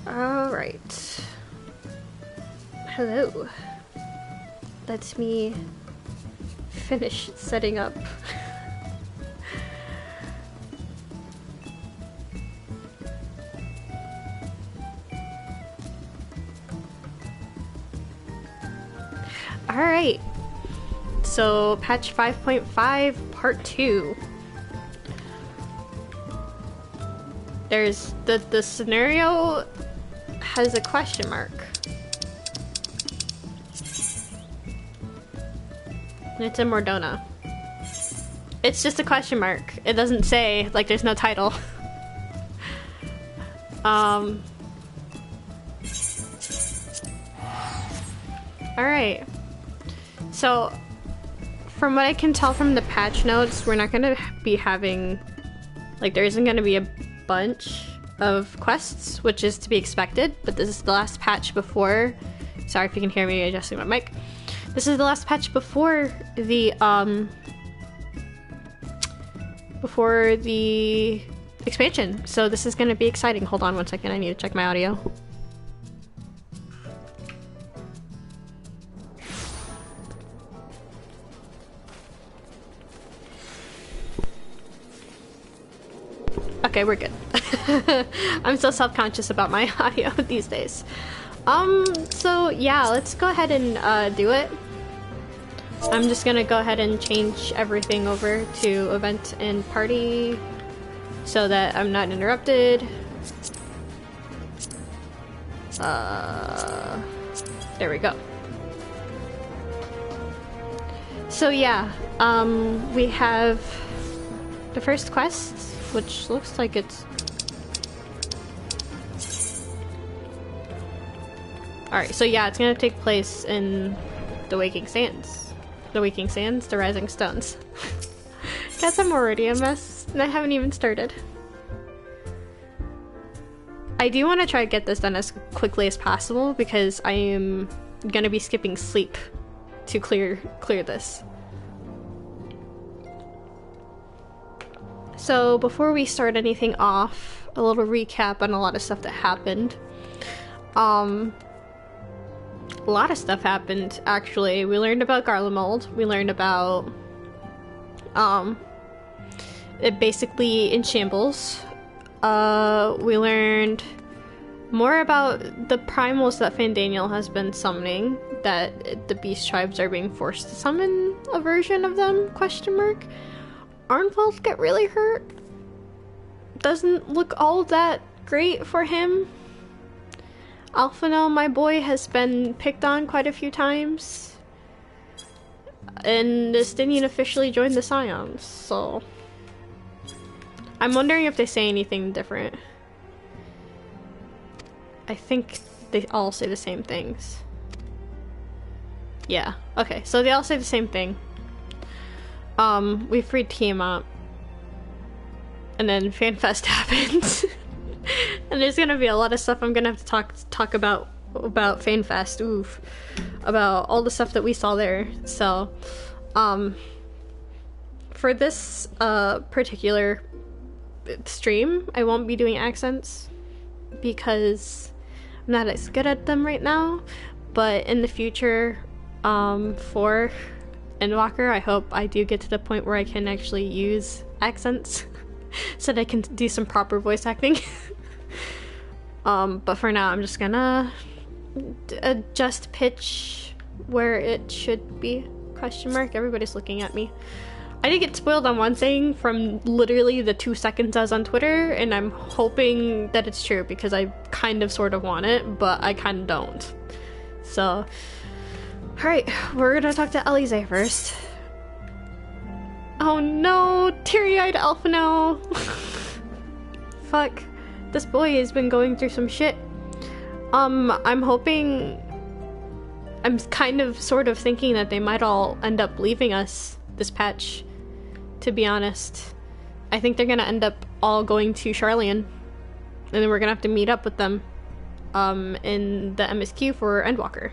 Alright. Hello. Let me finish setting up. Alright. So, patch 5.5, part 2. There's the scenario has a question mark. And it's in Mordona. It's just a question mark. It doesn't say, like, there's no title. Alright. So, from what I can tell from the patch notes, we're not gonna be having, like, there isn't gonna be a bunch of quests, which is to be expected, but this is the last patch before, sorry if you can hear me adjusting my mic, this is the last patch before the expansion, so this is gonna be exciting. Hold on one second, I need to check my audio. Okay, we're good. I'm so self-conscious about my audio these days. So yeah, let's go ahead and do it. I'm just gonna go ahead and change everything over to event and party so that I'm not interrupted. There we go. So yeah, we have the first quest, which looks like it's... Alright, so yeah, it's gonna take place in the Waking Sands. The Waking Sands, the Rising Stones. Guess I'm already a mess, and I haven't even started. I do want to try to get this done as quickly as possible, because I am gonna be skipping sleep to clear this. So before we start anything off, a little recap on a lot of stuff that happened. A lot of stuff happened, actually. We learned about Garlean. We learned about it basically in shambles. We learned more about the primals that Fandaniel has been summoning, that the beast tribes are being forced to summon a version of them, question mark. Arnvald get really hurt. Doesn't look all that great for him. Alphino, my boy, has been picked on quite a few times. And Estinian officially joined the Scions, so... I'm wondering if they say anything different. I think they all say the same things. Yeah, okay, so they all say the same thing. We freed Tiamat, and then FanFest happened, and there's gonna be a lot of stuff I'm gonna have to talk about FanFest, oof, about all the stuff that we saw there. So, for this particular stream, I won't be doing accents because I'm not as good at them right now, but in the future, for Endwalker, I hope I do get to the point where I can actually use accents so that I can do some proper voice acting. But for now, I'm just gonna adjust pitch where it should be, question mark. Everybody's looking at me. I did get spoiled on one thing from literally the 2 seconds I was on Twitter, and I'm hoping that it's true because I kind of sort of want it, but I kind of don't. So... Alright, we're gonna talk to Alize first. Oh no, teary-eyed Alphino. Fuck, this boy has been going through some shit. I'm hoping... I'm kind of sort of thinking that they might all end up leaving us this patch, to be honest. I think they're gonna end up all going to Charlean, and then we're gonna have to meet up with them in the MSQ for Endwalker.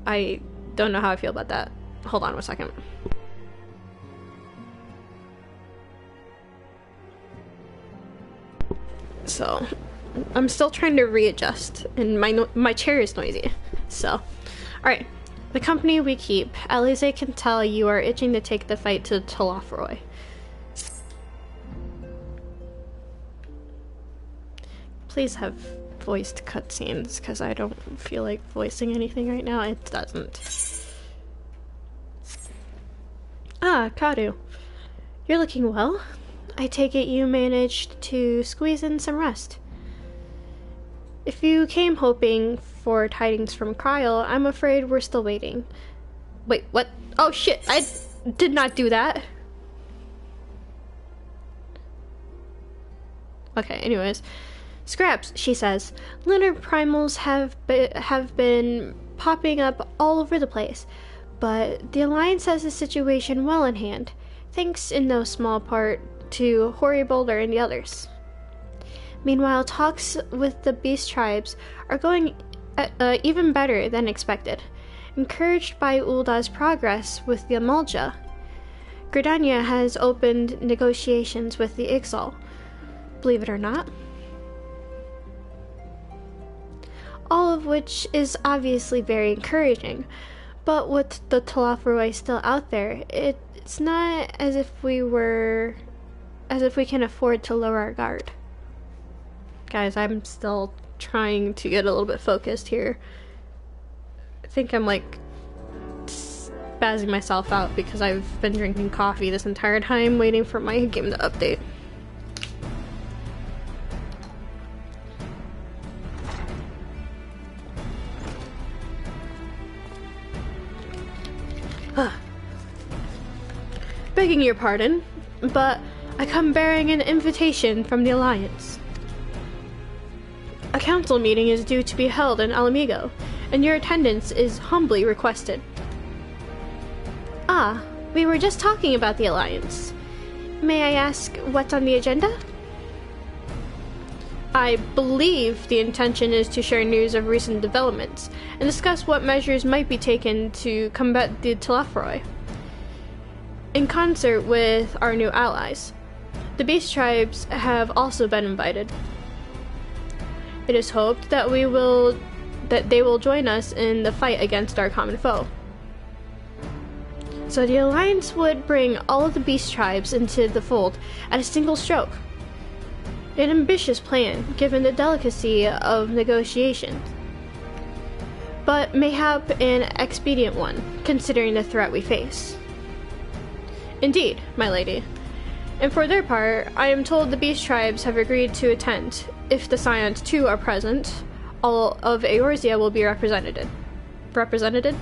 I don't know how I feel about that. Hold on one second. So, I'm still trying to readjust, and my chair is noisy. So, alright. The company we keep. Alize can tell you are itching to take the fight to Telophoroi. Please have voiced cutscenes, because I don't feel like voicing anything right now. It doesn't. Ah, Kaoru. You're looking well. I take it you managed to squeeze in some rest. If you came hoping for tidings from Kyle, I'm afraid we're still waiting. Wait, what? Oh shit, I did not do that. Okay, anyways. Scraps, she says. Lunar primals have been popping up all over the place, but the Alliance has the situation well in hand, thanks in no small part to Hoary Boulder and the others. Meanwhile, talks with the beast tribes are going even better than expected, encouraged by Ulda's progress with the Amalja. Gridania has opened negotiations with the XIV, believe it or not. All of which is obviously very encouraging, but with the Telophoroi still out there, it's not as if we can afford to lower our guard. Guys, I'm still trying to get a little bit focused here. I think I'm like spazzing myself out because I've been drinking coffee this entire time waiting for my game to update. Begging your pardon, but I come bearing an invitation from the Alliance. A council meeting is due to be held in Ala Mhigo, and your attendance is humbly requested. Ah, we were just talking about the Alliance. May I ask what's on the agenda? I believe the intention is to share news of recent developments, and discuss what measures might be taken to combat the Telophoroi. In concert with our new allies, the beast tribes have also been invited. It is hoped that they will join us in the fight against our common foe. So the Alliance would bring all of the beast tribes into the fold at a single stroke. An ambitious plan, given the delicacy of negotiations, but mayhap an expedient one, considering the threat we face. Indeed, my lady. And for their part, I am told the beast tribes have agreed to attend. If the Scions too are present, all of Eorzea will be represented. Represented?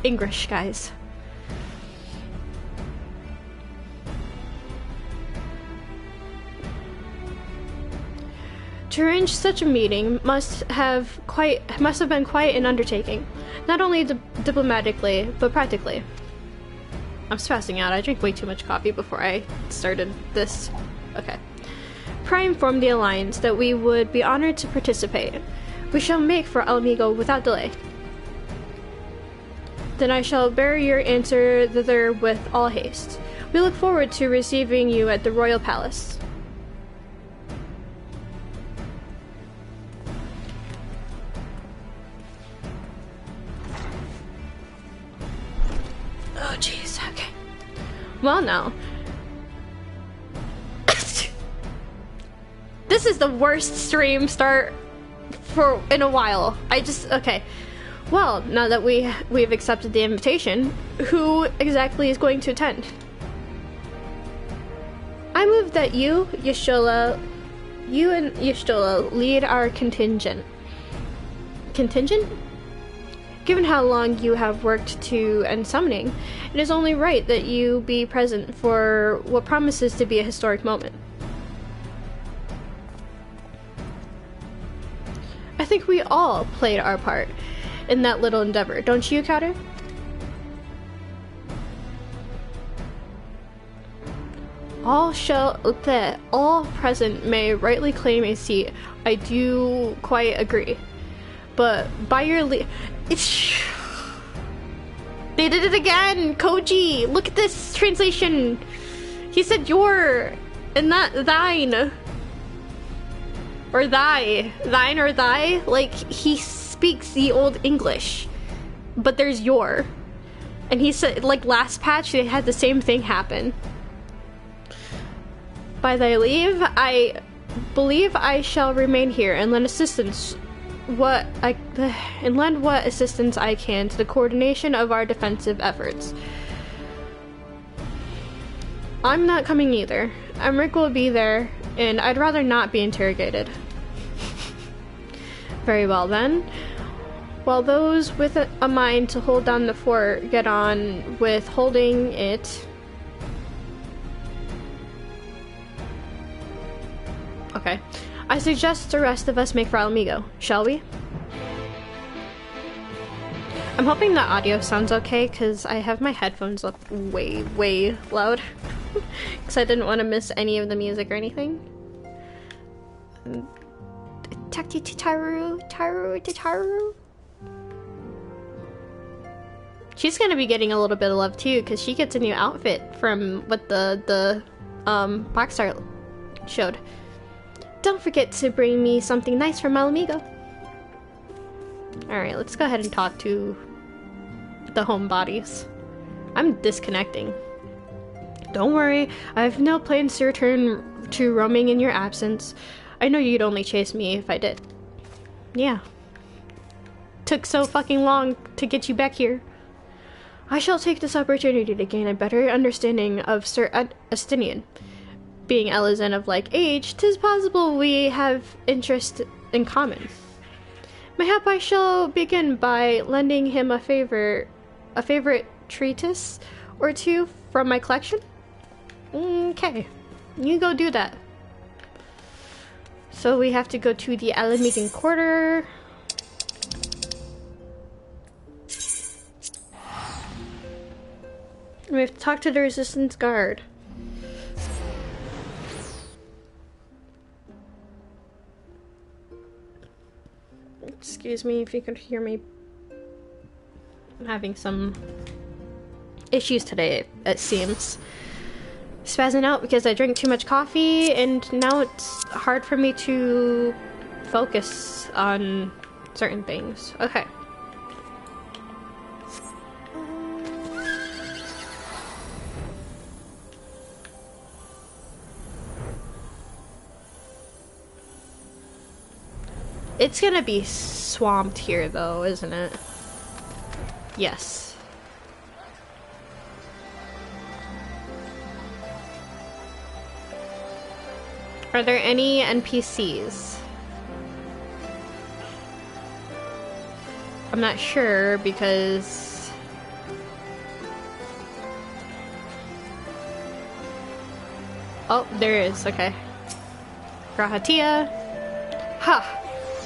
English, guys. To arrange such a meeting must have been quite an undertaking, not only diplomatically, but practically. I'm spazzing out. I drank way too much coffee before I started this. Okay. Prime informed the Alliance that we would be honored to participate. We shall make for Ala Mhigo without delay. Then I shall bear your answer thither with all haste. We look forward to receiving you at the Royal Palace. Oh, jeez. Okay. Well, now. This is the worst stream start in a while. Okay. Well, now that we've accepted the invitation, who exactly is going to attend? I move that you and Y'shtola lead our contingent. Contingent? Given how long you have worked to end summoning, it is only right that you be present for what promises to be a historic moment. I think we all played our part in that little endeavor, don't you, Kaoru? All present may rightly claim a seat. I do quite agree. But by your they did it again! Koji! Look at this translation! He said your and not thine. Or thy. Thine or thy. Like, he speaks the old English. But there's your. And he said, like, last patch, they had the same thing happen. By thy leave, I believe I shall remain here and lend assistance what assistance I can to the coordination of our defensive efforts. I'm not coming either. Emmerich will be there, and I'd rather not be interrogated. Very well then. While those with a mind to hold down the fort get on with holding it. Okay. I suggest the rest of us make for Ala Mhigo, shall we? I'm hoping the audio sounds okay, because I have my headphones up way, way loud. Because I didn't want to miss any of the music or anything. Taru. She's gonna be getting a little bit of love too, because she gets a new outfit from what the box art showed. Don't forget to bring me something nice from Ala Mhigo. Alright, let's go ahead and talk to the homebodies. I'm disconnecting. Don't worry, I have no plans to return to roaming in your absence. I know you'd only chase me if I did. Yeah. Took so fucking long to get you back here. I shall take this opportunity to gain a better understanding of Sir Estinian. Being Elizen of like age, 'tis possible we have interest in common. Mayhap I shall begin by lending him a favorite treatise or two from my collection? Okay, you go do that. So we have to go to the Ala Mhigo quarter. We have to talk to the resistance guard. Excuse me if you could hear me. I'm having some issues today, it seems. Spazzing out because I drank too much coffee, and now it's hard for me to focus on certain things. Okay. It's gonna be swamped here though, isn't it? Yes. Are there any NPCs? I'm not sure because... Oh, there is, okay. Grahatia. Ha!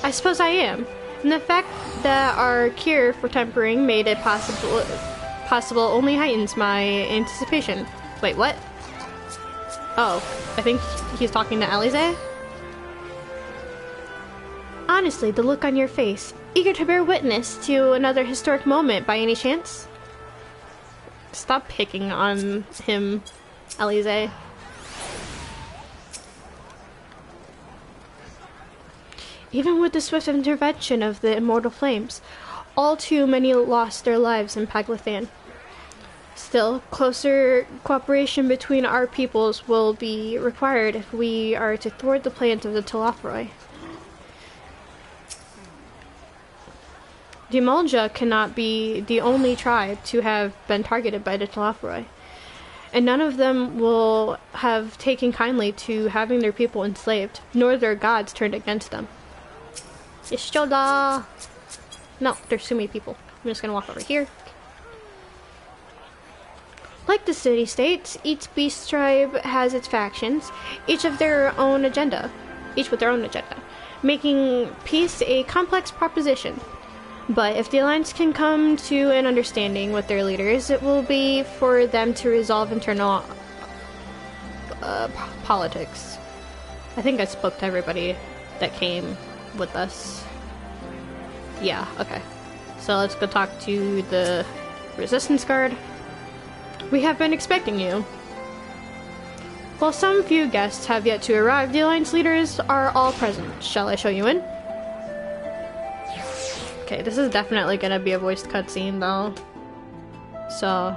I suppose I am. And the fact that our cure for tempering made it possible only heightens my anticipation. Wait, what? Oh, I think he's talking to Alize? Honestly, the look on your face. Eager to bear witness to another historic moment by any chance? Stop picking on him, Alize. Even with the swift intervention of the immortal flames, all too many lost their lives in Paglathan. Still, closer cooperation between our peoples will be required if we are to thwart the plans of the Telophoroi. The Mulja cannot be the only tribe to have been targeted by the Telophoroi, and none of them will have taken kindly to having their people enslaved, nor their gods turned against them. Ishoda! No, there's too many people. I'm just gonna walk over here. Like the city-states, each beast tribe has its factions, each with their own agenda, making peace a complex proposition. But if the Alliance can come to an understanding with their leaders, it will be for them to resolve internal politics. I think I spoke to everybody that came with us. Yeah, okay. So let's go talk to the resistance guard. We have been expecting you. While some few guests have yet to arrive, the Alliance leaders are all present. Shall I show you in? Okay, this is definitely gonna be a voiced cutscene though. So...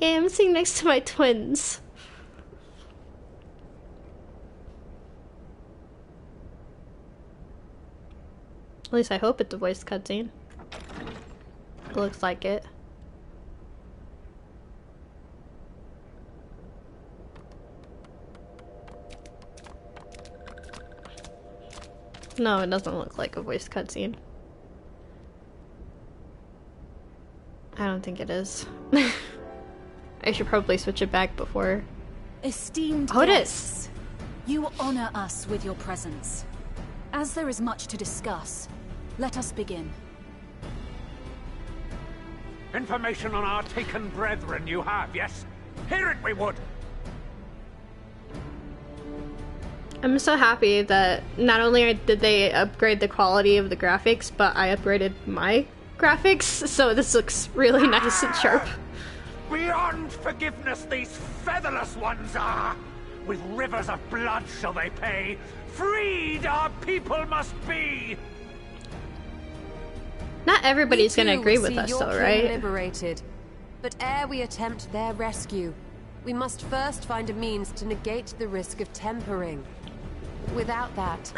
yeah, I'm sitting next to my twins. At least I hope it's a voiced cutscene. It looks like it. No, it doesn't look like a voiced cutscene. I don't think it is. I should probably switch it back before. Esteemed oh, it guests, is. You honor us with your presence. As there is much to discuss, let us begin. Information on our taken brethren you have, yes? Hear it we would! I'm so happy that not only did they upgrade the quality of the graphics, but I upgraded my graphics, so this looks really nice and sharp. Beyond forgiveness these featherless ones are! With rivers of blood shall they pay! Freed our people must be! Not everybody's gonna agree with us though, right? Liberated. But ere we attempt their rescue, we must first find a means to negate the risk of tempering. Without that,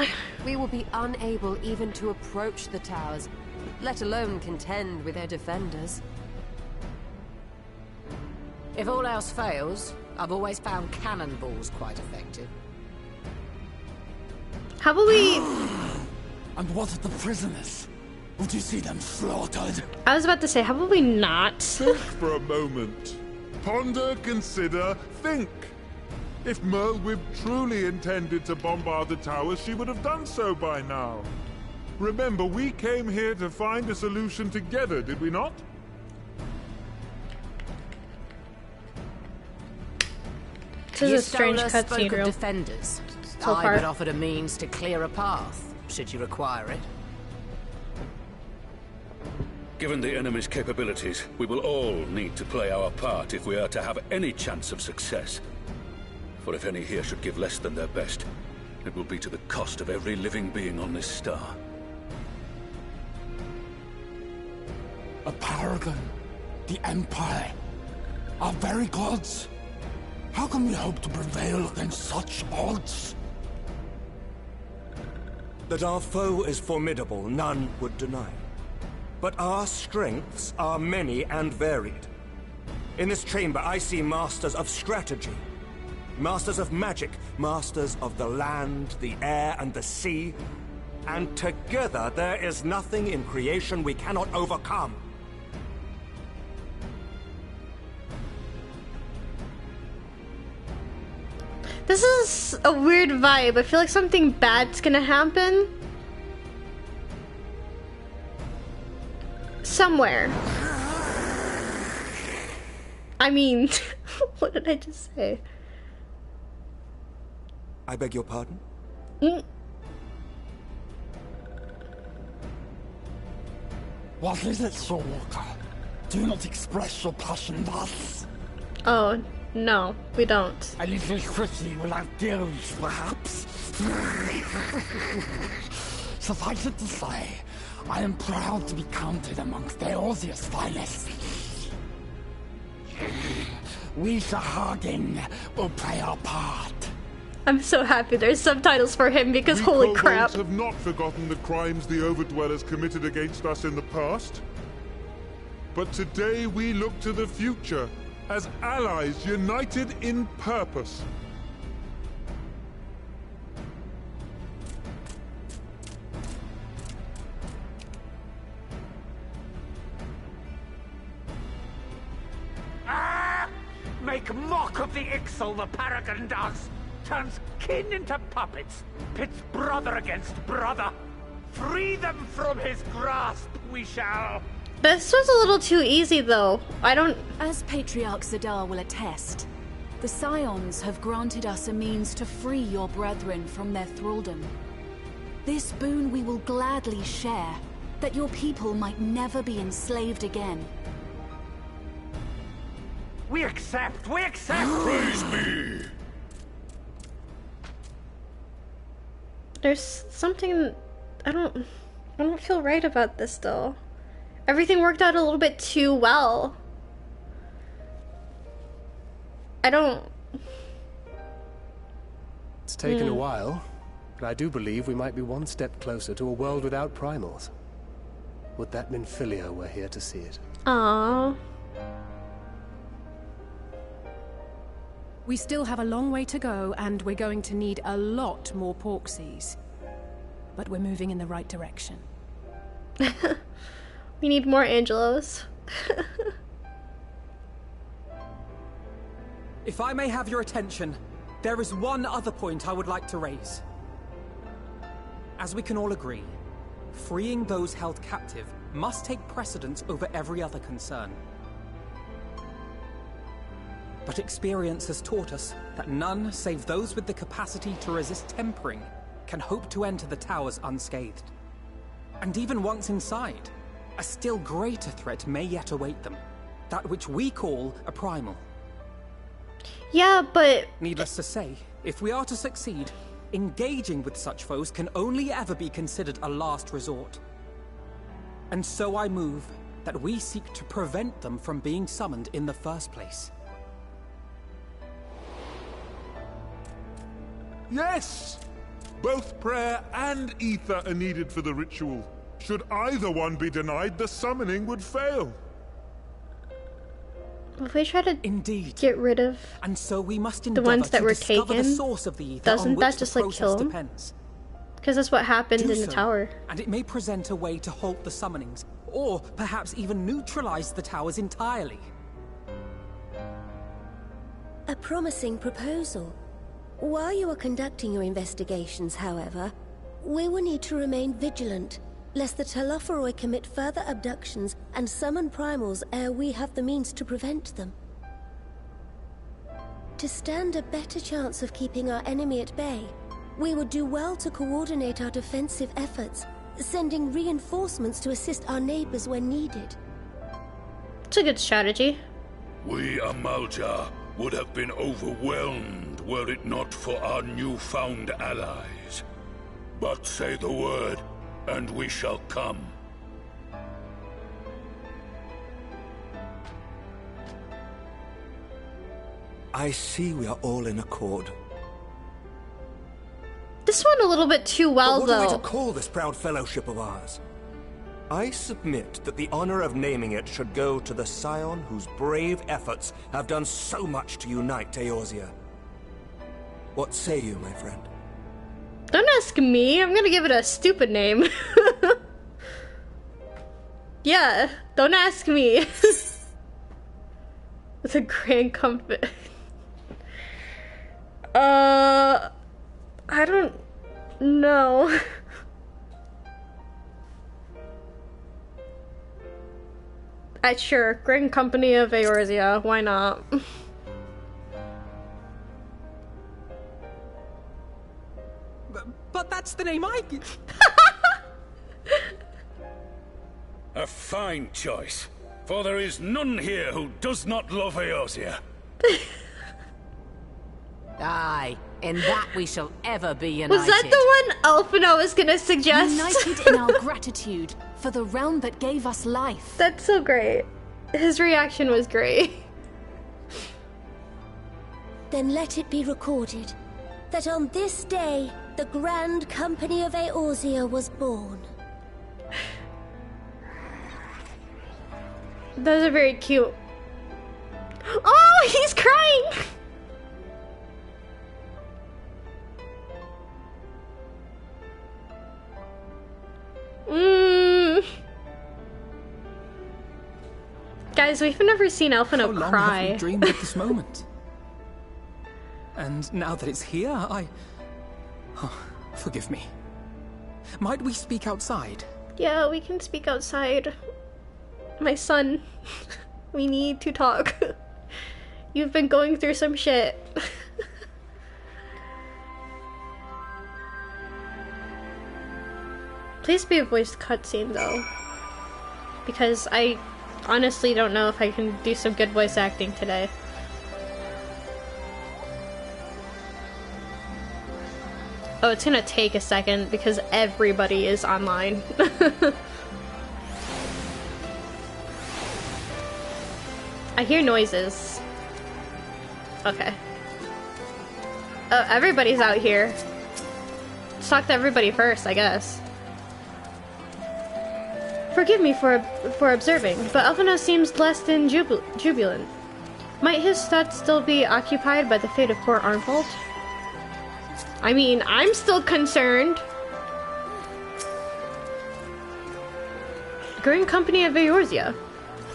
we will be unable even to approach the towers, let alone contend with their defenders. If all else fails, I've always found cannonballs quite effective. How about we... And what of the prisoners? Would you see them slaughtered? I was about to say, how about we not? Think for a moment. Ponder, consider, think. If Merlwyb truly intended to bombard the towers, she would have done so by now. Remember, we came here to find a solution together, did we not? This is a strange cutscene, real. Defenders. So I far. would offer a means to clear a path, should you require it. Given the enemy's capabilities, we will all need to play our part if we are to have any chance of success. For if any here should give less than their best, it will be to the cost of every living being on this star. A paragon, the Empire, our very gods. How can we hope to prevail against such odds? That our foe is formidable, none would deny. But our strengths are many and varied. In this chamber, I see masters of strategy, masters of magic, masters of the land, the air, and the sea. And together, there is nothing in creation we cannot overcome. This is a weird vibe. I feel like something bad's gonna happen. Somewhere. I mean, what did I just say? I beg your pardon? What is it, Sir Walker? Do not express your passion thus. Oh, no, we don't. A little quickly without gills, perhaps? Suffice it to say, I am proud to be counted amongst Eorzea's finest. We Sahagin will play our part. I'm so happy there's subtitles for him because We holy kobolds crap. have not forgotten the crimes the Overdwellers committed against us in the past. But today we look to the future as allies united in purpose. Make mock of the Ixal the Paragon does! Turns kin into puppets, pits brother against brother. Free them from his grasp, we shall! This was a little too easy though. I don't... As Patriarch Zadar will attest, The Scions have granted us a means to free your brethren from their thraldom. This boon we will gladly share, that your people might never be enslaved again. We accept! We accept! Praise me! There's something... I don't feel right about this, though. Everything worked out a little bit too well. It's taken a while, but I do believe we might be one step closer to a world without primals. Would that Minfilia were here to see it. Aww. We still have a long way to go, and we're going to need a lot more porksies. But we're moving in the right direction. We need more Angelos. If I may have your attention, there is one other point I would like to raise. As we can all agree, freeing those held captive must take precedence over every other concern. But experience has taught us that none save those with the capacity to resist tempering can hope to enter the towers unscathed. And even once inside, a still greater threat may yet await them, that which we call a primal. Yeah, but... Needless to say, if we are to succeed, engaging with such foes can only ever be considered a last resort. And so I move that we seek to prevent them from being summoned in the first place. Yes! Both prayer and ether are needed for the ritual. Should either one be denied, the summoning would fail. If we try to get rid of and so we must the ones that were taken, taken, doesn't that just like kill them? Because that's what happened in the tower. And it may present a way to halt the summonings, or perhaps even neutralize the towers entirely. A promising proposal. While you are conducting your investigations, however, we will need to remain vigilant, lest the Telophoroi commit further abductions and summon primals ere we have the means to prevent them. To stand a better chance of keeping our enemy at bay, we would do well to coordinate our defensive efforts, sending reinforcements to assist our neighbors when needed. It's a good strategy. We Amalja would have been overwhelmed were it not for our newfound allies. But say the word, and we shall come. I see we are all in accord. This one a little bit too well, but though. What are we to call this proud fellowship of ours? I submit that the honor of naming it should go to the scion whose brave efforts have done so much to unite Eorzea. What say you, my friend? Don't ask me. I'm gonna give it a stupid name. Yeah, don't ask me. It's a grand comfort. I don't know. Sure, Grand Company of Eorzea, why not? But that's the name I... A fine choice, for there is none here who does not love Eorzea. Aye, in that we shall ever be united. Was that the one Alphino was gonna suggest? United in our gratitude for the realm that gave us life. That's so great. His reaction was great. Then let it be recorded that on this day, the Grand Company of Eorzea was born. Those are very cute. Oh, he's crying! Guys, we've never seen Alphino cry. How long have we dreamed of this moment? And now that it's here, forgive me. Might we speak outside? Yeah, we can speak outside. My son. We need to talk. You've been going through some shit. Please be a voiced cutscene though, because I honestly don't know if I can do some good voice acting today. Oh, it's gonna take a second because everybody is online. I hear noises. Okay. Oh, everybody's out here. Let's talk to everybody first, I guess. Forgive me for observing, but Alphinaud seems less than jubilant. Might his thoughts still be occupied by the fate of poor Arnfold? I mean, I'm still concerned. Green Company of Eorzea.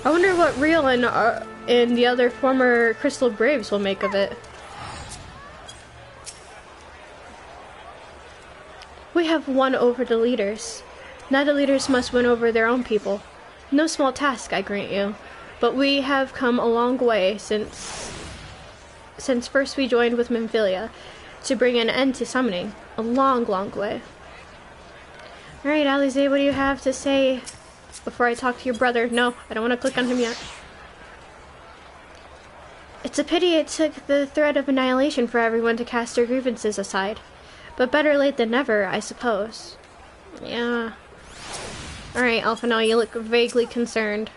I wonder what Real and the other former Crystal Braves will make of it. We have won over the leaders. Now the leaders must win over their own people. No small task, I grant you, but we have come a long way since first we joined with Minfilia to bring an end to summoning. A long, long way. Alright, Alize, what do you have to say before I talk to your brother? No, I don't want to click on him yet. It's a pity it took the threat of annihilation for everyone to cast their grievances aside. But better late than never, I suppose. Yeah. Alright, Alphinaud, you look vaguely concerned.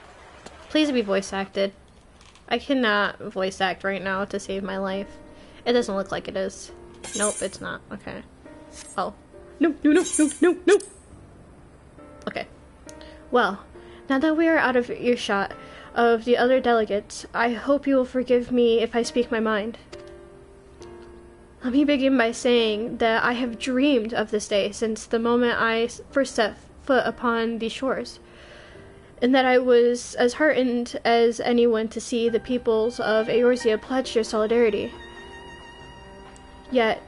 Please be voice acted. I cannot voice act right now to save my life. It doesn't look like it is. Nope, it's not. Okay. Oh. No, no, no, no, no, no! Okay. Well, now that we are out of earshot of the other delegates, I hope you will forgive me if I speak my mind. Let me begin by saying that I have dreamed of this day since the moment I first set foot upon these shores, and that I was as heartened as anyone to see the peoples of Eorzea pledge their solidarity. Yet,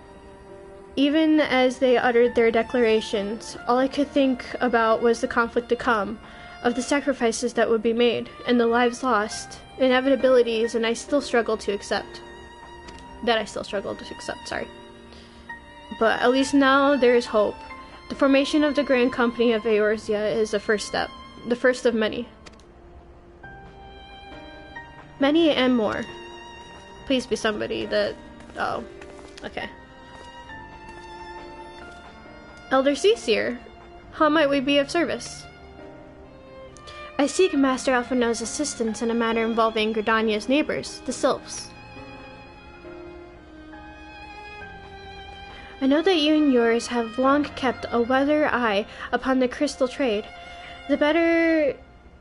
even as they uttered their declarations, all I could think about was the conflict to come, of the sacrifices that would be made, and the lives lost, inevitabilities, and I still struggle to accept. Sorry. But at least now there is hope. The formation of the Grand Company of Eorzea is the first step. The first of many. Many and more. Please be somebody that... Oh. Okay. Elder Ceasir, how might we be of service? I seek Master Alphinaud's assistance in a matter involving Gridania's neighbors, the Sylphs. I know that you and yours have long kept a weather eye upon the crystal trade, the better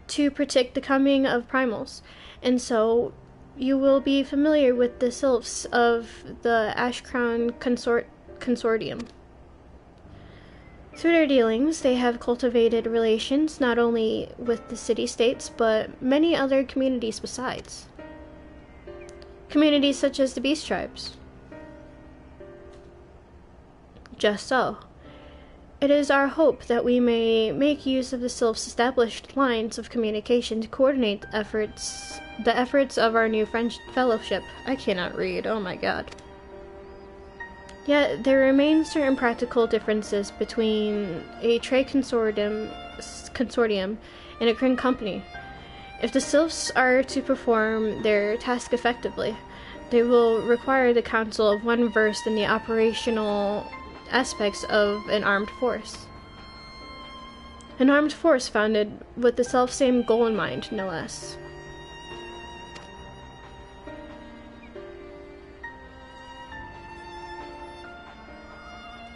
to predict the coming of primals, and so you will be familiar with the sylphs of the Ashcrown Consortium. Through their dealings, they have cultivated relations not only with the city-states, but many other communities besides. Communities such as the Beast Tribes. Just so. It is our hope that we may make use of the Sylph's established lines of communication to coordinate the efforts of our new fellowship. I cannot read, oh my god. Yet, there remain certain practical differences between a trade consortium and a Grand Company. If the Sylphs are to perform their task effectively, they will require the counsel of one versed in the operational aspects of an armed force. An armed force founded with the self-same goal in mind, no less.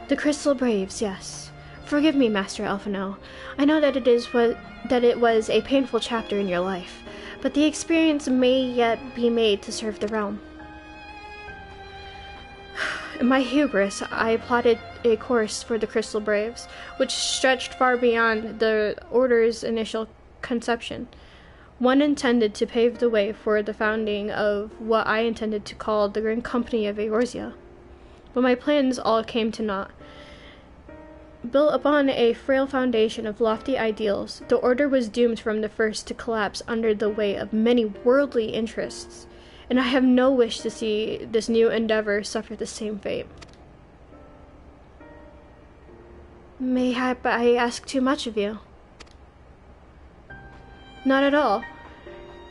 The Crystal Braves, yes. Forgive me, Master Alphinaud. I know that it was a painful chapter in your life, but the experience may yet be made to serve the realm. In my hubris, I plotted a course for the Crystal Braves, which stretched far beyond the Order's initial conception. One intended to pave the way for the founding of what I intended to call the Grand Company of Eorzea. But my plans all came to naught. Built upon a frail foundation of lofty ideals, the Order was doomed from the first to collapse under the weight of many worldly interests. and I have no wish to see this new endeavor suffer the same fate. Mayhap I ask too much of you? Not at all.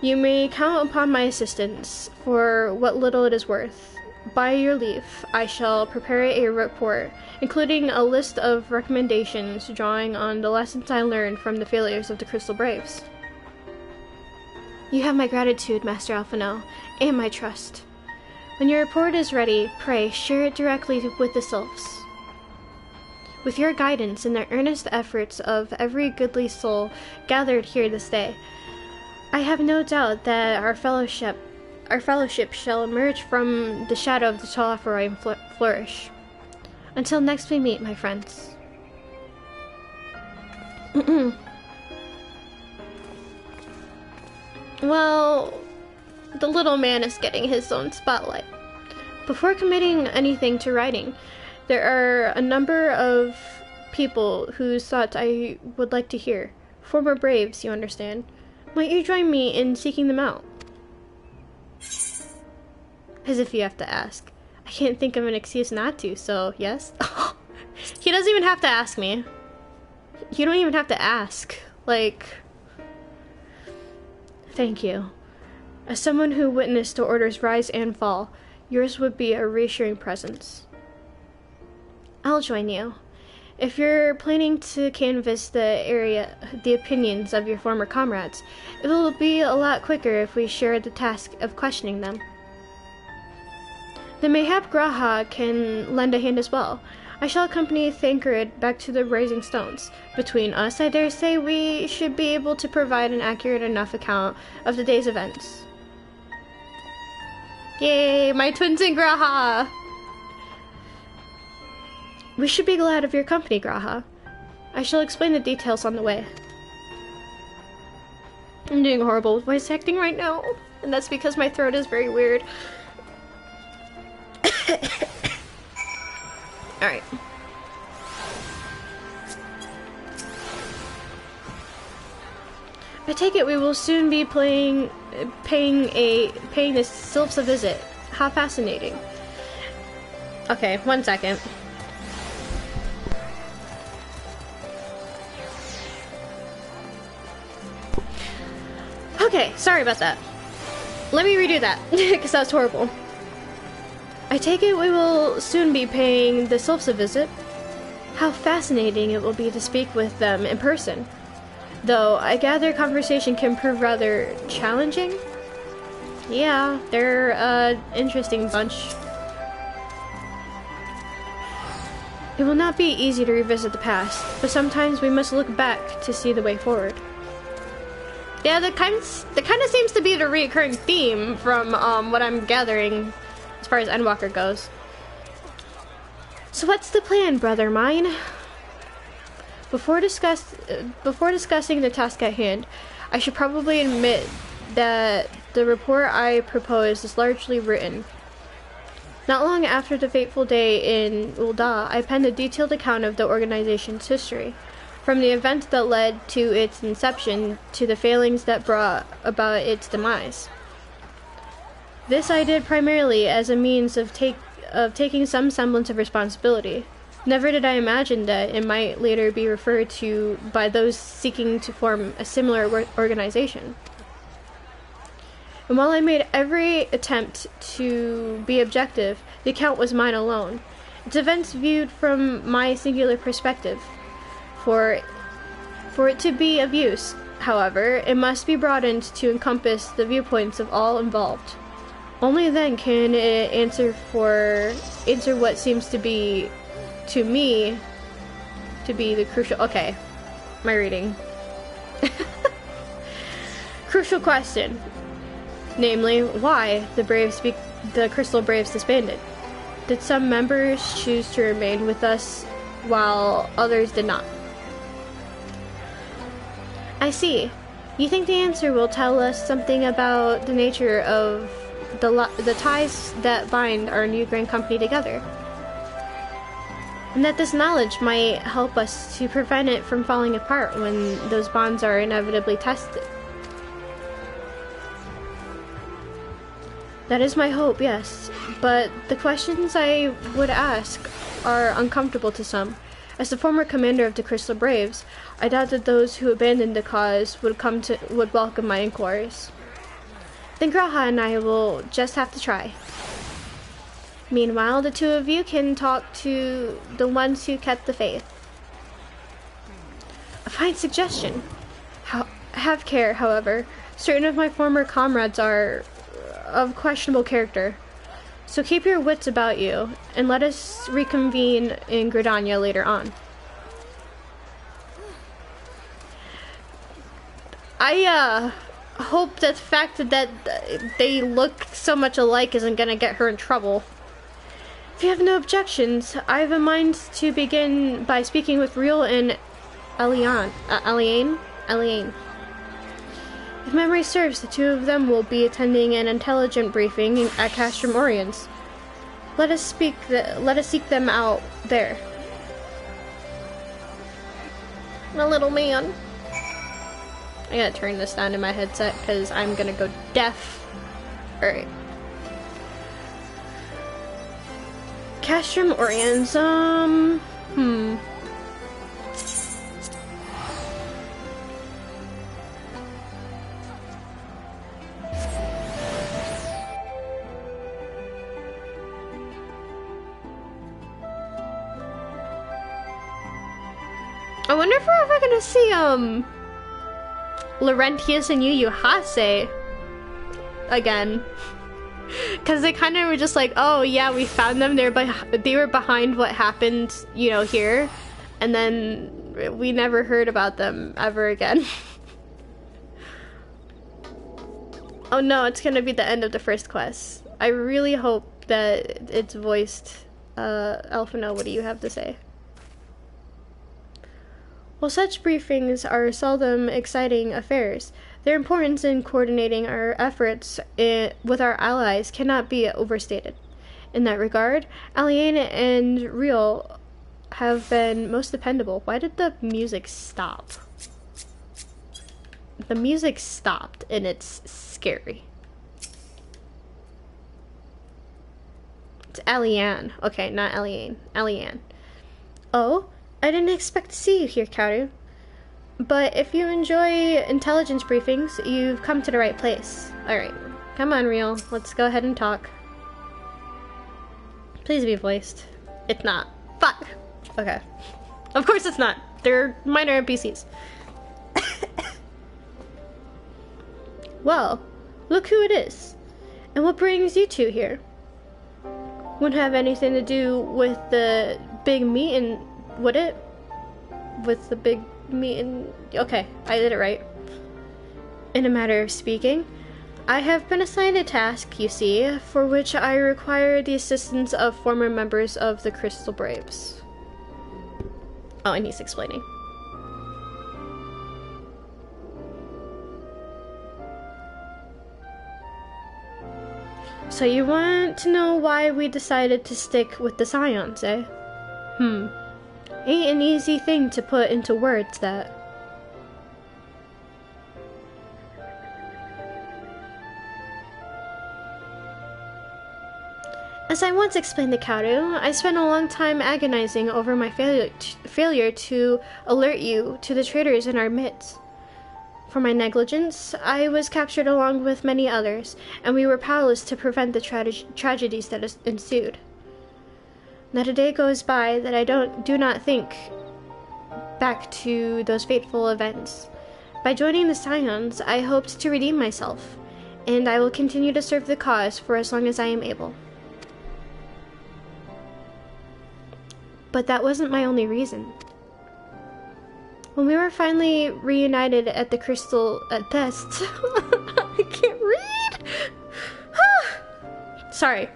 You may count upon my assistance for what little it is worth. By your leave, I shall prepare a report, including a list of recommendations drawing on the lessons I learned from the failures of the Crystal Braves. You have my gratitude, Master Alphinaud, and my trust. When your report is ready, pray share it directly with the Sylphs. With your guidance and the earnest efforts of every goodly soul gathered here this day, I have no doubt that our fellowship shall emerge from the shadow of the Telophoroi and flourish. Until next we meet, my friends. Well, the little man is getting his own spotlight. Before committing anything to writing, there are a number of people whose thoughts I would like to hear. Former Braves, you understand. Might you join me in seeking them out? As if you have to ask. I can't think of an excuse not to, so yes. He doesn't even have to ask me. You don't even have to ask. Like, thank you. As someone who witnessed the Order's rise and fall, yours would be a reassuring presence. I'll join you. If you're planning to canvass the opinions of your former comrades, it will be a lot quicker if we share the task of questioning them. Then mayhap Graha can lend a hand as well. I shall accompany Thancred back to the Rising Stones. Between us, I dare say we should be able to provide an accurate enough account of the day's events. Yay, my twins in Graha! We should be glad of your company, Graha. I shall explain the details on the way. I'm doing horrible with voice acting right now, and that's because my throat is very weird. Alright. I take it we will soon be paying the Sylphs a visit. How fascinating. Okay, 1 second. Okay, sorry about that. Let me redo that, because that was horrible. I take it we will soon be paying the Sylphs a visit. How fascinating it will be to speak with them in person. Though, I gather conversation can prove rather challenging. Yeah, they're an interesting bunch. It will not be easy to revisit the past, but sometimes we must look back to see the way forward. Yeah, that kind of seems to be the recurring theme from what I'm gathering as far as Endwalker goes. So what's the plan, brother mine? Before discussing the task at hand, I should probably admit that the report I proposed is largely written. Not long after the fateful day in Ul'dah, I penned a detailed account of the organization's history, from the events that led to its inception to the failings that brought about its demise. This I did primarily as a means of taking some semblance of responsibility. Never did I imagine that it might later be referred to by those seeking to form a similar organization. And while I made every attempt to be objective, the account was mine alone. Its events viewed from my singular perspective. For it to be of use, however, it must be broadened to encompass the viewpoints of all involved. Only then can it answer what seems to me to be the crucial. Okay, my reading. Crucial question, namely, why the Crystal Braves disbanded. Did some members choose to remain with us while others did not? I see. You think the answer will tell us something about the nature of the ties that bind our new grand company together? And that this knowledge might help us to prevent it from falling apart when those bonds are inevitably tested. That is my hope, yes. But the questions I would ask are uncomfortable to some. As the former commander of the Crystal Braves, I doubt that those who abandoned the cause would welcome my inquiries. Then Graha and I will just have to try. Meanwhile, the two of you can talk to the ones who kept the faith. A fine suggestion. Have care, however. Certain of my former comrades are of questionable character. So keep your wits about you, and let us reconvene in Gridania later on. I hope that the fact that they look so much alike isn't gonna get her in trouble. If you have no objections, I have in mind to begin by speaking with Riel and Aliane. If memory serves, the two of them will be attending an intelligent briefing at Castrum Oriens. Let us seek them out there. My little man. I gotta turn this down in my headset because I'm gonna go deaf. Alright. Castrum Oriens, I wonder if we're ever gonna see, Laurentius and Yu Hase again. Because they kind of were just like, oh yeah, we found them, they were behind what happened, you know, here. And then we never heard about them ever again. Oh no, it's gonna be the end of the first quest. I really hope that it's voiced. Elfino, what do you have to say? While such briefings are seldom exciting affairs, their importance in coordinating our efforts with our allies cannot be overstated. In that regard, Aliane and Riel have been most dependable. Why did the music stop? The music stopped, and it's scary. It's Aliane. Okay, not Aliane. Aliane. Oh? I didn't expect to see you here, Kaoru. But if you enjoy intelligence briefings, you've come to the right place. Alright, come on, Riel. Let's go ahead and talk. Please be voiced. It's not. Fuck! Okay. Of course it's not. They're minor NPCs. Well, look who it is. And what brings you two here? Wouldn't have anything to do with the big meeting, would it? With the big meeting? Okay, I did it right. In a matter of speaking, I have been assigned a task, you see, for which I require the assistance of former members of the Crystal Braves. Oh, and he's explaining. So you want to know why we decided to stick with the Scions, eh? Ain't an easy thing to put into words, that. As I once explained to Kaoru, I spent a long time agonizing over my failure to alert you to the traitors in our midst. For my negligence, I was captured along with many others, and we were powerless to prevent the tragedies that ensued. Not a day goes by that I do not think back to those fateful events. By joining the Scions, I hoped to redeem myself, and I will continue to serve the cause for as long as I am able. But that wasn't my only reason. When we were finally reunited at the Crystal Test, I can't read! Sorry.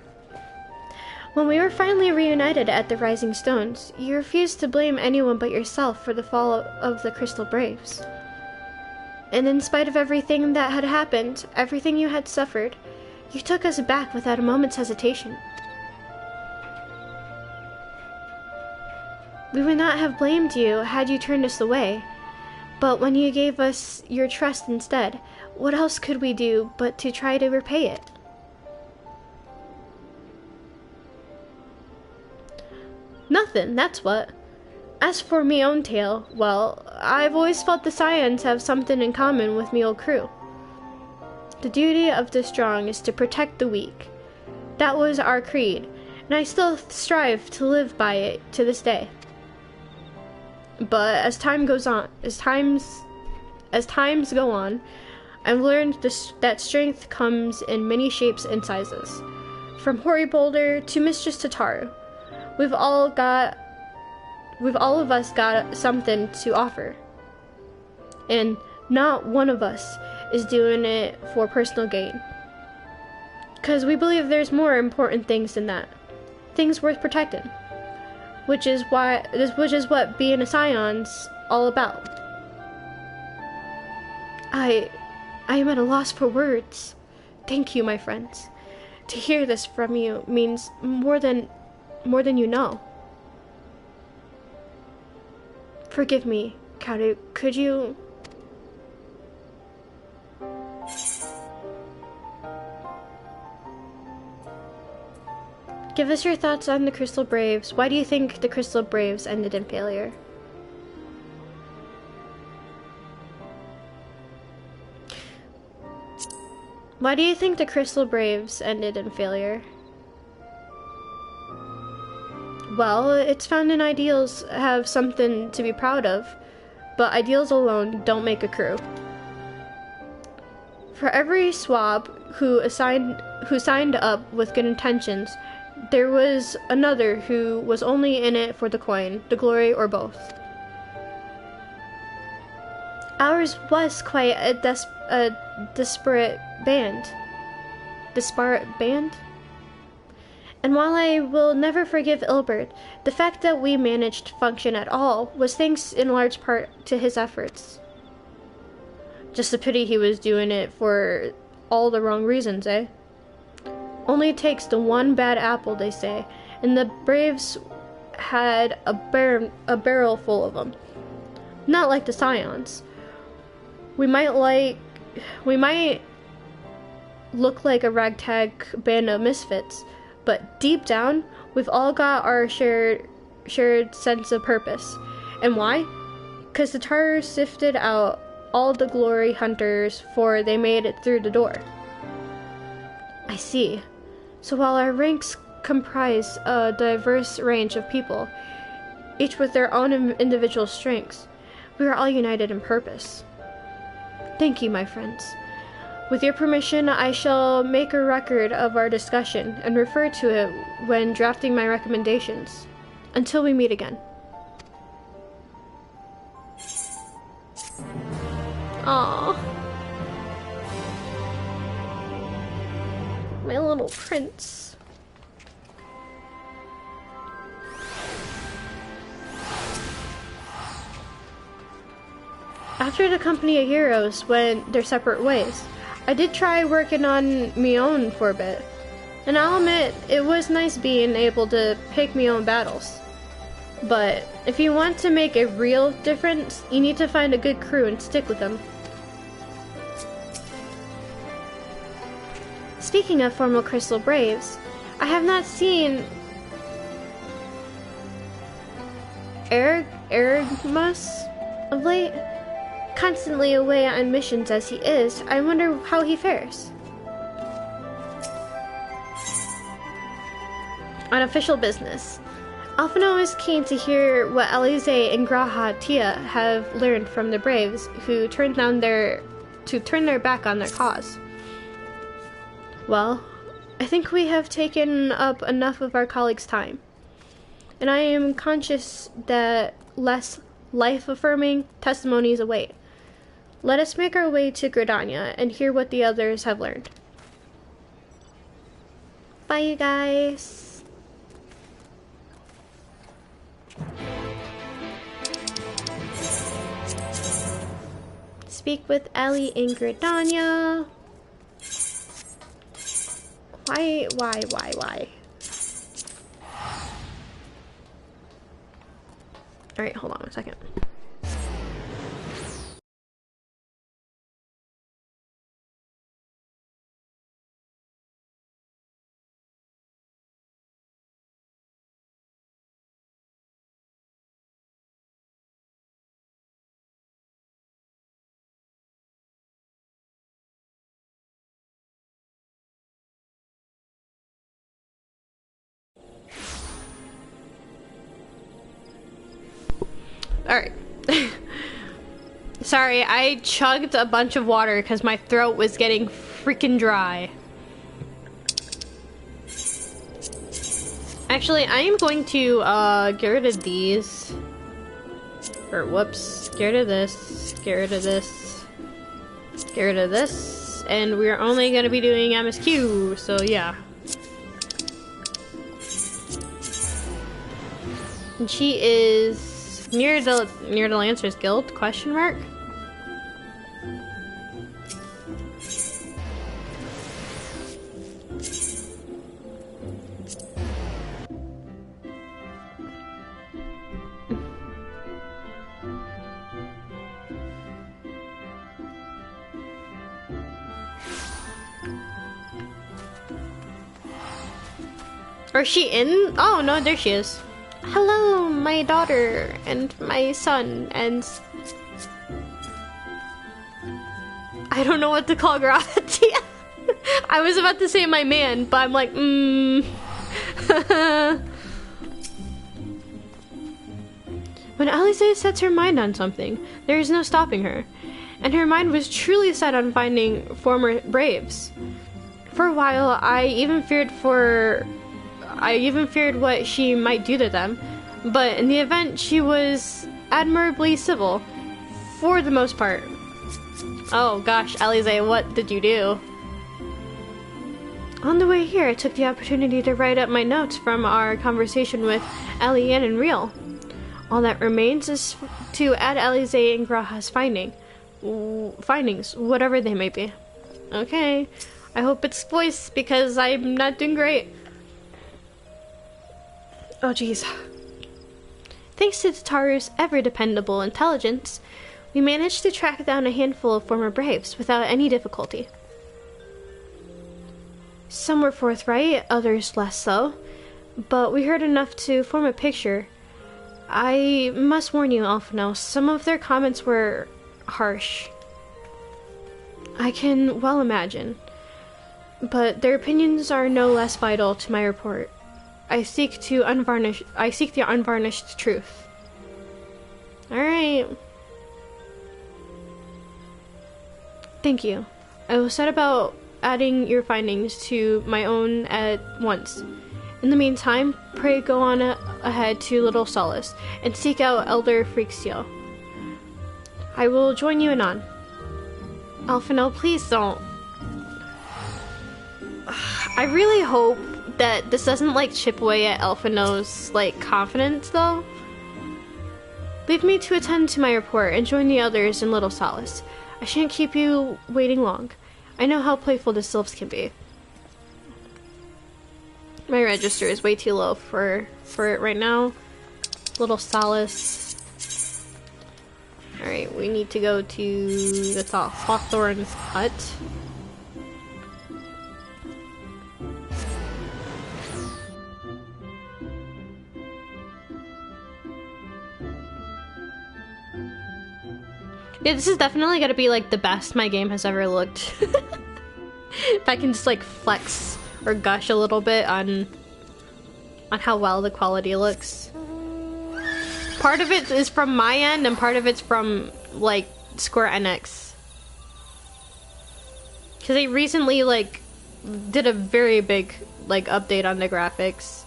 When we were finally reunited at the Rising Stones, you refused to blame anyone but yourself for the fall of the Crystal Braves. And in spite of everything that had happened, everything you had suffered, you took us back without a moment's hesitation. We would not have blamed you had you turned us away, but when you gave us your trust instead, what else could we do but to try to repay it? Nothing, that's what. As for me own tale, well, I've always felt the Scions have something in common with me old crew. The duty of the strong is to protect the weak. That was our creed, and I still strive to live by it to this day. But as time goes on, as times go on, I've learned that strength comes in many shapes and sizes. From Hoary Boulder to Mistress Tataru, we've all of us got something to offer. And not one of us is doing it for personal gain. Because we believe there's more important things than that. Things worth protecting. Which is what being a Scion's all about. I am at a loss for words. Thank you, my friends. To hear this from you means more than you know. Forgive me, Kaoru. Could you... give us your thoughts on the Crystal Braves. Why do you think the Crystal Braves ended in failure? Why do you think the Crystal Braves ended in failure? Well, it's found in ideals have something to be proud of, but ideals alone don't make a crew. For every swab who signed up with good intentions, there was another who was only in it for the coin, the glory, or both. Ours was quite a disparate band. And while I will never forgive Ilbert, the fact that we managed to function at all was thanks in large part to his efforts. Just a pity he was doing it for all the wrong reasons, eh? Only it takes the one bad apple, they say, and the Braves had a barrel full of them. Not like the Scions. We might look like a ragtag band of misfits, but deep down, we've all got our shared sense of purpose. And why? Because the Tartars sifted out all the glory hunters before they made it through the door. I see. So while our ranks comprise a diverse range of people, each with their own individual strengths, we are all united in purpose. Thank you, my friends. With your permission, I shall make a record of our discussion and refer to it when drafting my recommendations. Until we meet again. Aww. My little prince. After the company of heroes went their separate ways, I did try working on me own for a bit. And I'll admit, it was nice being able to pick me own battles. But if you want to make a real difference, you need to find a good crew and stick with them. Speaking of formal Crystal Braves, I have not seen Eragmus of late. Constantly away on missions as he is, I wonder how he fares. On official business, Alphino is keen to hear what Alize and Graha Tia have learned from the Braves who turned their back on their cause. Well, I think we have taken up enough of our colleagues' time, and I am conscious that less life-affirming testimonies await. Let us make our way to Gridania and hear what the others have learned. Bye, you guys. Speak with Ellie in Gridania. Why? Alright, hold on a second. Alright. Sorry, I chugged a bunch of water because my throat was getting freaking dry. Actually, I am going to get rid of these. Or whoops, get rid of this, get rid of this, get rid of this, and we're only going to be doing MSQ, so yeah. And she is near the Lancers Guild, question mark? Or is she in? Oh no, there she is. Hello, my daughter and my son and... I don't know what to call gravity. I was about to say my man, but I'm like, When Alize sets her mind on something, there is no stopping her. And her mind was truly set on finding former braves. For a while, I even feared what she might do to them, but in the event, she was admirably civil, for the most part. Oh gosh, Alize, what did you do? On the way here, I took the opportunity to write up my notes from our conversation with Alian and Real. All that remains is to add Alize and Graha's findings, whatever they may be. Okay, I hope it's voice, because I'm not doing great. Oh jeez. Thanks to Taru's ever-dependable intelligence, we managed to track down a handful of former braves without any difficulty. Some were forthright, others less so, but we heard enough to form a picture. I must warn you, Alphinaud, some of their comments were harsh. I can well imagine, but their opinions are no less vital to my report. I seek the unvarnished truth. Alright. Thank you. I will set about adding your findings to my own at once. In the meantime, pray go on ahead to Little Solace and seek out Elder Freaksio. I will join you anon. Alphinaud, please don't. I really hope that this doesn't like chip away at Alphinaud's like confidence though. Leave me to attend to my report and join the others in Little Solace. I shan't keep you waiting long. I know how playful the sylphs can be. My register is way too low for it right now. Little Solace. Alright, we need to go to the Hawthorne's hut. Yeah, this is definitely gonna be like the best my game has ever looked. If I can just like flex or gush a little bit on how well the quality looks. Part of it is from my end and part of it's from like Square Enix. Cause they recently like did a very big like update on the graphics.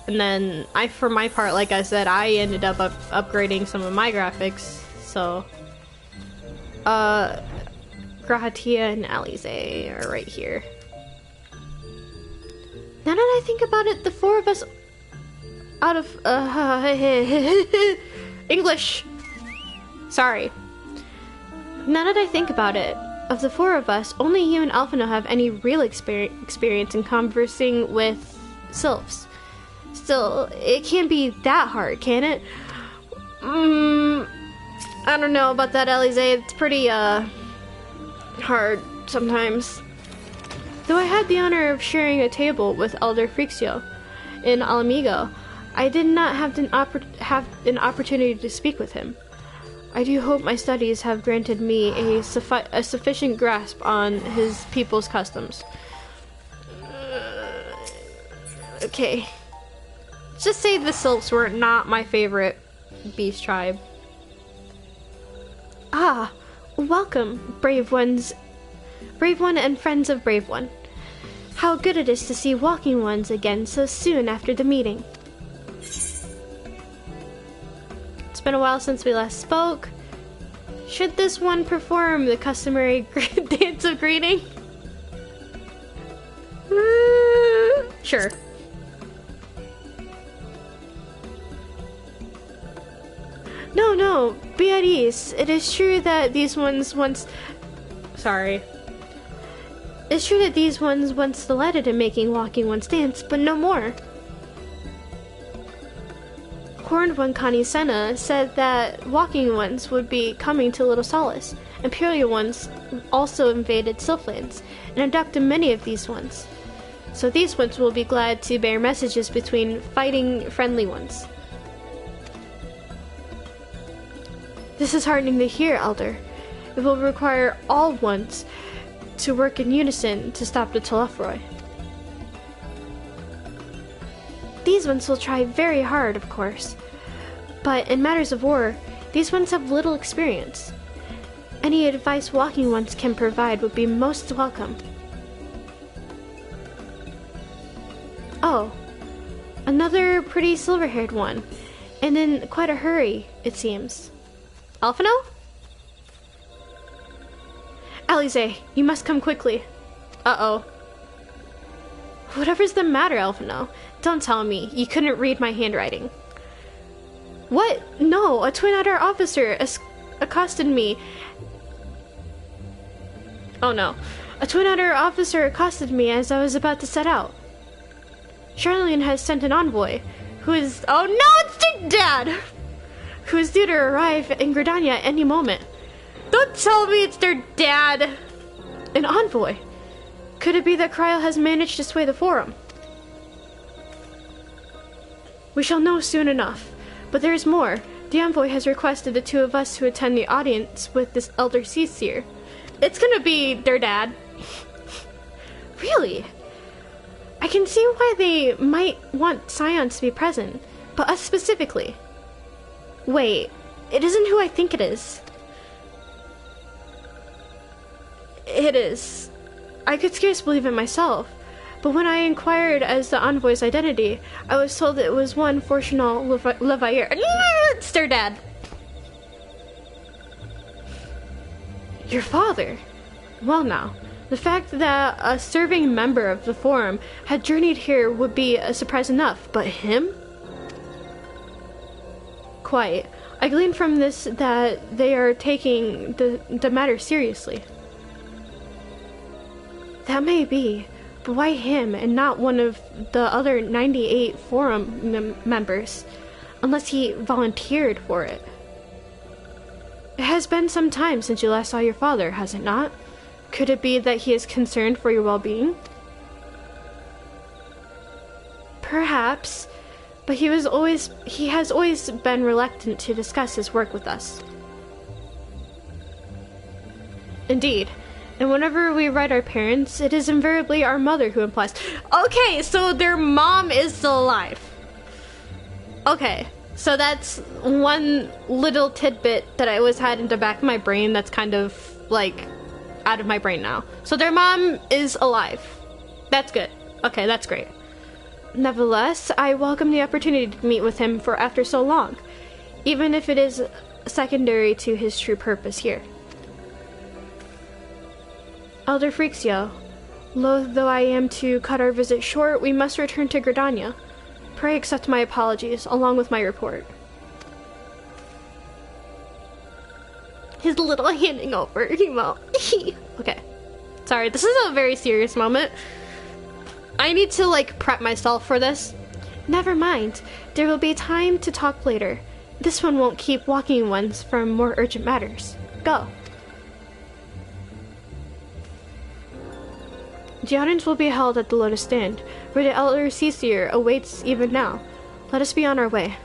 And then for my part, like I said, I ended up upgrading some of my graphics. So, Grahatia and Alize are right here. Now that I think about it, the four of us out of, English! Sorry. Now that I think about it, of the four of us, only you and Alphinaud have any real experience in conversing with sylphs. Still, it can't be that hard, can it? I don't know about that, Alize. It's pretty, hard sometimes. Though I had the honor of sharing a table with Elder Freaksio in Ala Mhigo, I did not have an opportunity to speak with him. I do hope my studies have granted me a sufficient grasp on his people's customs. Okay. Let's just say the sylphs were not my favorite beast tribe. Ah, welcome, brave one and friends of Brave One. How good it is to see walking ones again so soon after the meeting. It's been a while since we last spoke. Should this one perform the customary dance of greeting? Sure. No, be at ease. It is true that these ones once... Sorry. It's true that these ones once delighted in making walking ones dance, but no more. Horned one Connie Senna said that walking ones would be coming to Little Solace. Imperial ones also invaded Sylphlands and abducted many of these ones. So these ones will be glad to bear messages between fighting friendly ones. This is heartening to hear, Elder. It will require all ones to work in unison to stop the Telophoroi. These ones will try very hard, of course, but in matters of war, these ones have little experience. Any advice walking ones can provide would be most welcome. Oh, another pretty silver-haired one, and in quite a hurry, it seems. Alphino? Alize, you must come quickly. Uh-oh. Whatever's the matter, Alphino? Don't tell me. You couldn't read my handwriting. What? No, a Twin Outer officer accosted me. Oh no. A Twin Outer officer accosted me as I was about to set out. Charlene has sent an envoy, who is... Oh no, it's your dad! Who is due to arrive in Gridania at any moment. Don't tell me it's their dad! An envoy? Could it be that Cryo has managed to sway the Forum? We shall know soon enough. But there is more. The envoy has requested the two of us to attend the audience with this Elder Seer. It's gonna be their dad. Really? I can see why they might want Scions to be present, but us specifically. Wait, it isn't who I think it is. It is. I could scarce believe it myself, but when I inquired as the envoy's identity, I was told it was one Fortunal Levair. It's their dad. Your father? Well now, the fact that a serving member of the Forum had journeyed here would be a surprise enough, but him? Quite. I glean from this that they are taking the matter seriously. That may be, but why him and not one of the other 98 Forum members? Unless he volunteered for it. It has been some time since you last saw your father, has it not? Could it be that he is concerned for your well-being? Perhaps, but he has always been reluctant to discuss his work with us. Indeed. And whenever we write our parents, it is invariably our mother who implies. Okay, so their mom is still alive. Okay, so that's one little tidbit that I always had in the back of my brain that's kind of, like, out of my brain now. So their mom is alive. That's good. Okay, that's great. Nevertheless, I welcome the opportunity to meet with him for after so long, even if it is secondary to his true purpose here. Elder Freaksio, loath though I am to cut our visit short, we must return to Gridania. Pray accept my apologies, along with my report. His little handing over emo. Okay. Sorry, this is a very serious moment. I need to, like, prep myself for this. Never mind. There will be time to talk later. This one won't keep walking ones from more urgent matters. Go. The audience will be held at the Lotus Stand, where the Elder Seer awaits even now. Let us be on our way.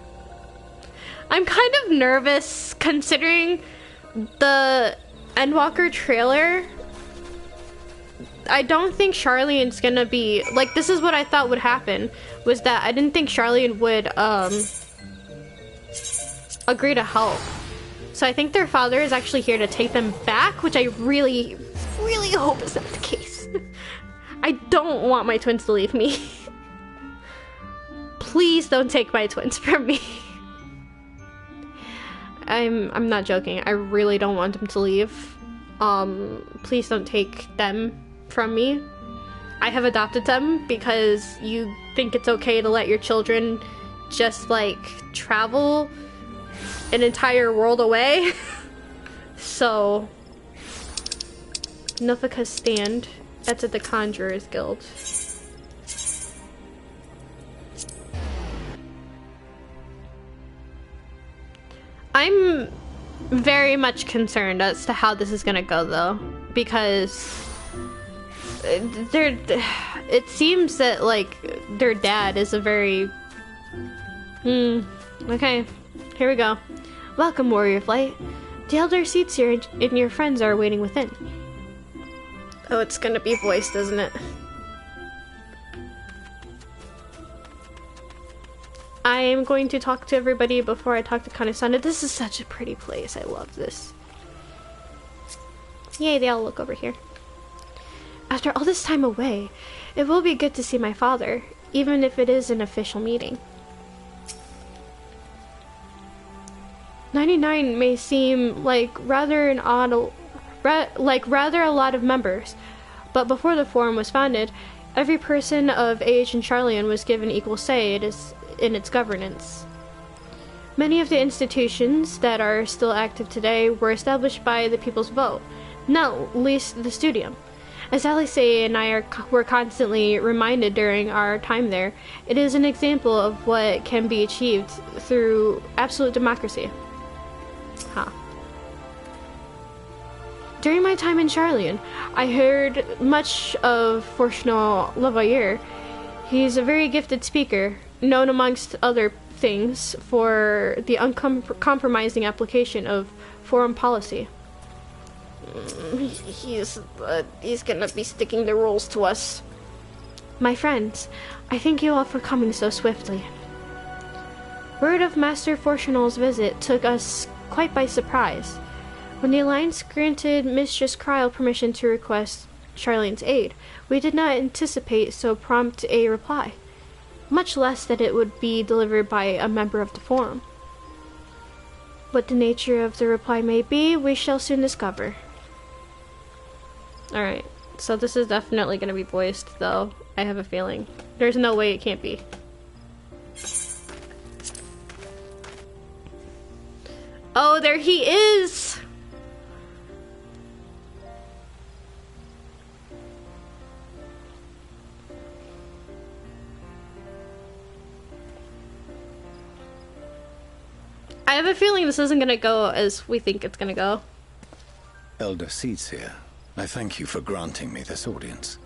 I'm kind of nervous considering the Endwalker trailer. I don't think Charlene's gonna be like, this is what I thought would happen, was that I didn't think Charlene would agree to help. So I think their father is actually here to take them back, which I really, really hope is not the case. I don't want my twins to leave me. Please don't take my twins from me. I'm not joking. I really don't want them to leave. Please don't take them from me. I have adopted them because you think it's okay to let your children just like travel an entire world away. So Nufika's stand. That's at the Conjurer's Guild. I'm very much concerned as to how this is gonna go though, because it seems that like their dad is a very okay, here we go. Welcome, Warrior Flight. The elder seats here and your friends are waiting within. Oh, it's gonna be voiced, isn't it? I am going to talk to everybody before I talk to Kanesana. This is such a pretty place. I love this. Yay, they all look over here. After all this time away, it will be good to see my father, even if it is an official meeting. 99 may seem like rather a lot of members, but before the forum was founded, every person of age in Garlean was given equal say in its governance. Many of the institutions that are still active today were established by the people's vote, not least the Studium. As Alice and I were constantly reminded during our time there, it is an example of what can be achieved through absolute democracy. Huh. During my time in Garlean, I heard much of Fortunal Lavalier. He's a very gifted speaker, known amongst other things for the uncompromising application of foreign policy. He's gonna be sticking the rules to us. My friends, I thank you all for coming so swiftly. Word of Master Fortunal's visit took us quite by surprise. When the Alliance granted Mistress Kryl permission to request Charlene's aid, we did not anticipate so prompt a reply, much less that it would be delivered by a member of the Forum. What the nature of the reply may be, we shall soon discover. Alright, so this is definitely going to be voiced, though. I have a feeling. There's no way it can't be. Oh, there he is! I have a feeling this isn't gonna go as we think it's gonna go. Elder Seeds here. I thank you for granting me this audience.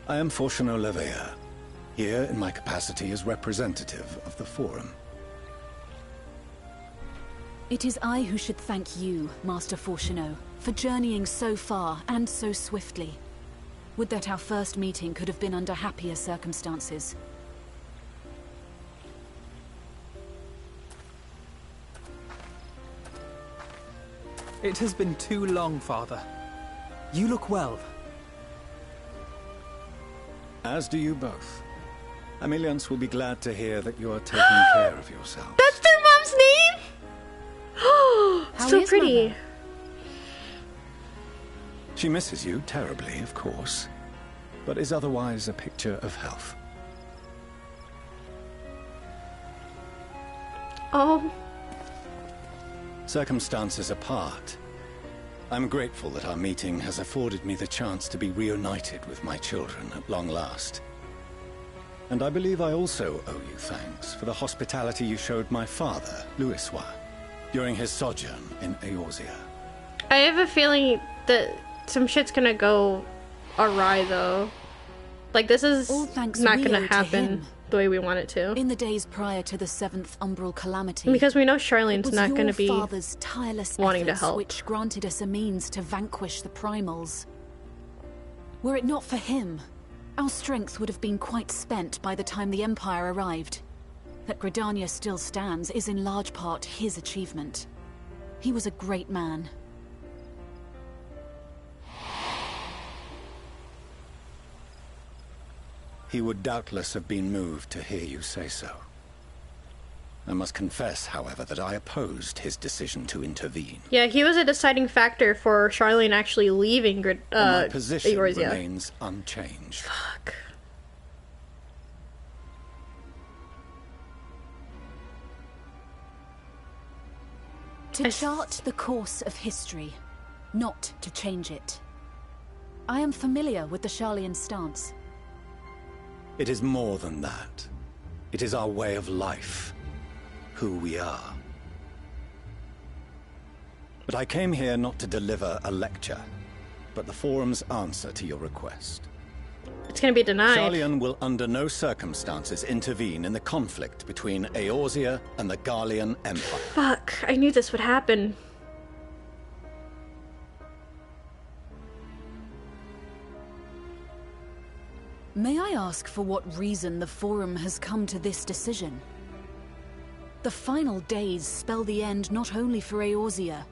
I am Fortunal Lavalier, here in my capacity as representative of the Forum. It is I who should thank you, Master Fortunal, for journeying so far and so swiftly. Would that our first meeting could have been under happier circumstances. It has been too long, Father. You look well. As do you both. Ameliance will be glad to hear that you are taking care of yourself. That's their mom's name? Oh, so pretty. Mother? She misses you terribly, of course, but is otherwise a picture of health. Oh. Circumstances apart, I'm grateful that our meeting has afforded me the chance to be reunited with my children at long last. And I believe I also owe you thanks for the hospitality you showed my father, Louisois, during his sojourn in Eorzea. I have a feeling that some shit's gonna go awry, though. Like, this is not gonna happen the way we want it to. In the days prior to the 7th Umbral Calamity, because we know Charlene's not gonna be father's tireless wanting to efforts help. which granted us a means to vanquish the primals. Were it not for him, our strength would have been quite spent by the time the Empire arrived. That Gridania still stands is in large part his achievement. He was a great man. He would doubtless have been moved to hear you say so. I must confess, however, that I opposed his decision to intervene. Yeah, he was a deciding factor for Charlene actually leaving my position Eorzea. remains unchanged. Fuck. To chart the course of history, not to change it. I am familiar with the Charlean stance. It is more than that. It is our way of life. Who we are. But I came here not to deliver a lecture, but the Forum's answer to your request. It's gonna be denied. Charlean will under no circumstances intervene in the conflict between Eorzea and the Garlean Empire. Fuck, I knew this would happen. May I ask for what reason the Forum has come to this decision? The final days spell the end not only for Eorzea,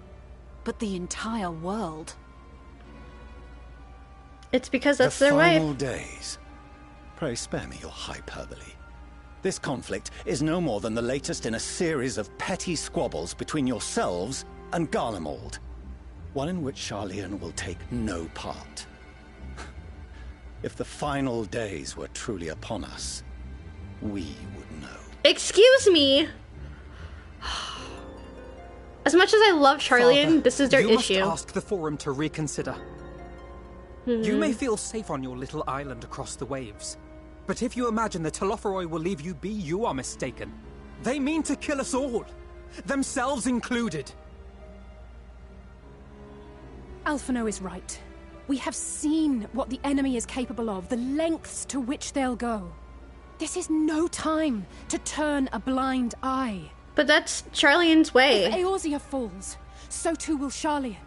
but the entire world. It's because that's their way. The final days. Pray spare me your hyperbole. This conflict is no more than the latest in a series of petty squabbles between yourselves and Garlemald. One in which Charlean will take no part. If the final days were truly upon us, we would know. Excuse me! As much as I love Charlean, Father, this is their issue. You must ask the Forum to reconsider. You may feel safe on your little island across the waves, but if you imagine the Telophoroi will leave you be, you are mistaken. They mean to kill us all, themselves included. Alphinaud is right. We have seen what the enemy is capable of, the lengths to which they'll go. This is no time to turn a blind eye. But that's Charlean's way. If Eorzea falls, so too will Charlean.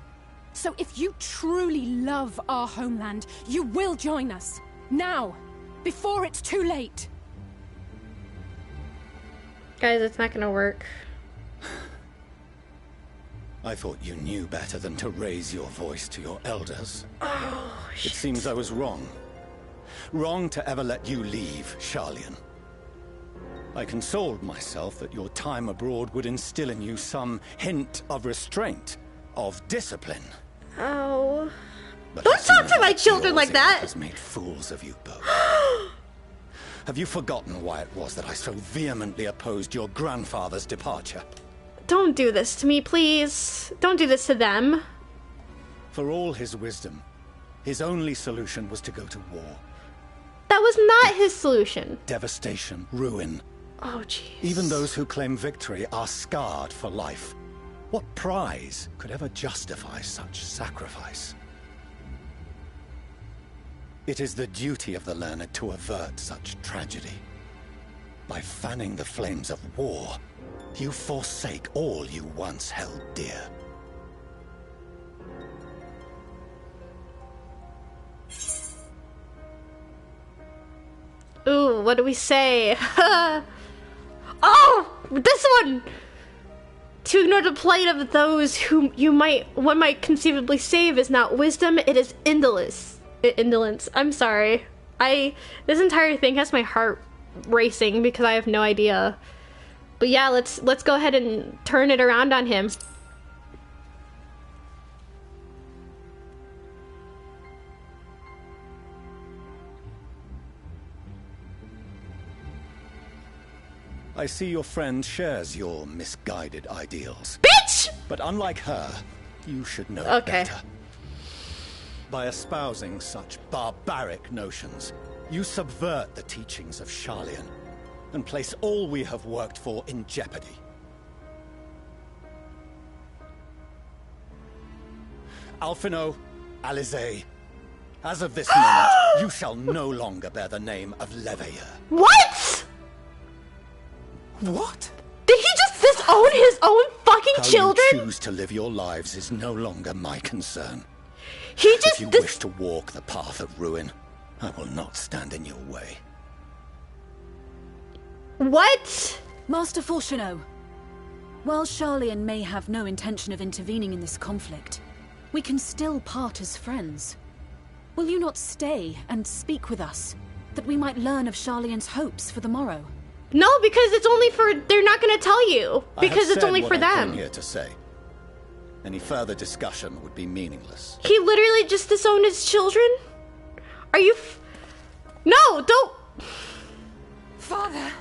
So if you truly love our homeland, you will join us. Now, before it's too late. Guys, it's not gonna work. I thought you knew better than to raise your voice to your elders. Oh, shit. It seems I was wrong. Wrong to ever let you leave, Charlean. I consoled myself that your time abroad would instill in you some hint of restraint, of discipline. Oh. But don't talk to my children like that! Has made fools of you both. Have you forgotten why it was that I so vehemently opposed your grandfather's departure? Don't do this to me, please. Don't do this to them. For all his wisdom, his only solution was to go to war. That was not his solution. Devastation, ruin. Oh, jeez. Even those who claim victory are scarred for life. What prize could ever justify such sacrifice? It is the duty of the learned to avert such tragedy. By fanning the flames of war, you forsake all you once held dear. Ooh, what do we say? Oh, this one! To ignore the plight of those whom one might conceivably save is not wisdom, it is indolence. Indolence. I'm sorry. This entire thing has my heart racing because I have no idea. But yeah, let's go ahead and turn it around on him. I see your friend shares your misguided ideals. Bitch! But unlike her, you should know better. By espousing such barbaric notions, you subvert the teachings of Charlean and place all we have worked for in jeopardy. Alphinaud, Alizé, as of this moment, you shall no longer bear the name of Leveilleur. What? What? Did he just disown his own fucking children? How you choose to live your lives is no longer my concern. He just if you wish to walk the path of ruin, I will not stand in your way. What? Master Fortuneau, while Garlean may have no intention of intervening in this conflict, we can still part as friends. Will you not stay and speak with us, that we might learn of Garlean's hopes for the morrow? No, because it's only for... They're not going to tell you. Because it's only for them. I came here to say. Any further discussion would be meaningless. He literally just disowned his children? Are you... No, don't... Father!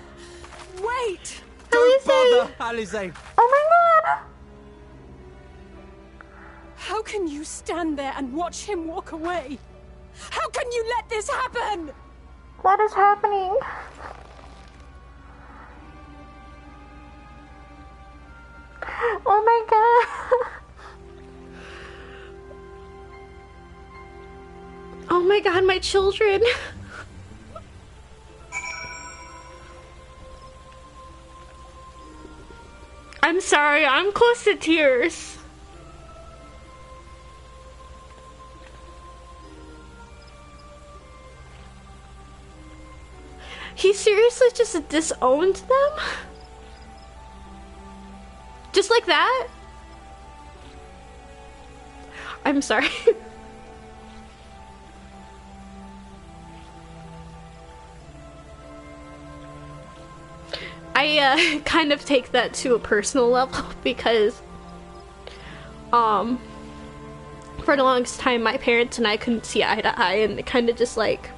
Wait! Don't bother, Alize! Oh my god! How can you stand there and watch him walk away? How can you let this happen? What is happening? Oh my god. Oh my god, my children. I'm sorry, I'm close to tears. He seriously just disowned them? Just like that? I'm sorry. I kind of take that to a personal level because for the longest time my parents and I couldn't see eye to eye, and it kind of just like,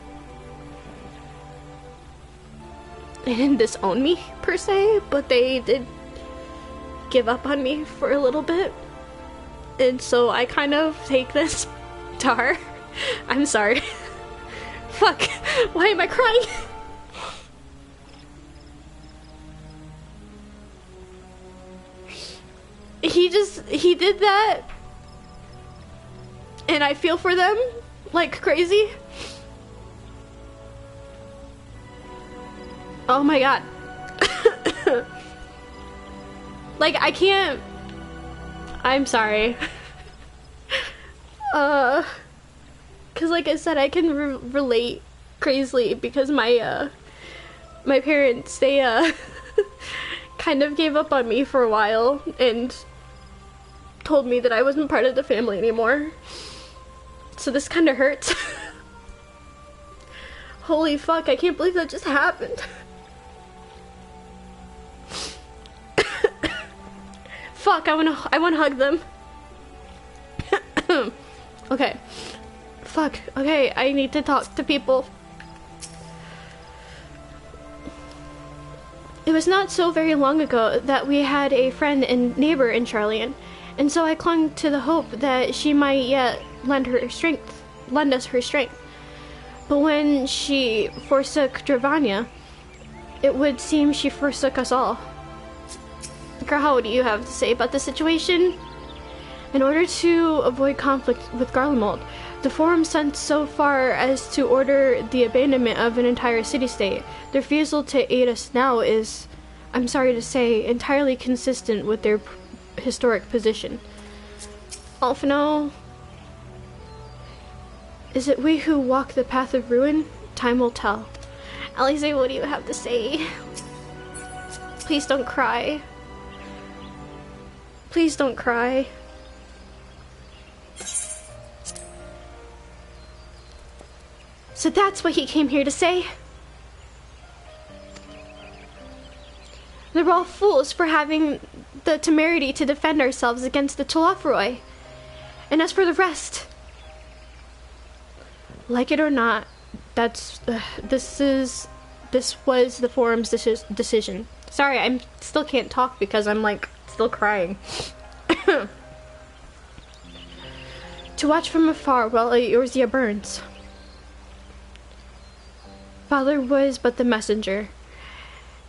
they didn't disown me per se, but they did give up on me for a little bit, and so I kind of take this to heart. I'm sorry. Fuck, why am I crying? He did that, and I feel for them like crazy. Oh my god. Like, I can't... I'm sorry. Cause like I said, I can relate crazily because my parents, they kind of gave up on me for a while and told me that I wasn't part of the family anymore. So this kind of hurts. Holy fuck, I can't believe that just happened. Fuck, I wanna hug them. Okay. Fuck, okay, I need to talk to people. It was not so very long ago that we had a friend and neighbor in Garlean, and so I clung to the hope that she might yet lend us her strength. But when she forsook Dravania, it would seem she forsook us all. Girl, what do you have to say about the situation? In order to avoid conflict with Garlemald, the Forum sent so far as to order the abandonment of an entire city-state. The refusal to aid us now is, I'm sorry to say, entirely consistent with their historic position. Alphino, is it we who walk the path of ruin? Time will tell. Alize, what do you have to say? Please don't cry. Please don't cry. So that's what he came here to say? They're all fools for having the temerity to defend ourselves against the Telophoroi. And as for the rest, like it or not, this was the Forum's decision. Sorry, I still can't talk because I'm like still crying. To watch from afar while Eorzea burns. Father was but the messenger,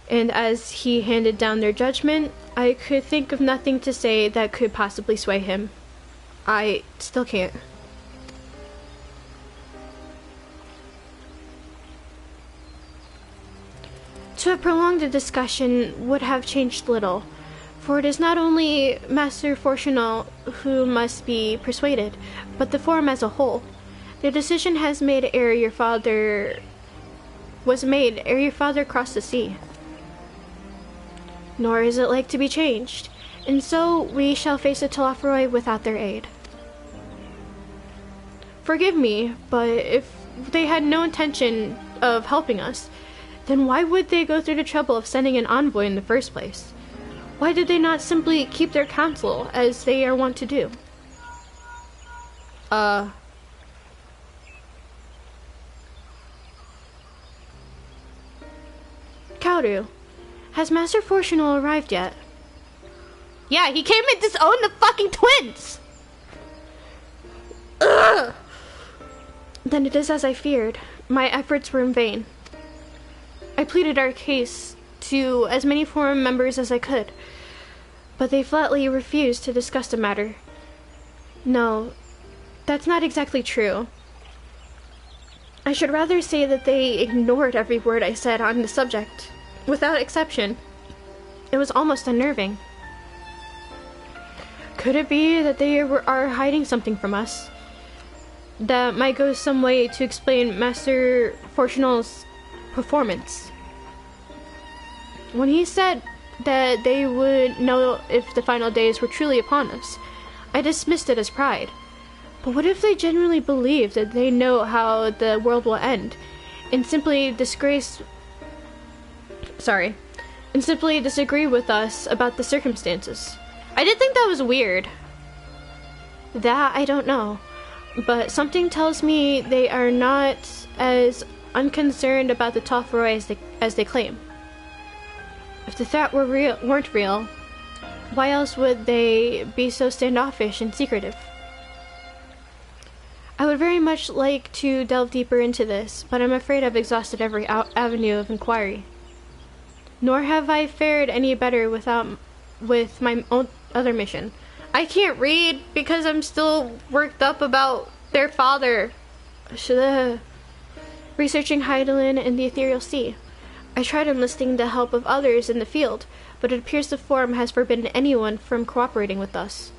and as he handed down their judgment, I could think of nothing to say that could possibly sway him. I still can't. To have prolonged the discussion would have changed little, for it is not only Master Fortuneau who must be persuaded, but the Forum as a whole. The decision has made ere your father crossed the sea. nor is it like to be changed, and so we shall face a Telophoroi without their aid. Forgive me, but if they had no intention of helping us, then why would they go through the trouble of sending an envoy in the first place? Why did they not simply keep their counsel, as they are wont to do? Kaoru, has Master Fortunal arrived yet? Yeah, he came and disowned the fucking twins! Ugh! Then it is as I feared. My efforts were in vain. I pleaded our case to as many forum members as I could, but they flatly refused to discuss the matter. No, that's not exactly true. I should rather say that they ignored every word I said on the subject, without exception. It was almost unnerving. Could it be that they are hiding something from us? That might go some way to explain Master Fortunal's performance. When he said that they would know if the final days were truly upon us, I dismissed it as pride. But what if they genuinely believe that they know how the world will end, and simply disagree with us about the circumstances? I did think that was weird. That I don't know. But something tells me they are not as unconcerned about the Telophoroi as they claim. If the threat weren't real, why else would they be so standoffish and secretive? I would very much like to delve deeper into this, but I'm afraid I've exhausted every avenue of inquiry. Nor have I fared any better with my own other mission. I can't read because I'm still worked up about their father. Researching Hydaelyn and the Ethereal Sea. I tried enlisting the help of others in the field, but it appears the Forum has forbidden anyone from cooperating with us.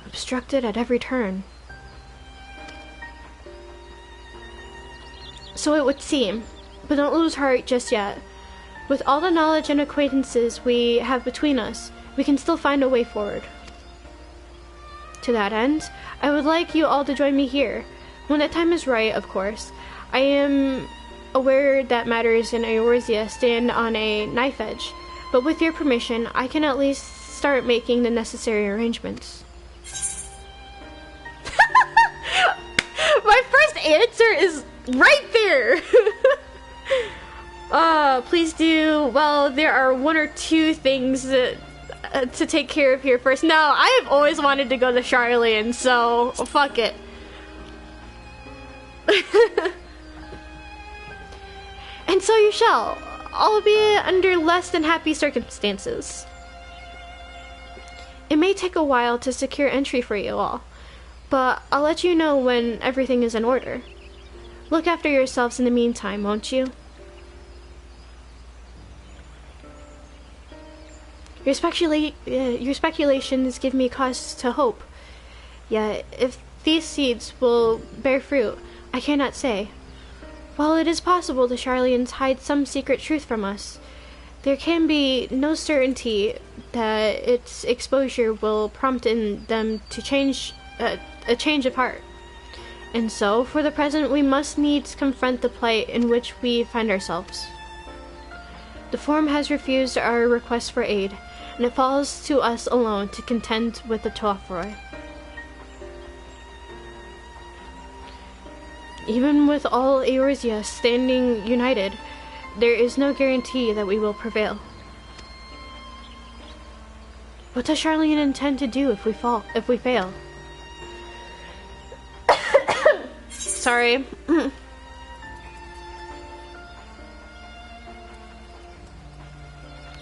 Obstructed at every turn. So it would seem, but don't lose heart just yet. With all the knowledge and acquaintances we have between us, we can still find a way forward. To that end, I would like you all to join me here. When the time is right, of course. I am aware that matters in Eorzea stand on a knife edge, but with your permission, I can at least start making the necessary arrangements. My first answer is right there! Please do. Well, there are one or two things that to take care of here first. No, I have always wanted to go to Charlean, so fuck it. And so you shall, albeit under less than happy circumstances. It may take a while to secure entry for you all, but I'll let you know when everything is in order. Look after yourselves in the meantime, won't you? Your speculations give me cause to hope. Yet, if these seeds will bear fruit, I cannot say. While it is possible the Charleans hide some secret truth from us, there can be no certainty that its exposure will prompt in them to change a change of heart. And so, for the present, we must needs confront the plight in which we find ourselves. The Forum has refused our request for aid, and it falls to us alone to contend with the Telophoroi. Even with all Eorzea standing united, there is no guarantee that we will prevail. What does Charlean intend to do if we fail? Sorry.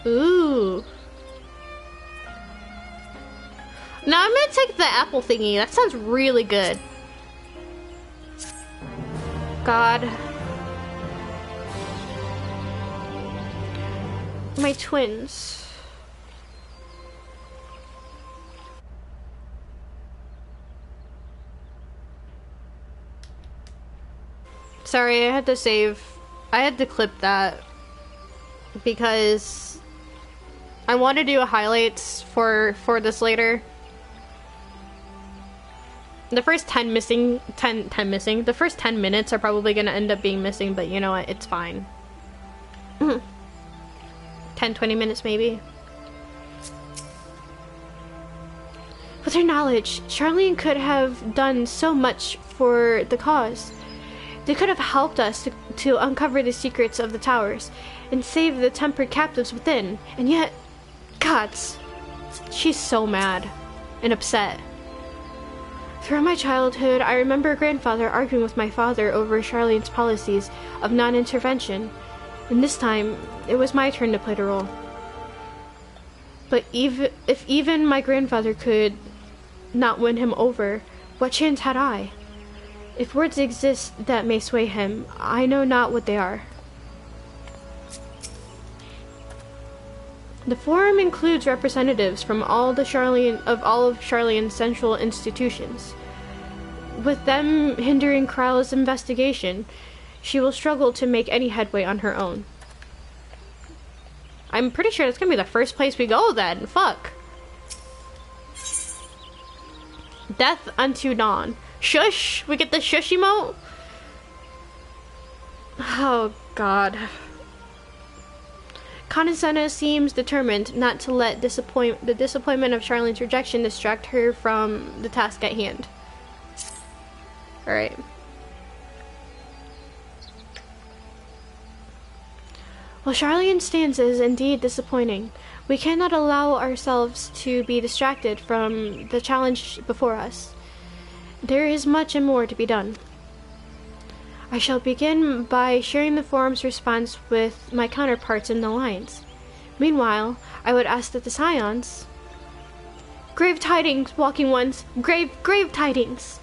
Ooh. Now I'm gonna take the apple thingy. That sounds really good. God. My twins. Sorry, I had to save. I had to clip that. because I want to do highlights for this later. The first 10 missing, the first 10 minutes are probably going to end up being missing, but you know what, it's fine. 10-20 minutes maybe. With her knowledge, Charlene could have done so much for the cause. They could have helped us to uncover the secrets of the towers and save the tempered captives within, and yet, gods, she's so mad and upset. Throughout my childhood, I remember grandfather arguing with my father over Charlene's policies of non-intervention, and this time, it was my turn to play the role. But if even my grandfather could not win him over, what chance had I? If words exist that may sway him, I know not what they are. The forum includes representatives from all of Charlene's central institutions. With them hindering Kral's investigation, she will struggle to make any headway on her own. I'm pretty sure that's gonna be the first place we go then. Fuck. Death unto dawn. Shush! We get the shush emote? Oh god. Condescendent seems determined not to let the disappointment of Charlene's rejection distract her from the task at hand. Alright. While Charlene's stance is indeed disappointing, we cannot allow ourselves to be distracted from the challenge before us. There is much and more to be done. I shall begin by sharing the forum's response with my counterparts in the Alliance. Meanwhile, I would ask that the Scions... Grave tidings, Walking Ones! Grave tidings!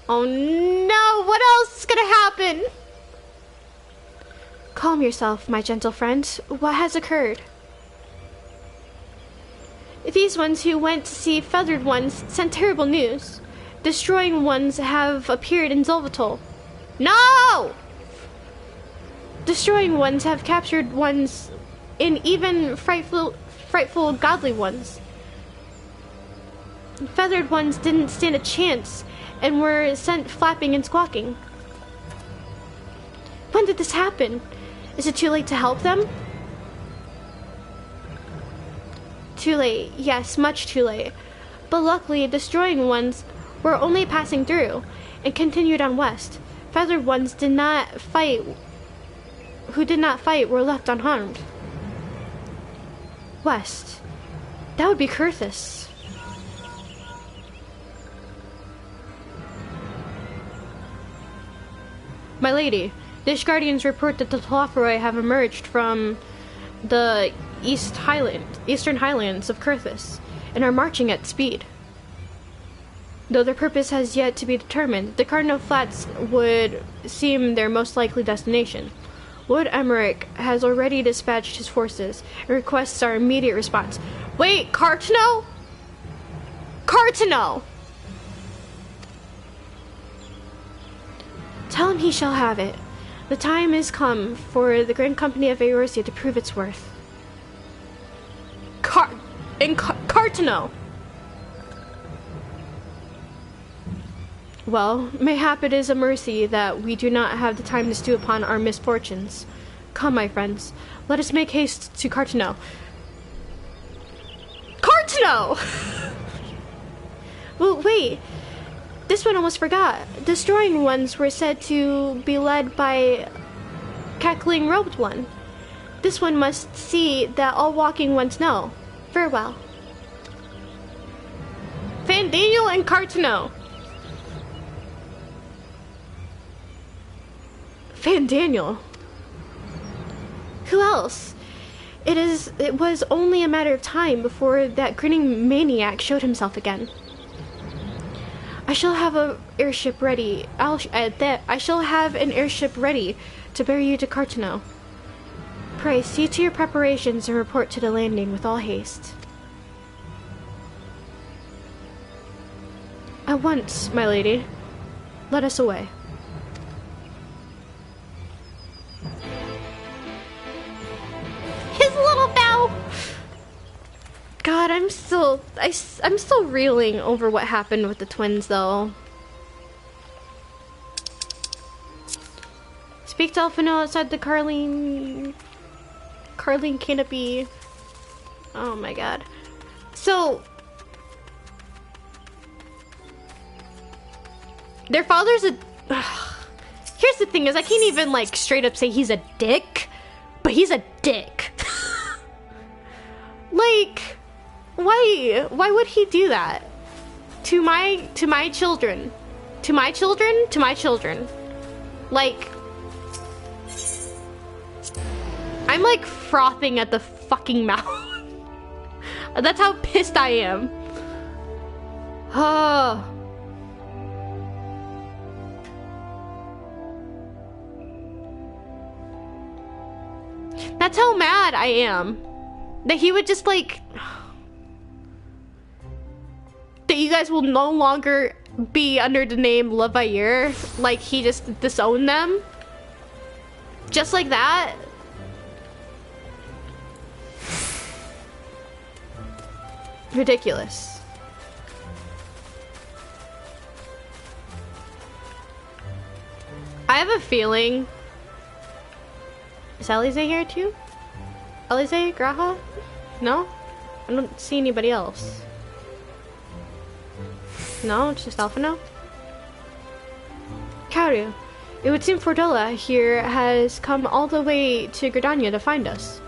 Oh no! What else is gonna happen? Calm yourself, my gentle friend. What has occurred? These ones who went to see Feathered Ones sent terrible news. Destroying Ones have appeared in Zolvatol. No! Destroying Ones have captured Ones and even frightful godly Ones. Feathered Ones didn't stand a chance and were sent flapping and squawking. When did this happen? Is it too late to help them? Too late, yes, much too late. But luckily, Destroying Ones were only passing through and continued on west. Feathered Ones who did not fight were left unharmed. West. That would be Kurthus. My lady, Dish Guardians report that the Telophoroi have emerged from the eastern highlands of Kurthus and are marching at speed. Though their purpose has yet to be determined, the Carteneau Flats would seem their most likely destination. Lord Emmerich has already dispatched his forces and requests our immediate response. Wait, Carteneau? Carteneau! Tell him he shall have it. The time is come for the Grand Company of Eorzea to prove its worth. Carteneau! Well, mayhap it is a mercy that we do not have the time to stew upon our misfortunes. Come, my friends, let us make haste to Carteneau. Carteneau! Well, wait. This one almost forgot. Destroying Ones were said to be led by Cackling Robed One. This one must see that all Walking Ones know. Farewell. Daniel and Carteneau. Daniel. Who else? It was only a matter of time before that grinning maniac showed himself again. I shall have an airship ready. I shall have an airship ready to bear you to Carteneau. Pray see to your preparations and report to the landing with all haste. At once, my lady. Let us away. God, I'm still reeling over what happened with the twins, though. Speak to Alphino outside the Carlean canopy. Oh my God. So their father's a. Here's the thing: is I can't even like straight up say he's a dick, but he's a dick. Like, why would he do that to my children, to my children? Like, I'm like frothing at the fucking mouth. That's how pissed I am. Oh. That's how mad I am. That he would just like... That you guys will no longer be under the name Levair. Like he just disowned them. Just like that. Ridiculous. I have a feeling... Is Alize here too? Alize? Graha? No? I don't see anybody else. No? It's just Alphino? Kaoru, it would seem Fordola here has come all the way to Gridania to find us.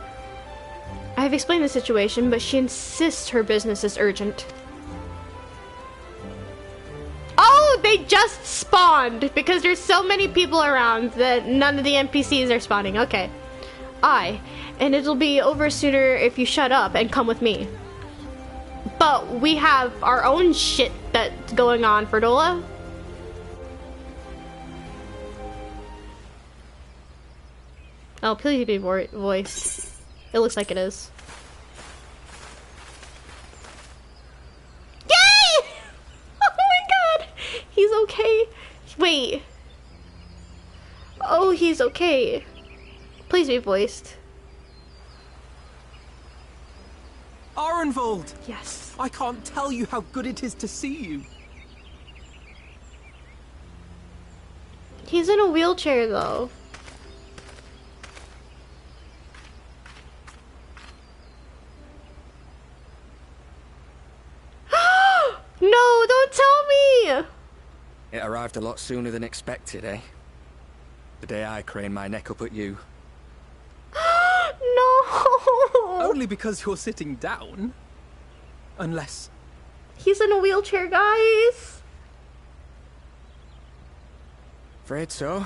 I have explained the situation, but she insists her business is urgent. Oh, they just spawned! Because there's so many people around that none of the NPCs are spawning. Okay. And it'll be over sooner if you shut up and come with me. But we have our own shit that's going on, Fordola. Oh, please be voiced. It looks like it is. Yay! Oh my God! He's okay. Wait. Oh, he's okay. Please be voiced. Arenvold! Yes. I can't tell you how good it is to see you. He's in a wheelchair, though. No, don't tell me! It arrived a lot sooner than expected, eh? The day I craned my neck up at you. No! Only because you're sitting down. Unless... He's in a wheelchair, guys! Afraid so.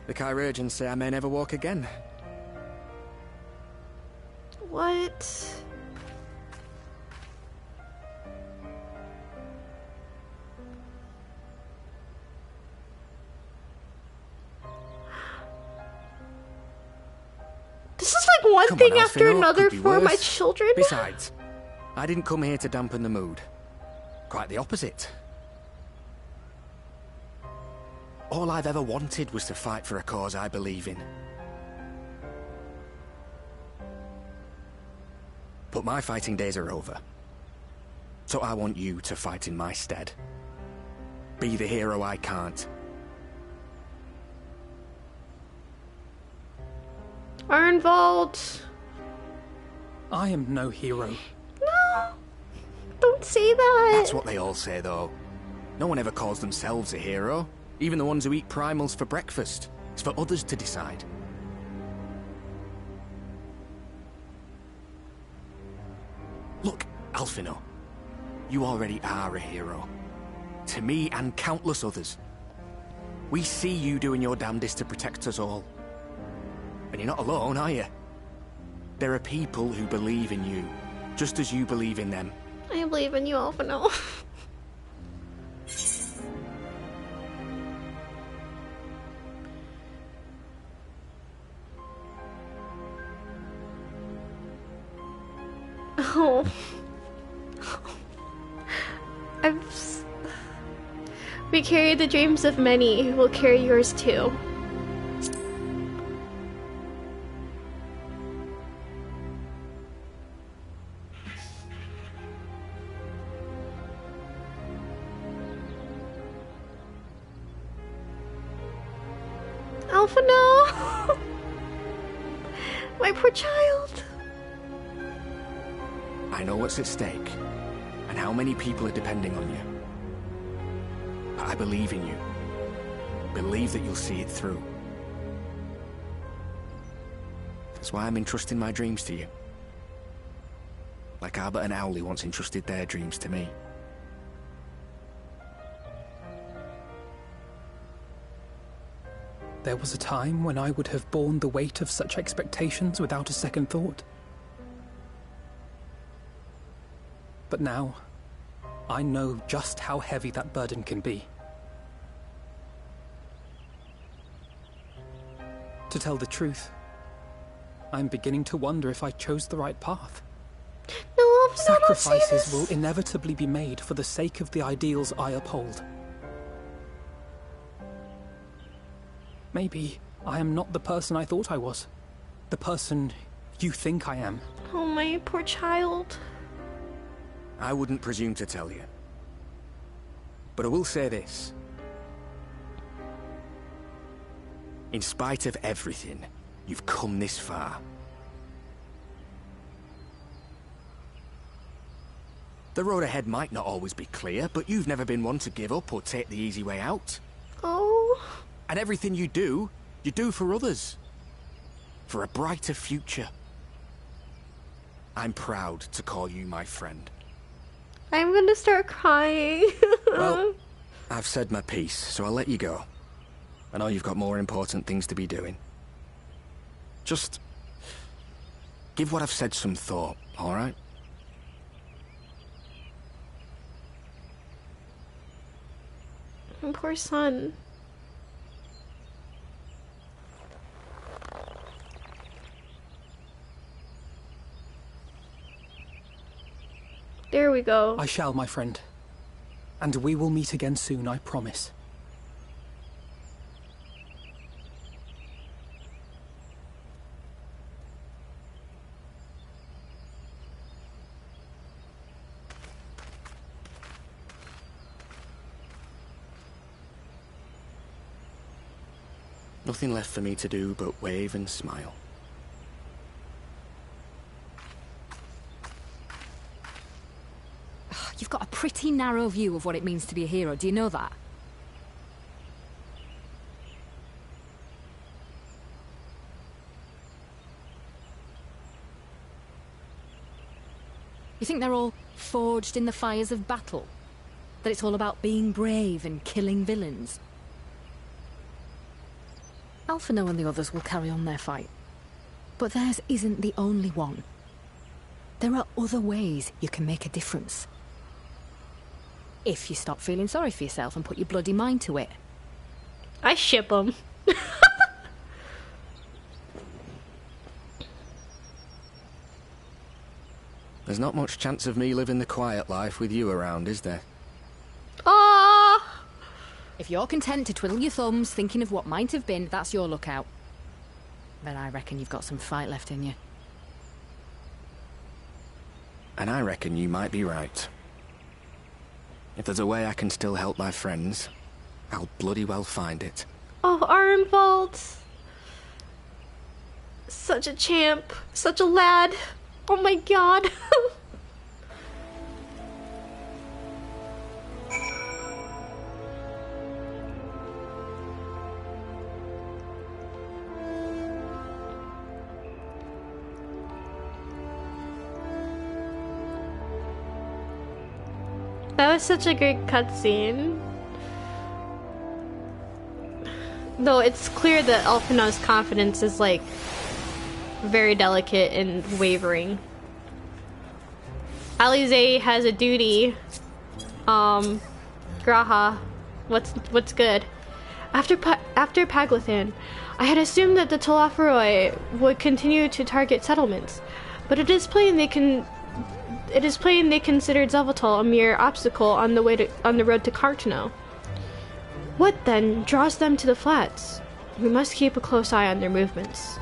The chirurgeons say I may never walk again. What? This is like one thing after another for my children. Besides, I didn't come here to dampen the mood. Quite the opposite. All I've ever wanted was to fight for a cause I believe in. But my fighting days are over. So I want you to fight in my stead. Be the hero I can't. Arenvold. I am no hero. No! Don't say that! That's what they all say, though. No one ever calls themselves a hero. Even the ones who eat primals for breakfast. It's for others to decide. Look, Alphino. You already are a hero. To me and countless others. We see you doing your damnedest to protect us all. And you're not alone, are you? There are people who believe in you, just as you believe in them. I believe in you, Alphino. Oh. We carry the dreams of many, we'll carry yours too. Alpha, no! My poor child. I know what's at stake, and how many people are depending on you. But I believe in you. Believe that you'll see it through. That's why I'm entrusting my dreams to you. Like Albert and Owley once entrusted their dreams to me. There was a time when I would have borne the weight of such expectations without a second thought. But now, I know just how heavy that burden can be. To tell the truth, I'm beginning to wonder if I chose the right path. No, sacrifices will inevitably be made for the sake of the ideals I uphold. Maybe I am not the person I thought I was. The person you think I am. Oh, my poor child. I wouldn't presume to tell you. But I will say this. In spite of everything, you've come this far. The road ahead might not always be clear, but you've never been one to give up or take the easy way out. Oh. And everything you do for others. For a brighter future. I'm proud to call you my friend. I'm gonna start crying. Well, I've said my piece, so I'll let you go. I know you've got more important things to be doing. Just give what I've said some thought, alright? Poor son. There we go. I shall, my friend. And we will meet again soon, I promise. Nothing left for me to do but wave and smile. You've got a pretty narrow view of what it means to be a hero, do you know that? You think they're all forged in the fires of battle? That it's all about being brave and killing villains? Alphinaud and the others will carry on their fight. But theirs isn't the only one. There are other ways you can make a difference. If you stop feeling sorry for yourself and put your bloody mind to it. I ship them. There's not much chance of me living the quiet life with you around, is there? Aww. If you're content to twiddle your thumbs thinking of what might have been, that's your lookout. But I reckon you've got some fight left in you. And I reckon you might be right. If there's a way I can still help my friends, I'll bloody well find it. Oh, Arnvald. Such a champ. Such a lad. Oh my god. That was such a great cutscene. Though it's clear that Alphinaud's confidence is like very delicate and wavering. Alize has a duty. Graha, what's good? After Paglathan, I had assumed that the Telophoroi would continue to target settlements, but it is plain they considered Zelvatal a mere obstacle on the road to Carteneau. What then draws them to the flats? We must keep a close eye on their movements.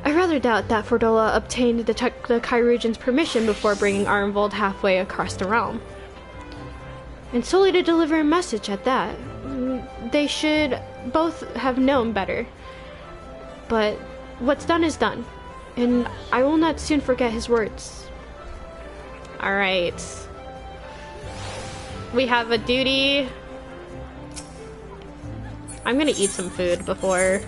I rather doubt that Fordola obtained the Kyrugian's permission before bringing Arnvald halfway across the realm. And solely to deliver a message at that. They should both have known better. But what's done is done, and I will not soon forget his words. Alright. We have a duty. I'm gonna eat some food before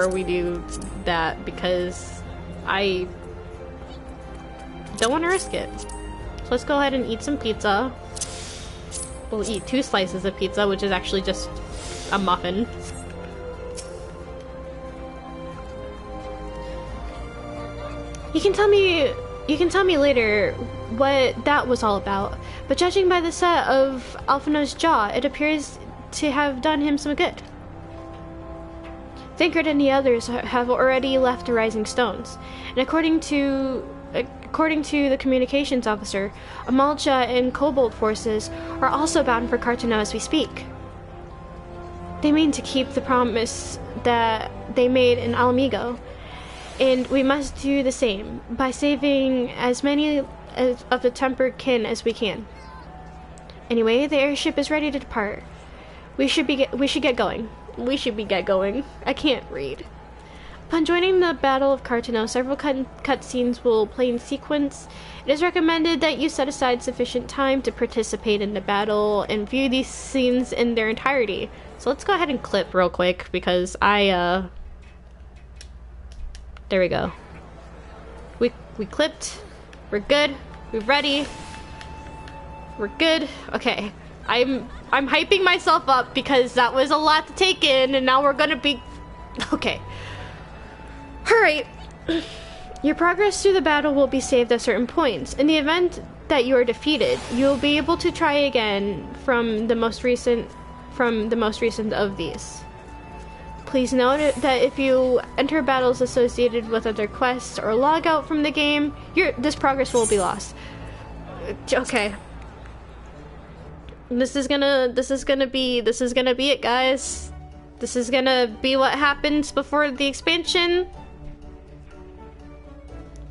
we do that, because I don't want to risk it. So let's go ahead and eat some pizza. We'll eat 2 slices of pizza, which is actually just a muffin. You can tell me later what that was all about, but judging by the set of Alphinaud's jaw, it appears to have done him some good. Thancred and the others have already left the Rising Stones, and according to the communications officer, Amalja and Kobold forces are also bound for Carteneau as we speak. They mean to keep the promise that they made in Ala Mhigo, and we must do the same by saving as many of the tempered kin as we can. Anyway, the airship is ready to depart. We should get going. I can't read. Upon joining the Battle of Carteneau, several cutscenes will play in sequence. It is recommended that you set aside sufficient time to participate in the battle and view these scenes in their entirety. So let's go ahead and clip real quick, because there we go. We clipped. We're good. We're ready. We're good. Okay. I'm hyping myself up because that was a lot to take in, and now we're gonna be... Okay. Alright. Your progress through the battle will be saved at certain points. In the event that you are defeated, you'll be able to try again from the most recent of these. Please note that if you enter battles associated with other quests or log out from the game, this progress will be lost. Okay. This is gonna be it, guys. This is gonna be what happens before the expansion.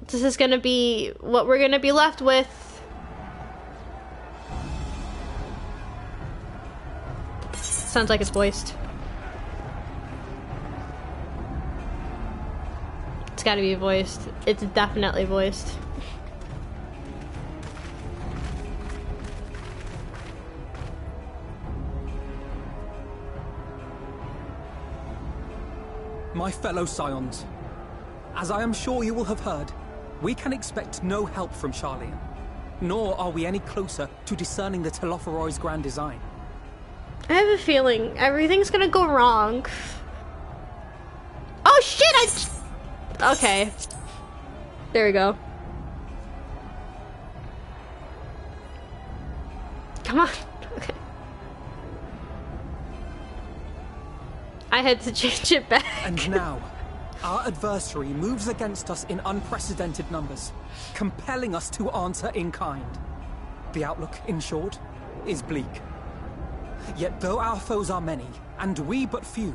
This is gonna be what we're gonna be left with. Sounds like it's voiced. It's gotta be voiced. It's definitely voiced. My fellow Scions, as I am sure you will have heard, we can expect no help from Garlean, nor are we any closer to discerning the Telophoroi's grand design. I have a feeling everything's gonna go wrong. Oh shit, okay. There we go. Come on. Okay. I had to change it back. And now, our adversary moves against us in unprecedented numbers, compelling us to answer in kind. The outlook, in short, is bleak. Yet though our foes are many, and we but few,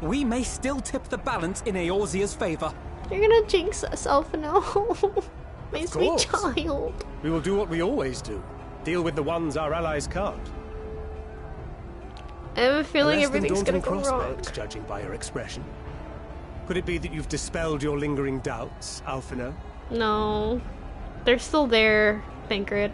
we may still tip the balance in Eorzea's favor. You're gonna jinx us, Alphinaud. My sweet child. We will do what we always do. Deal with the ones our allies can't. I have a feeling everything's gonna go wrong. Judging by your expression. Could it be that you've dispelled your lingering doubts, Alphinaud? No. They're still there, Thancred.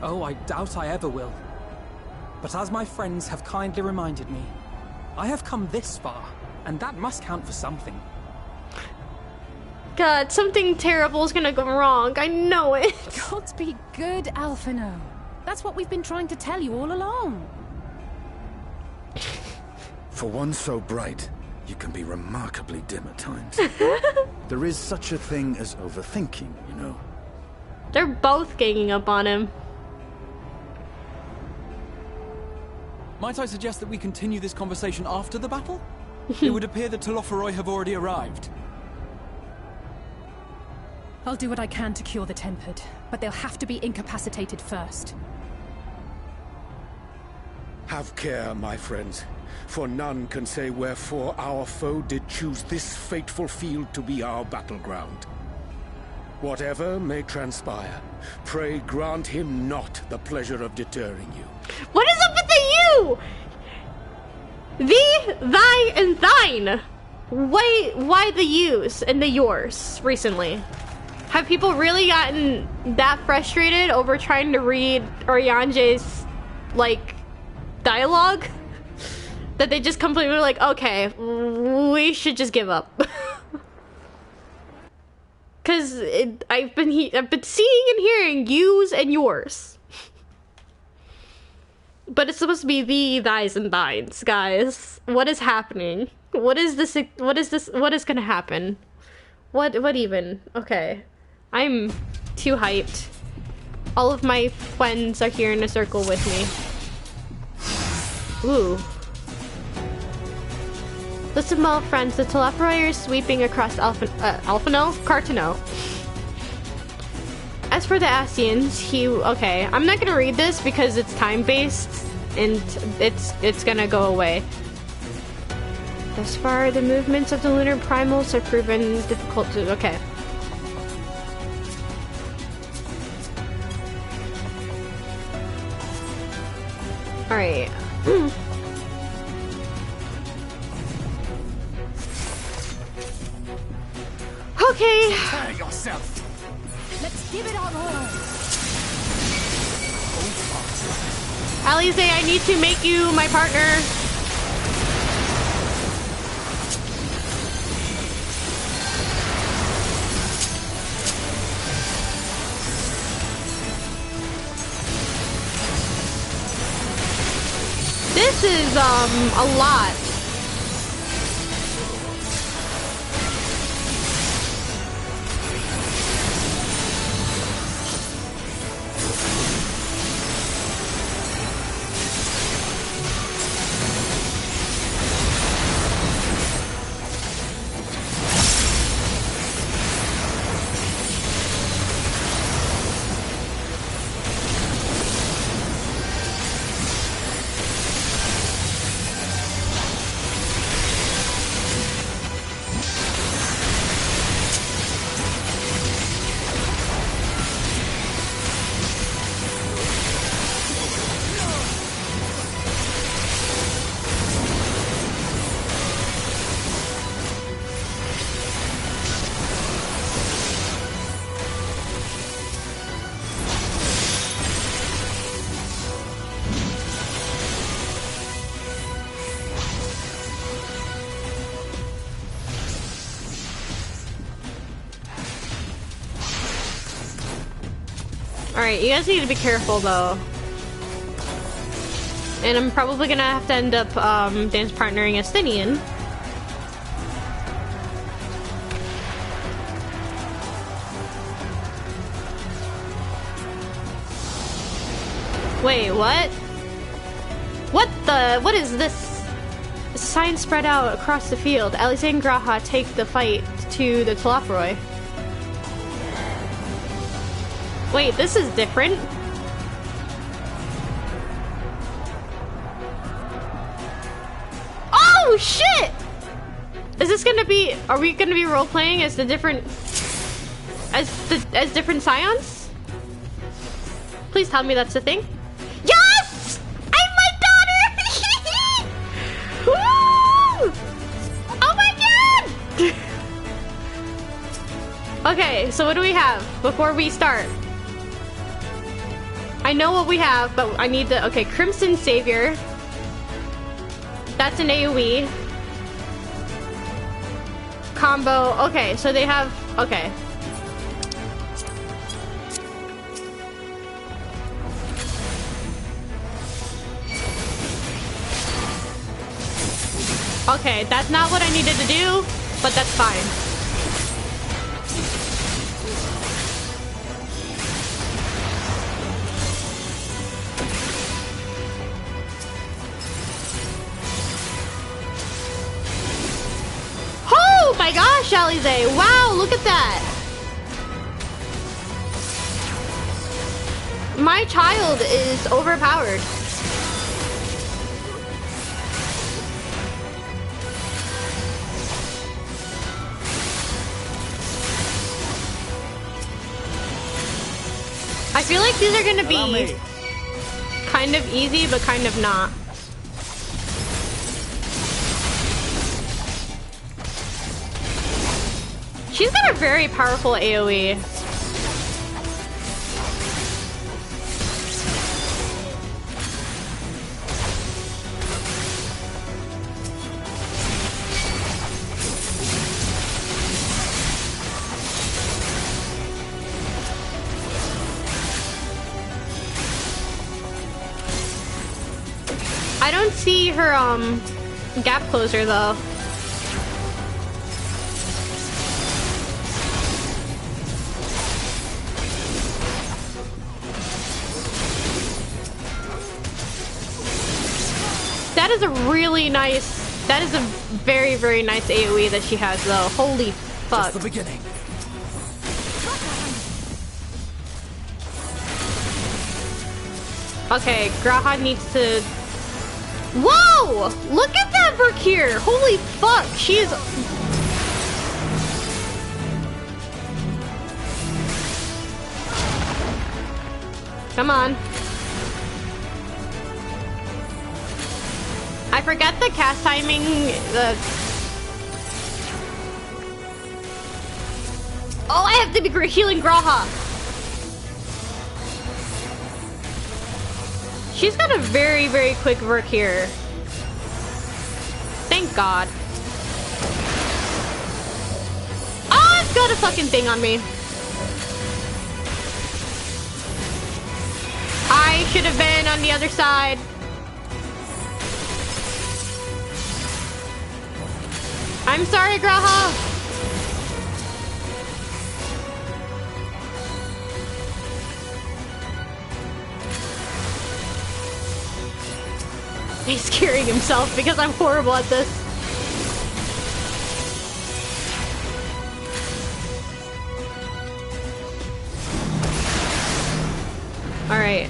Oh, I doubt I ever will. But as my friends have kindly reminded me, I have come this far, and that must count for something. God, something terrible is gonna go wrong. I know it. Gods be good, Alphinaud. That's what we've been trying to tell you all along. For one so bright, you can be remarkably dim at times. There is such a thing as overthinking, you know. They're both ganging up on him. Might I suggest that we continue this conversation after the battle? It would appear that Telophoroi have already arrived. I'll do what I can to cure the tempered, but they'll have to be incapacitated first. Have care, my friends, for none can say wherefore our foe did choose this fateful field to be our battleground. Whatever may transpire, pray grant him not the pleasure of deterring you. What is up with the you? Thee, thy, and thine. Why the yous and the yours recently? Have people really gotten that frustrated over trying to read Oryanje's, like, dialogue? That they just completely were like, okay, we should just give up. Cause I've been seeing and hearing yous and yours. But it's supposed to be thee, thys, and thines, guys. What is happening? What is this? What is this? What is gonna happen? What even? Okay. I'm too hyped. All of my friends are here in a circle with me. Ooh. Listen well, friends. The Telophoroi are sweeping across Carteneau. As for the Asians, okay, I'm not gonna read this because it's time-based and it's gonna go away. Thus far, the movements of the lunar primals have proven difficult to, okay. Alright. Okay. Prepare yourself. Let's give it our all. Alize, I need to make you my partner. This is a lot. Alright, you guys need to be careful though. And I'm probably gonna have to end up dance partnering Estinian. Wait, what? What is this? Sign spread out across the field. Alize and Graha take the fight to the Telophoroi. Wait, this is different. Oh shit! Is this gonna be? Are we gonna be role playing as the different, as different scions? Please tell me that's the thing. Yes! I'm my daughter! Woo! Oh my god! Okay, so what do we have before we start? I know what we have, but I need the... Okay, Crimson Savior. That's an AoE. Combo. Okay, so they have... Okay. Okay, that's not what I needed to do, but that's fine. Oh my gosh, Alize! Wow, look at that! My child is overpowered. I feel like these are gonna be kind of easy, but kind of not. She's got a very powerful AoE. I don't see her gap closer though. That is a really nice, that is a very, very nice AoE that she has though. Holy fuck. Just the beginning. Okay, Graha needs to... Whoa! Look at that Verkeer! Holy fuck, she's... Come on. I forget the cast timing, Oh, I have to be healing Graha! She's got a very, very quick work here. Thank God. Oh, it's got a fucking thing on me. I should have been on the other side. I'm sorry, Graha. He's scaring himself because I'm horrible at this. Alright.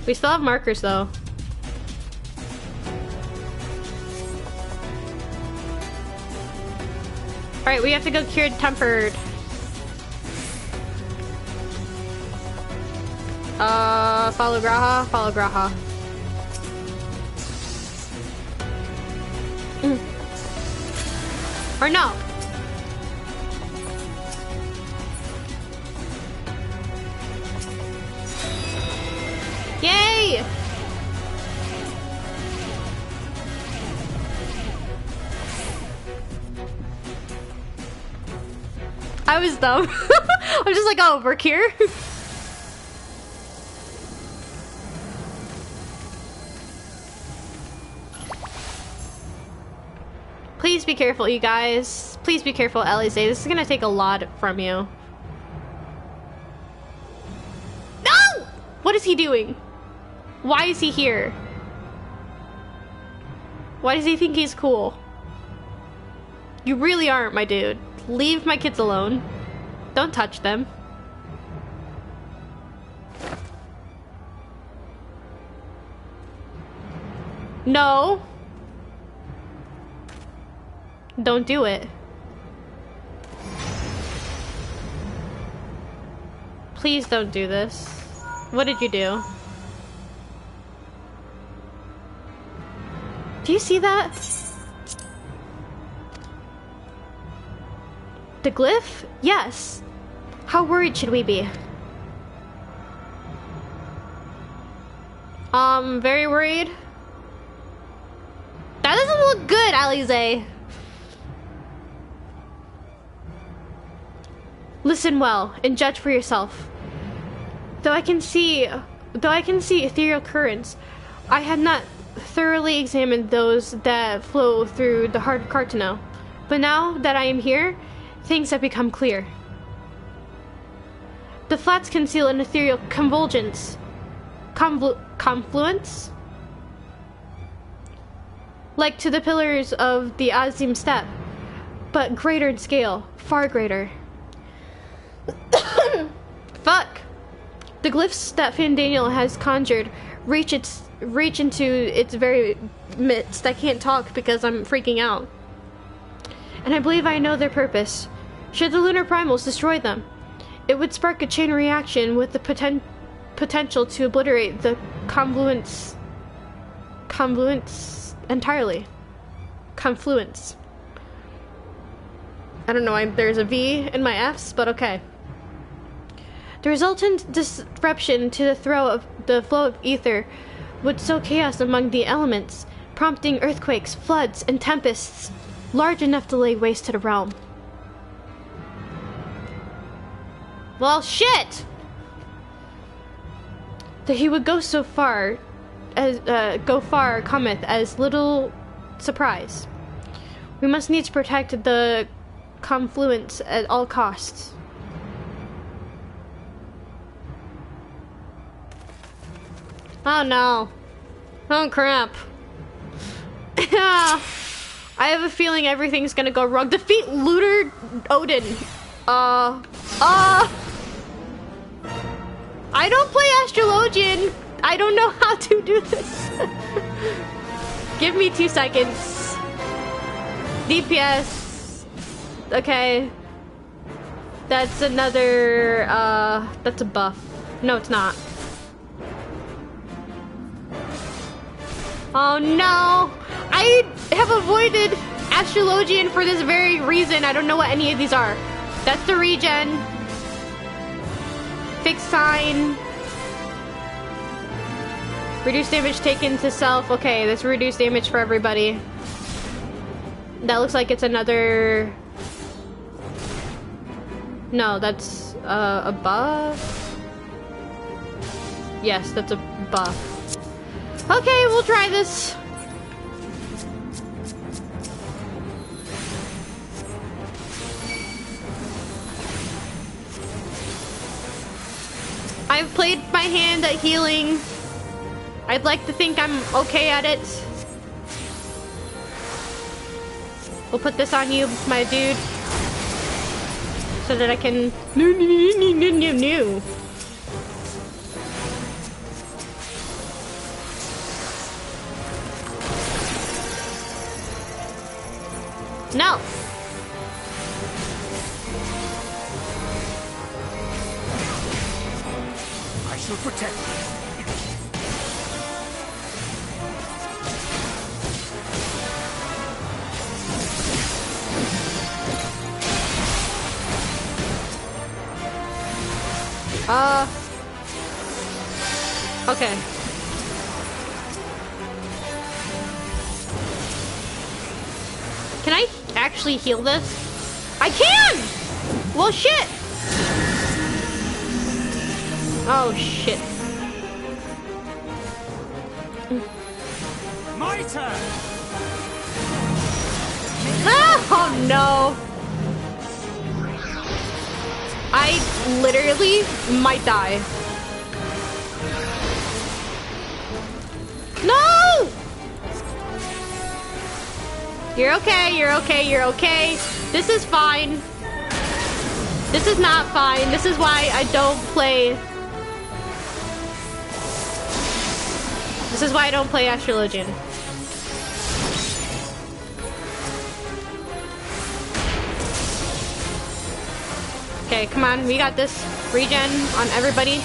We still have markers though. Alright, we have to go cured tempered. Follow Graha, follow Graha. Or no. Yay! I was dumb. I'm just like, oh, we're here. Please be careful, you guys. Please be careful, Alize. This is gonna take a lot from you. No! What is he doing? Why is he here? Why does he think he's cool? You really aren't, my dude. Leave my kids alone. Don't touch them. No. Don't do it. Please don't do this. What did you do? Do you see that? The glyph? Yes. How worried should we be? Very worried. That doesn't look good, Alize. Listen well and judge for yourself. Though I can see ethereal currents, I had not thoroughly examined those that flow through the heart of Carteneau. But now that I am here, things have become clear. The flats conceal an ethereal confluence, like to the pillars of the Azim Steppe, but greater in scale, far greater. Fuck! The glyphs that Fandaniel has conjured reach into its very midst. I can't talk because I'm freaking out. And I believe I know their purpose. Should the lunar primals destroy them, It would spark a chain reaction with the potential to obliterate the confluence entirely. Confluence. I don't know why there's a V in my F's, but okay. The resultant disruption to the flow of ether would sow chaos among the elements, prompting earthquakes, floods, and tempests large enough to lay waste to the realm. Well, shit! That he would go so far as cometh as little surprise. We must needs protect the confluence at all costs. Oh no. Oh crap. I have a feeling everything's gonna go wrong. Defeat Lunar Odin. I don't play Astrologian. I don't know how to do this. Give me 2 seconds. DPS. Okay. That's another, that's a buff. No, it's not. Oh no! I have avoided Astrologian for this very reason. I don't know what any of these are. That's the regen. Fixed sign. Reduce damage taken to self. Okay, that's reduced damage for everybody. That looks like it's another... No, that's a buff. Yes, that's a buff. Okay, we'll try this. I've played my hand at healing. I'd like to think I'm okay at it. We'll put this on you, my dude. So that I can... No. No! I shall protect you. Okay. Can I actually heal this? I can! Well, shit! Oh, shit. My turn! Oh, no! I literally might die. No! You're okay, you're okay, you're okay. This is fine. This is not fine. This is why I don't play. This is why I don't play Astrologian. Okay, come on, we got this. Regen on everybody.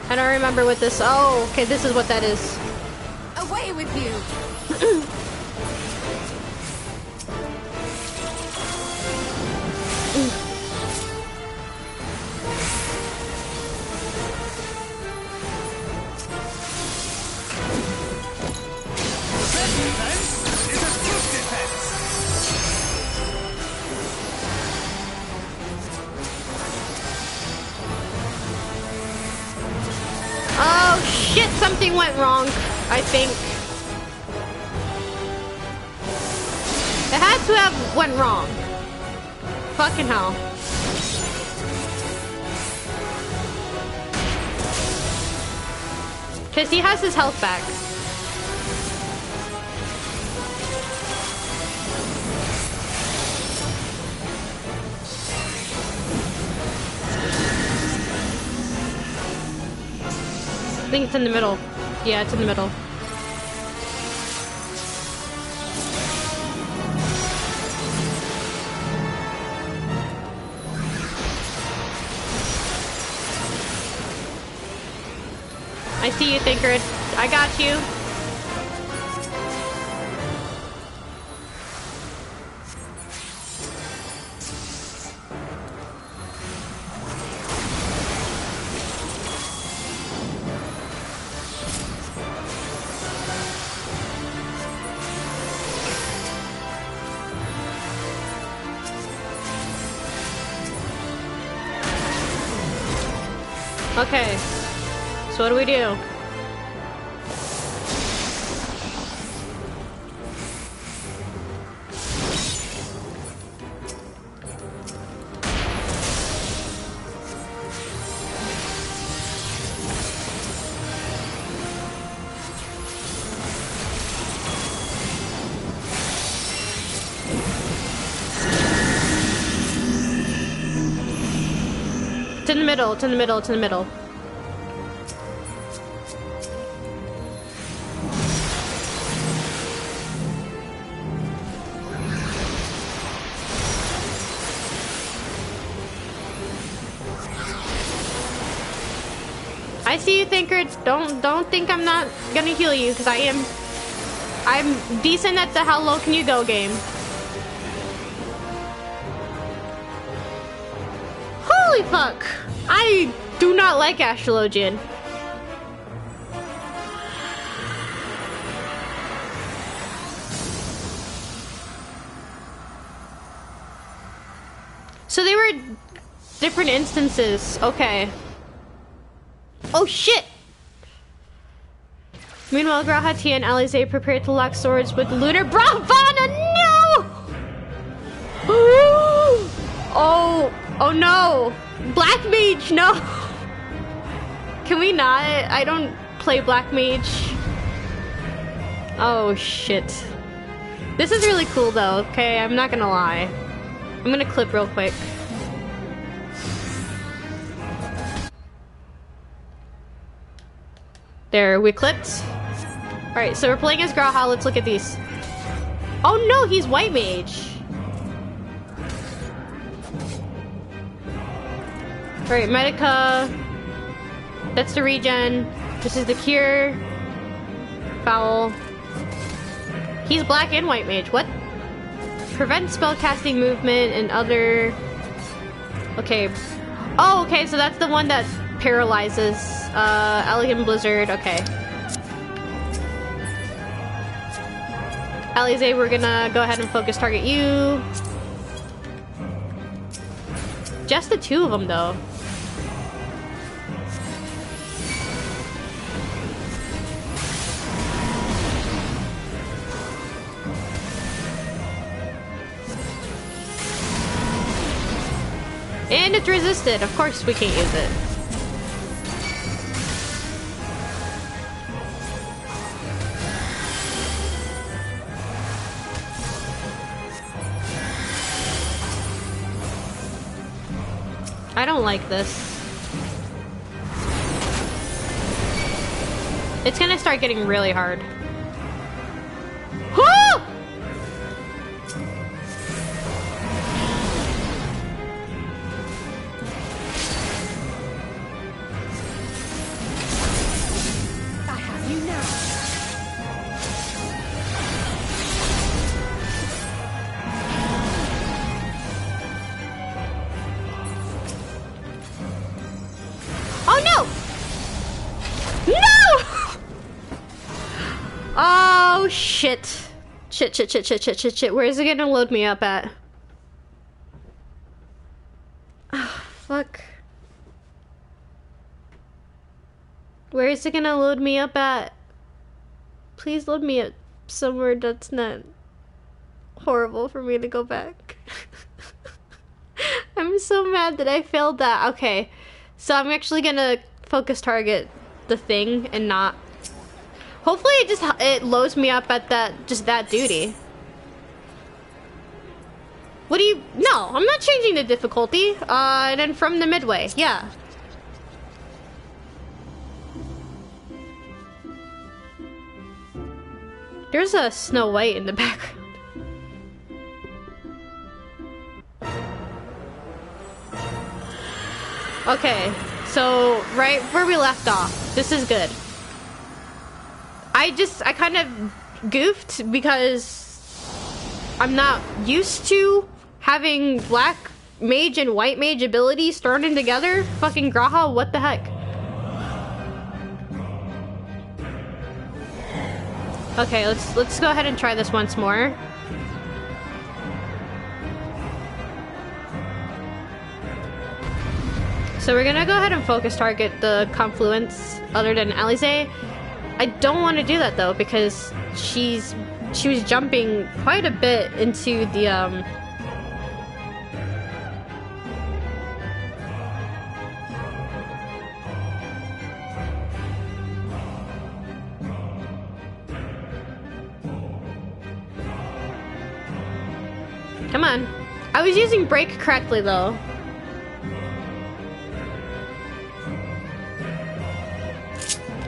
I don't remember what this... Oh, okay, this is what that is. Away with you! Oh shit, something went wrong, I think. It had to have went wrong. Fucking hell. Because he has his health back. I think it's in the middle. Yeah, it's in the middle. I see you, Thinker. I got you. Okay. So what do we do? It's in the middle, it's in the middle, it's in the middle. I see you, Thinker. Don't think I'm not gonna heal you, because I'm decent at the how low can you go game. Holy fuck! I do not like Astrologian. So they were different instances. Okay. Oh shit! Meanwhile, Grahati and Alize prepare to lock swords with Lunar Bravana. No! Oh no! Black Mage, no! Can we not? I don't play Black Mage. Oh shit. This is really cool though, okay? I'm not gonna lie. I'm gonna clip real quick. There, we clipped. Alright, so we're playing as Graha. Let's look at these. Oh no, he's White Mage. Alright, Medica. That's the regen. This is the cure. Foul. He's Black and White Mage. What? Prevent spellcasting movement and other... Okay. Oh, okay, so that's the one that paralyzes. Elegant Blizzard, okay. Alize, we're gonna go ahead and focus target you. Just the two of them, though. And it's resisted. Of course we can't use it. I don't like this. It's gonna start getting really hard. Ah! I have you now. Oh no! No! Oh shit. Shit. Where is it gonna load me up at? Oh, fuck. Where is it gonna load me up at? Please load me up somewhere that's not horrible for me to go back. I'm so mad that I failed that. Okay. So I'm actually gonna focus target the thing and not Hopefully it loads me up at that duty. What do you... No, I'm not changing the difficulty. And then from the midway, yeah. There's a Snow White in the background. Okay, so right where we left off. This is good. I kind of goofed because I'm not used to having black mage and white mage abilities thrown in together. Fucking Graha, what the heck? Okay, let's go ahead and try this once more. So we're gonna go ahead and focus target the confluence other than Alize. I don't want to do that though because she was jumping quite a bit into the Come on. I was using break correctly though.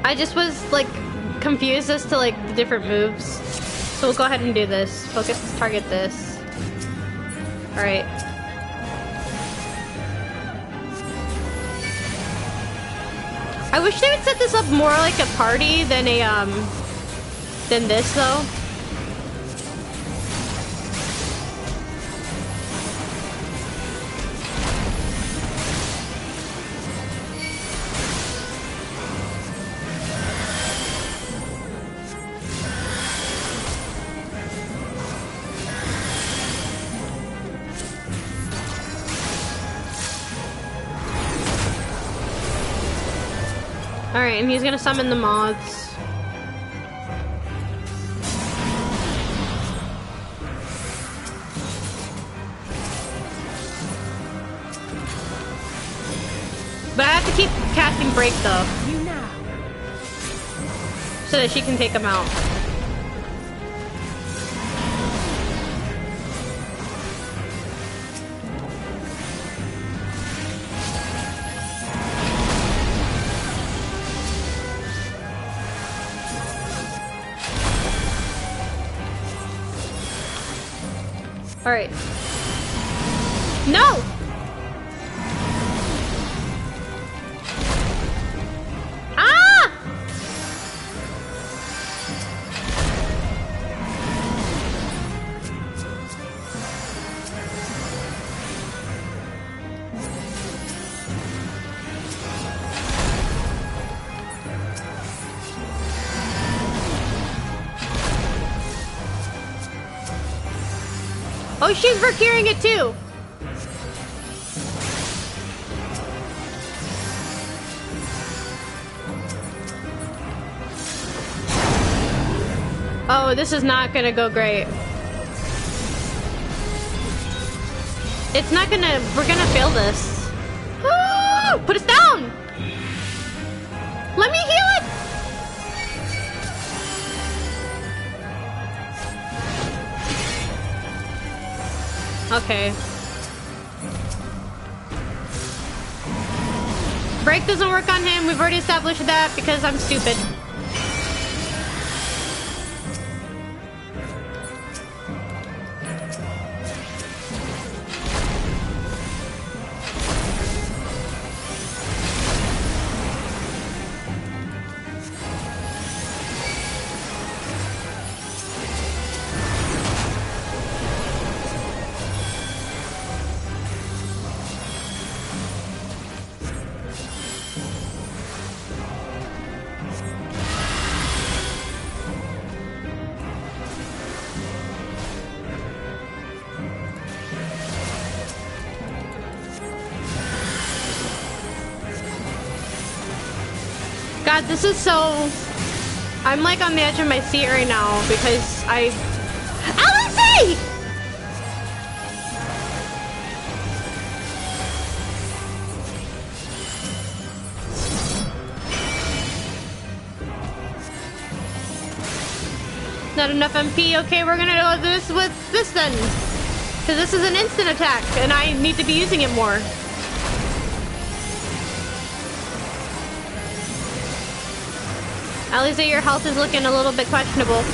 I just was like confused as to like the different moves. So we'll go ahead and do this. Focus, target this. Alright. I wish they would set this up more like a party than than this though. Alright, and he's gonna summon the moths. But I have to keep casting break though. You now. So that she can take him out. Alright. No! Ah! Oh, she's procuring it too! Oh, this is not gonna go great. It's not gonna... We're gonna fail this. Ah! Put us down! Let me heal it! Okay. Break doesn't work on him. We've already established that because I'm stupid. God, this is so... I'm like on the edge of my seat right now because I... Alice! Not enough MP. Okay, we're gonna do this with this then. Because this is an instant attack, and I need to be using it more. Alize, your health is looking a little bit questionable.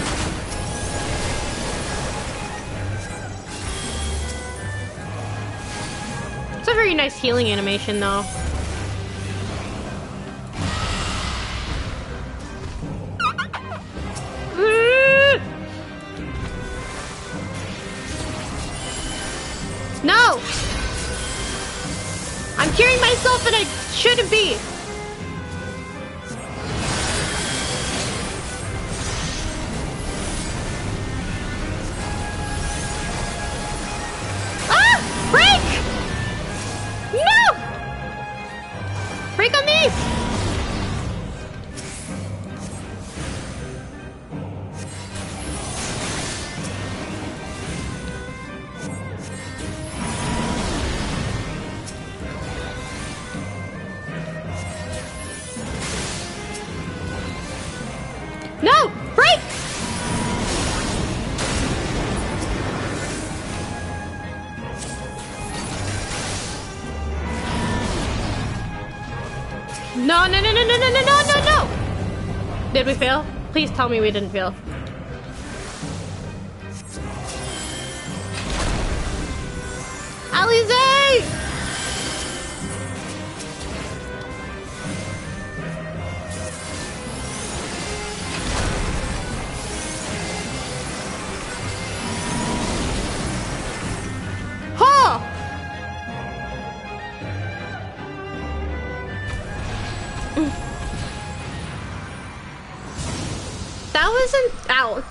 It's a very nice healing animation, though. No! I'm curing myself and I shouldn't be. Ah! Break! No! Break on these! No! Break! No, no, no, no, no, no, no, no, no, no! Did we fail? Please tell me we didn't fail. Alize!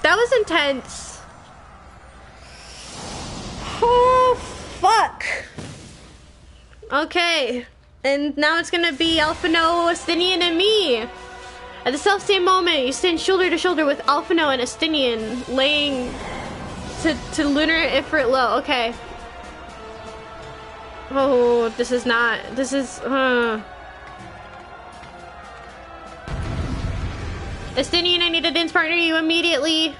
That was intense. Oh, fuck. Okay. And now it's gonna be Alphino, Astinian, and me. At the self-same moment, you stand shoulder to shoulder with Alphino and Astinian, laying to lunar Ifrit low. Okay. Oh, this is not... This is... Astinian, I need to dance partner you immediately.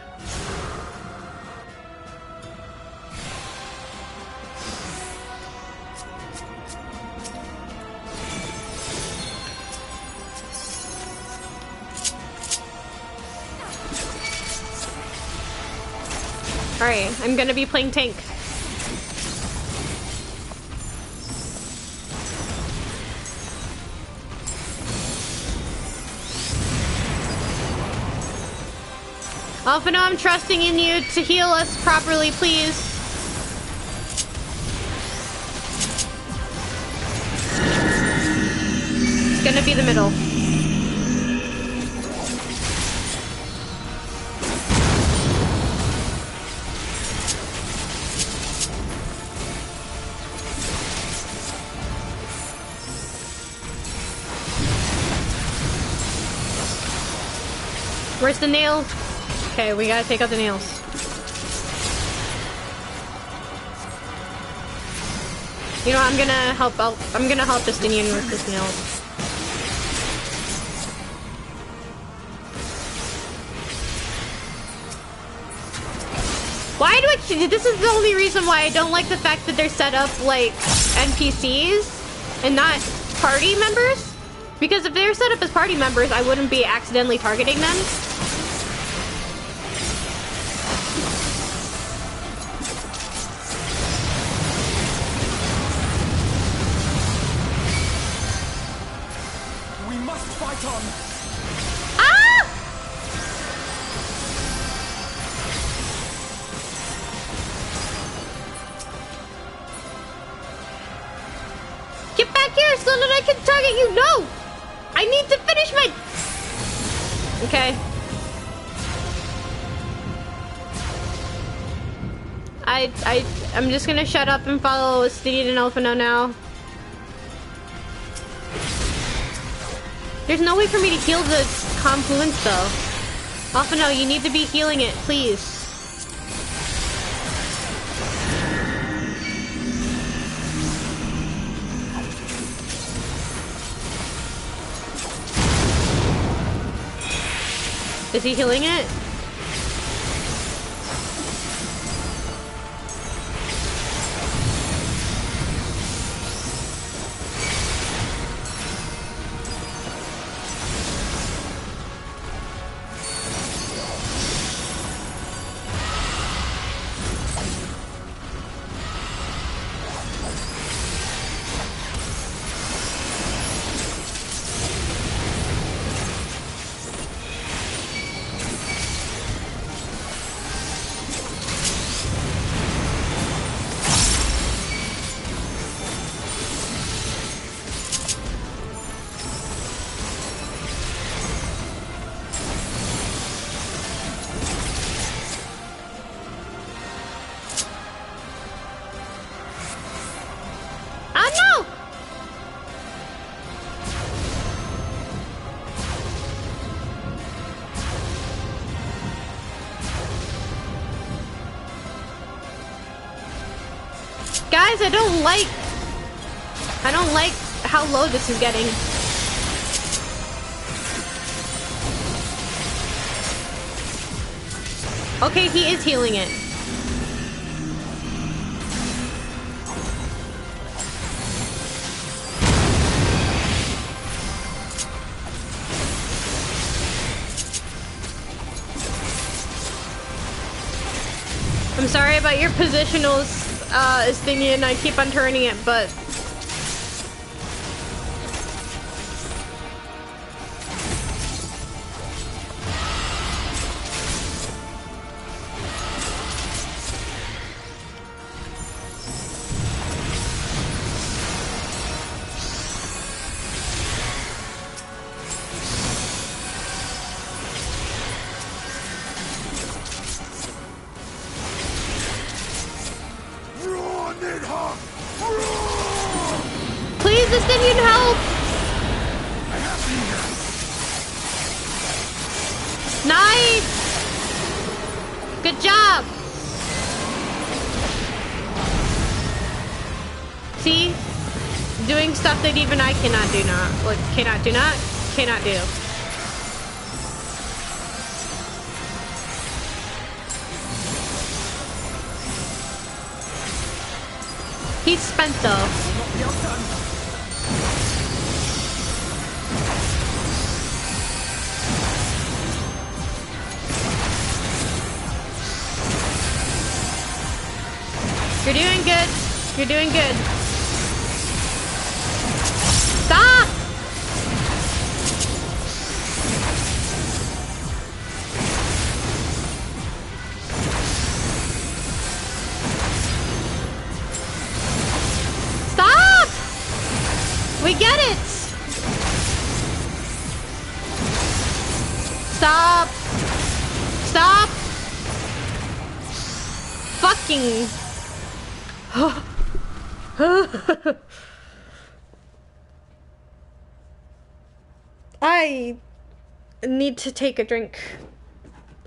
Alright, I'm gonna be playing tank. Alphino, I'm trusting in you to heal us properly, please. It's gonna be the middle. Where's the nail? Okay, we gotta take out the nails. You know, I'm gonna help out. I'm gonna help Astinian with this nails. Why do I? This is the only reason why I don't like the fact that they're set up like NPCs and not party members. Because if they're set up as party members, I wouldn't be accidentally targeting them. I'm just gonna shut up and follow Steed and Alphino now. There's no way for me to heal the confluence though. Alphino, you need to be healing it, please. Is he healing it? Guys, I don't like how low this is getting. Okay, he is healing it. I'm sorry about your positionals, thingy, and I keep on turning it, but please, Justinian, help! Nice! Good job! See? Doing stuff that even I cannot do cannot do. He's spent though. You're doing good. You're doing good. Stop! Stop! We get it! Stop! Stop! Fucking... I need to take a drink.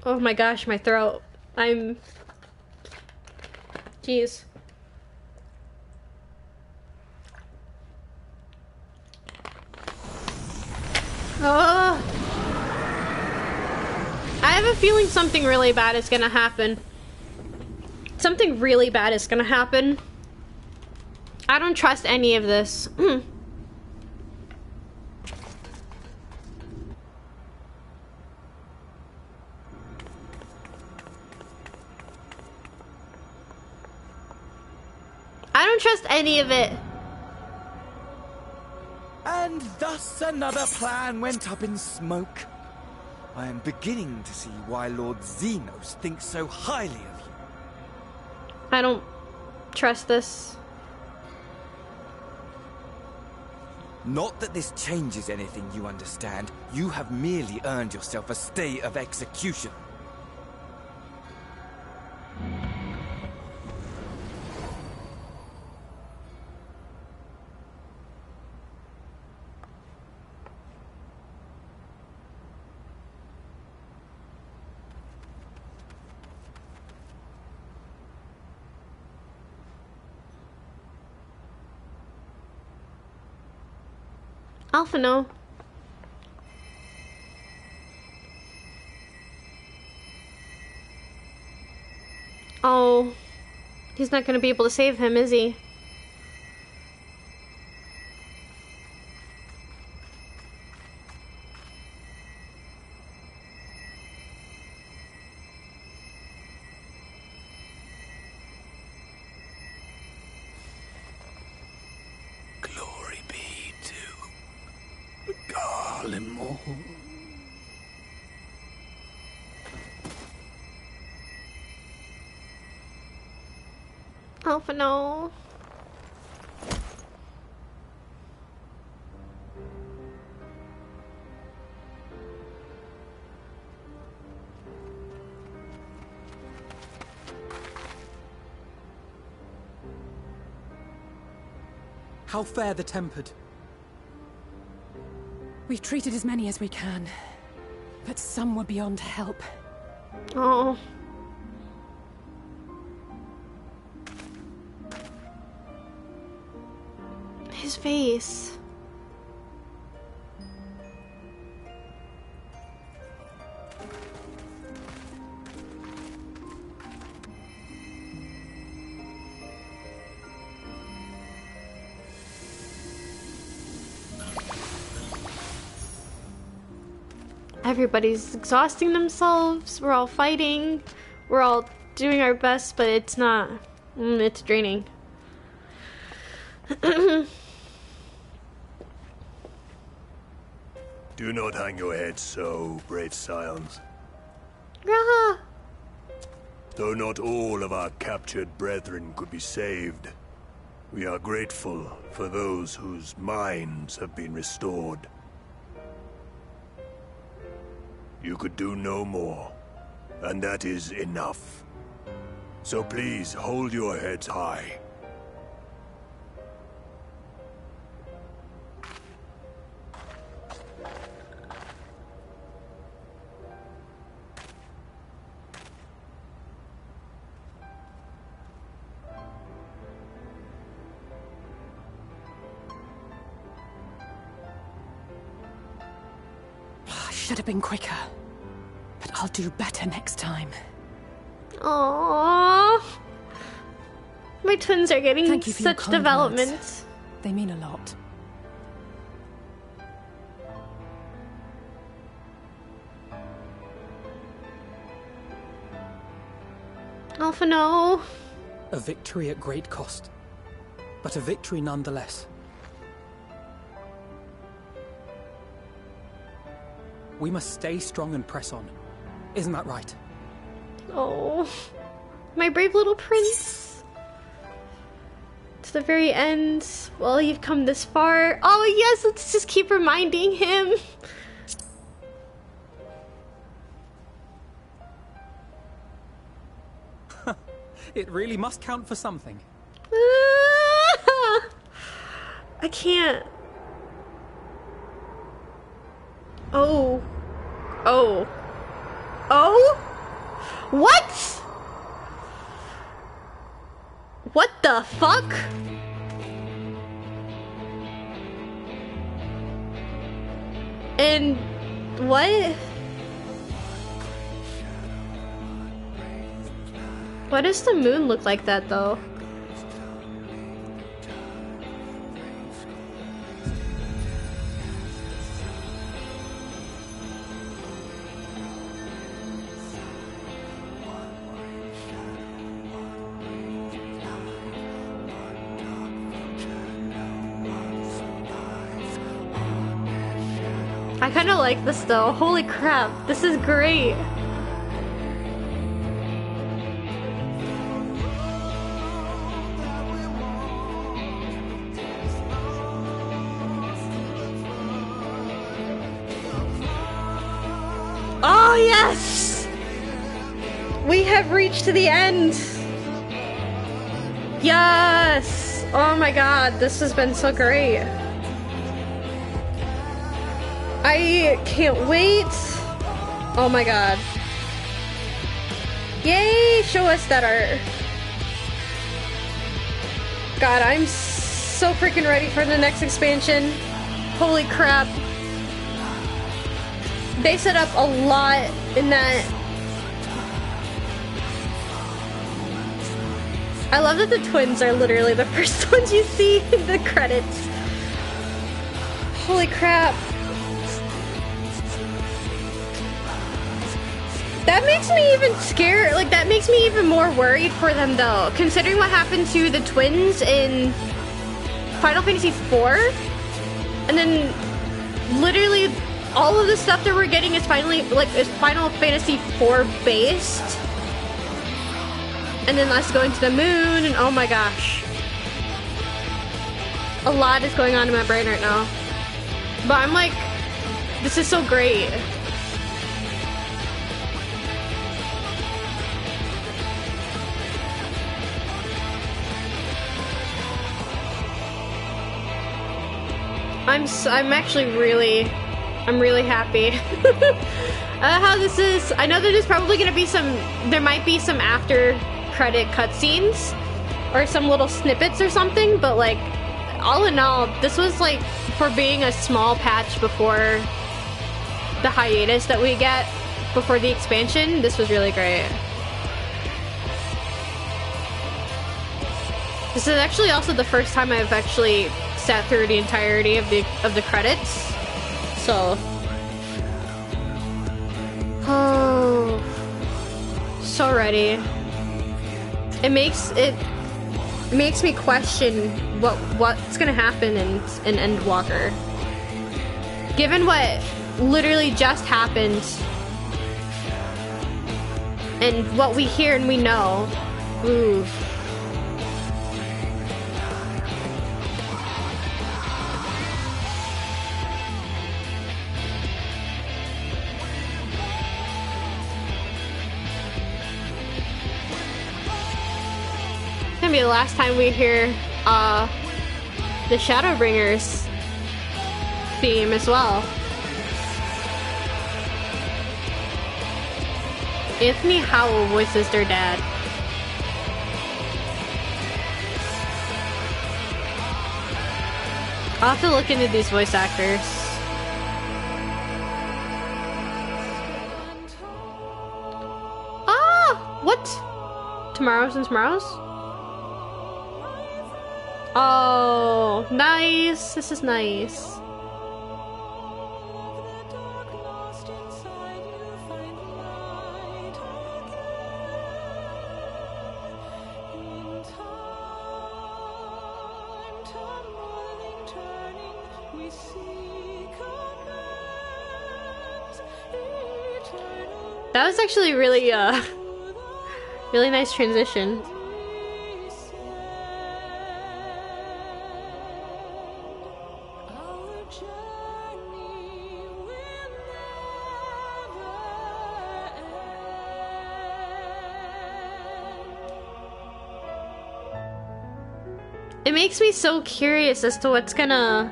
Oh my gosh, my throat. Jeez. Oh. I have a feeling something really bad is gonna happen. Something really bad is gonna happen. I don't trust any of this. I don't trust any of it. And thus another plan went up in smoke. I am beginning to see why Lord Zenos thinks so highly of you. I don't trust this. Not that this changes anything, you understand. You have merely earned yourself a stay of execution. Alphino. Oh, he's not gonna be able to save him, is he? Glory be to Garlean. Alphino. How fare the tempered? We've treated as many as we can, but some were beyond help. Oh. his face. Everybody's exhausting themselves. We're all fighting. We're all doing our best, but it's not. It's draining. Do not hang your head so, brave scions. Raha! Though not all of our captured brethren could be saved, we are grateful for those whose minds have been restored. You could do no more, and that is enough. So please hold your heads high. Should have been quicker. But I'll do better next time. Aww. My twins are getting Thank you for such your kind development. words. They mean a lot. Alpha, no. A victory at great cost, but a victory nonetheless. We must stay strong and press on. Isn't that right? Oh, my brave little prince. To the very end. Well, you've come this far. Oh yes, let's just keep reminding him. It really must count for something. I can't. Oh. Oh. Oh? What? What the fuck? And what? Why does the moon look like that though? I kind of like this though. Holy crap, this is great. Oh yes! We have reached the end. Yes! Oh my god, this has been so great. I can't wait. Oh my god. Yay, show us that art. God, I'm so freaking ready for the next expansion. Holy crap. They set up a lot in that. I love that the twins are literally the first ones you see in the credits. Holy crap. That makes me even scared, like that makes me even more worried for them though, considering what happened to the twins in Final Fantasy IV, and then literally all of the stuff that we're getting is finally, like, is Final Fantasy IV based, and then us going to the moon, and oh my gosh. A lot is going on in my brain right now. But I'm like, this is so great. I'm actually really happy. How this is. I know that there's probably gonna be there might be some after credit cutscenes or some little snippets or something, but like all in all, this was like, for being a small patch before the hiatus that we get before the expansion, this was really great. This is actually also the first time I've actually sat through the entirety of the credits. So, oh, so ready. It makes me question what's gonna happen in Endwalker. Given what literally just happened and what we hear and we know, ooh. Gonna be the last time we hear the Shadowbringers theme as well. Anthony Howell voices their dad. I'll have to look into these voice actors. Ah! What? Tomorrow's and Tomorrow's? Oh, nice. This is nice. That was actually really, really nice transition. It makes me so curious as to what's gonna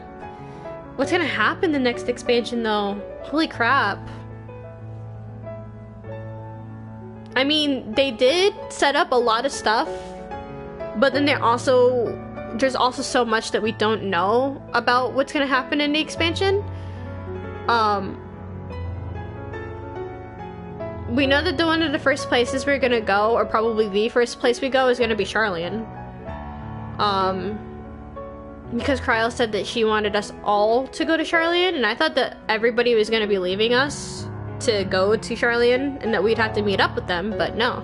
happen the next expansion though. Holy crap. I mean, they did set up a lot of stuff, but then there's also so much that we don't know about what's gonna happen in the expansion. We know that one of the first places we're gonna go, or probably the first place we go, is gonna be Sharlayan. Because Kryl said that she wanted us all to go to Sharlayan, and I thought that everybody was gonna be leaving us to go to Sharlayan and that we'd have to meet up with them, but no.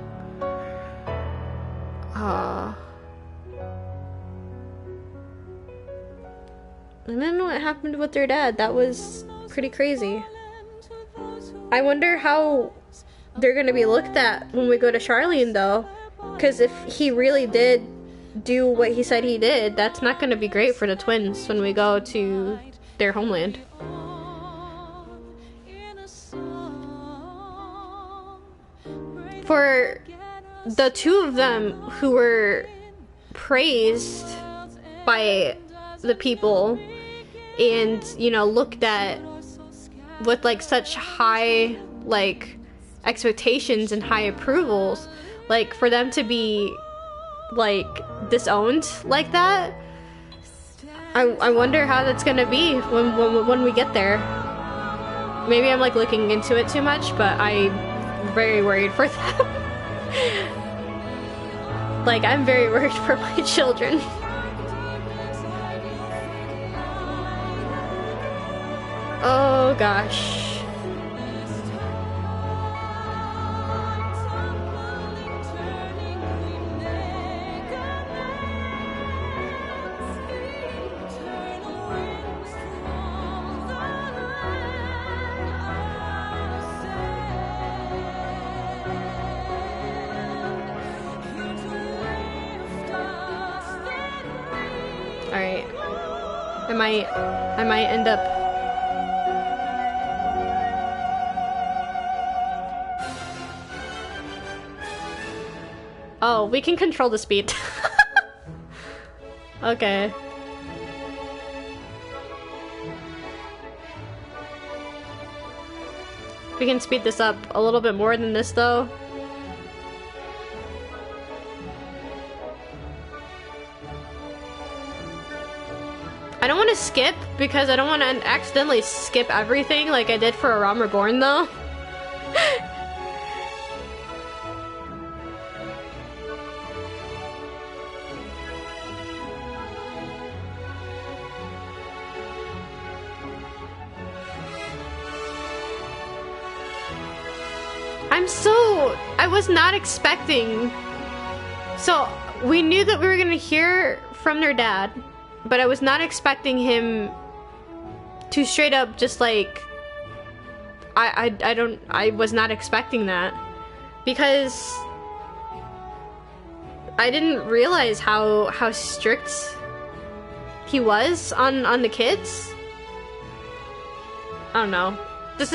And then what happened with their dad? That was pretty crazy. I wonder how they're gonna be looked at when we go to Sharlayan though, because if he really did do what he said he did, that's not gonna be great for the twins when we go to their homeland. For the two of them who were praised by the people and, you know, looked at with like such high like expectations and high approvals, like for them to be like disowned like that, I wonder how that's gonna be when we get there. Maybe I'm like looking into it too much, but I'm very worried for them. Like, I'm very worried for my children. Oh gosh. Alright. I might end up... Oh, we can control the speed. Okay. We can speed this up a little bit more than this though. don't want to skip because I don't want to accidentally skip everything like I did for A Realm Reborn though. I was not expecting. So we knew that we were gonna hear from their dad, but I was not expecting him to straight up just like, I was not expecting that, because I didn't realize how strict he was on the kids. I don't know. This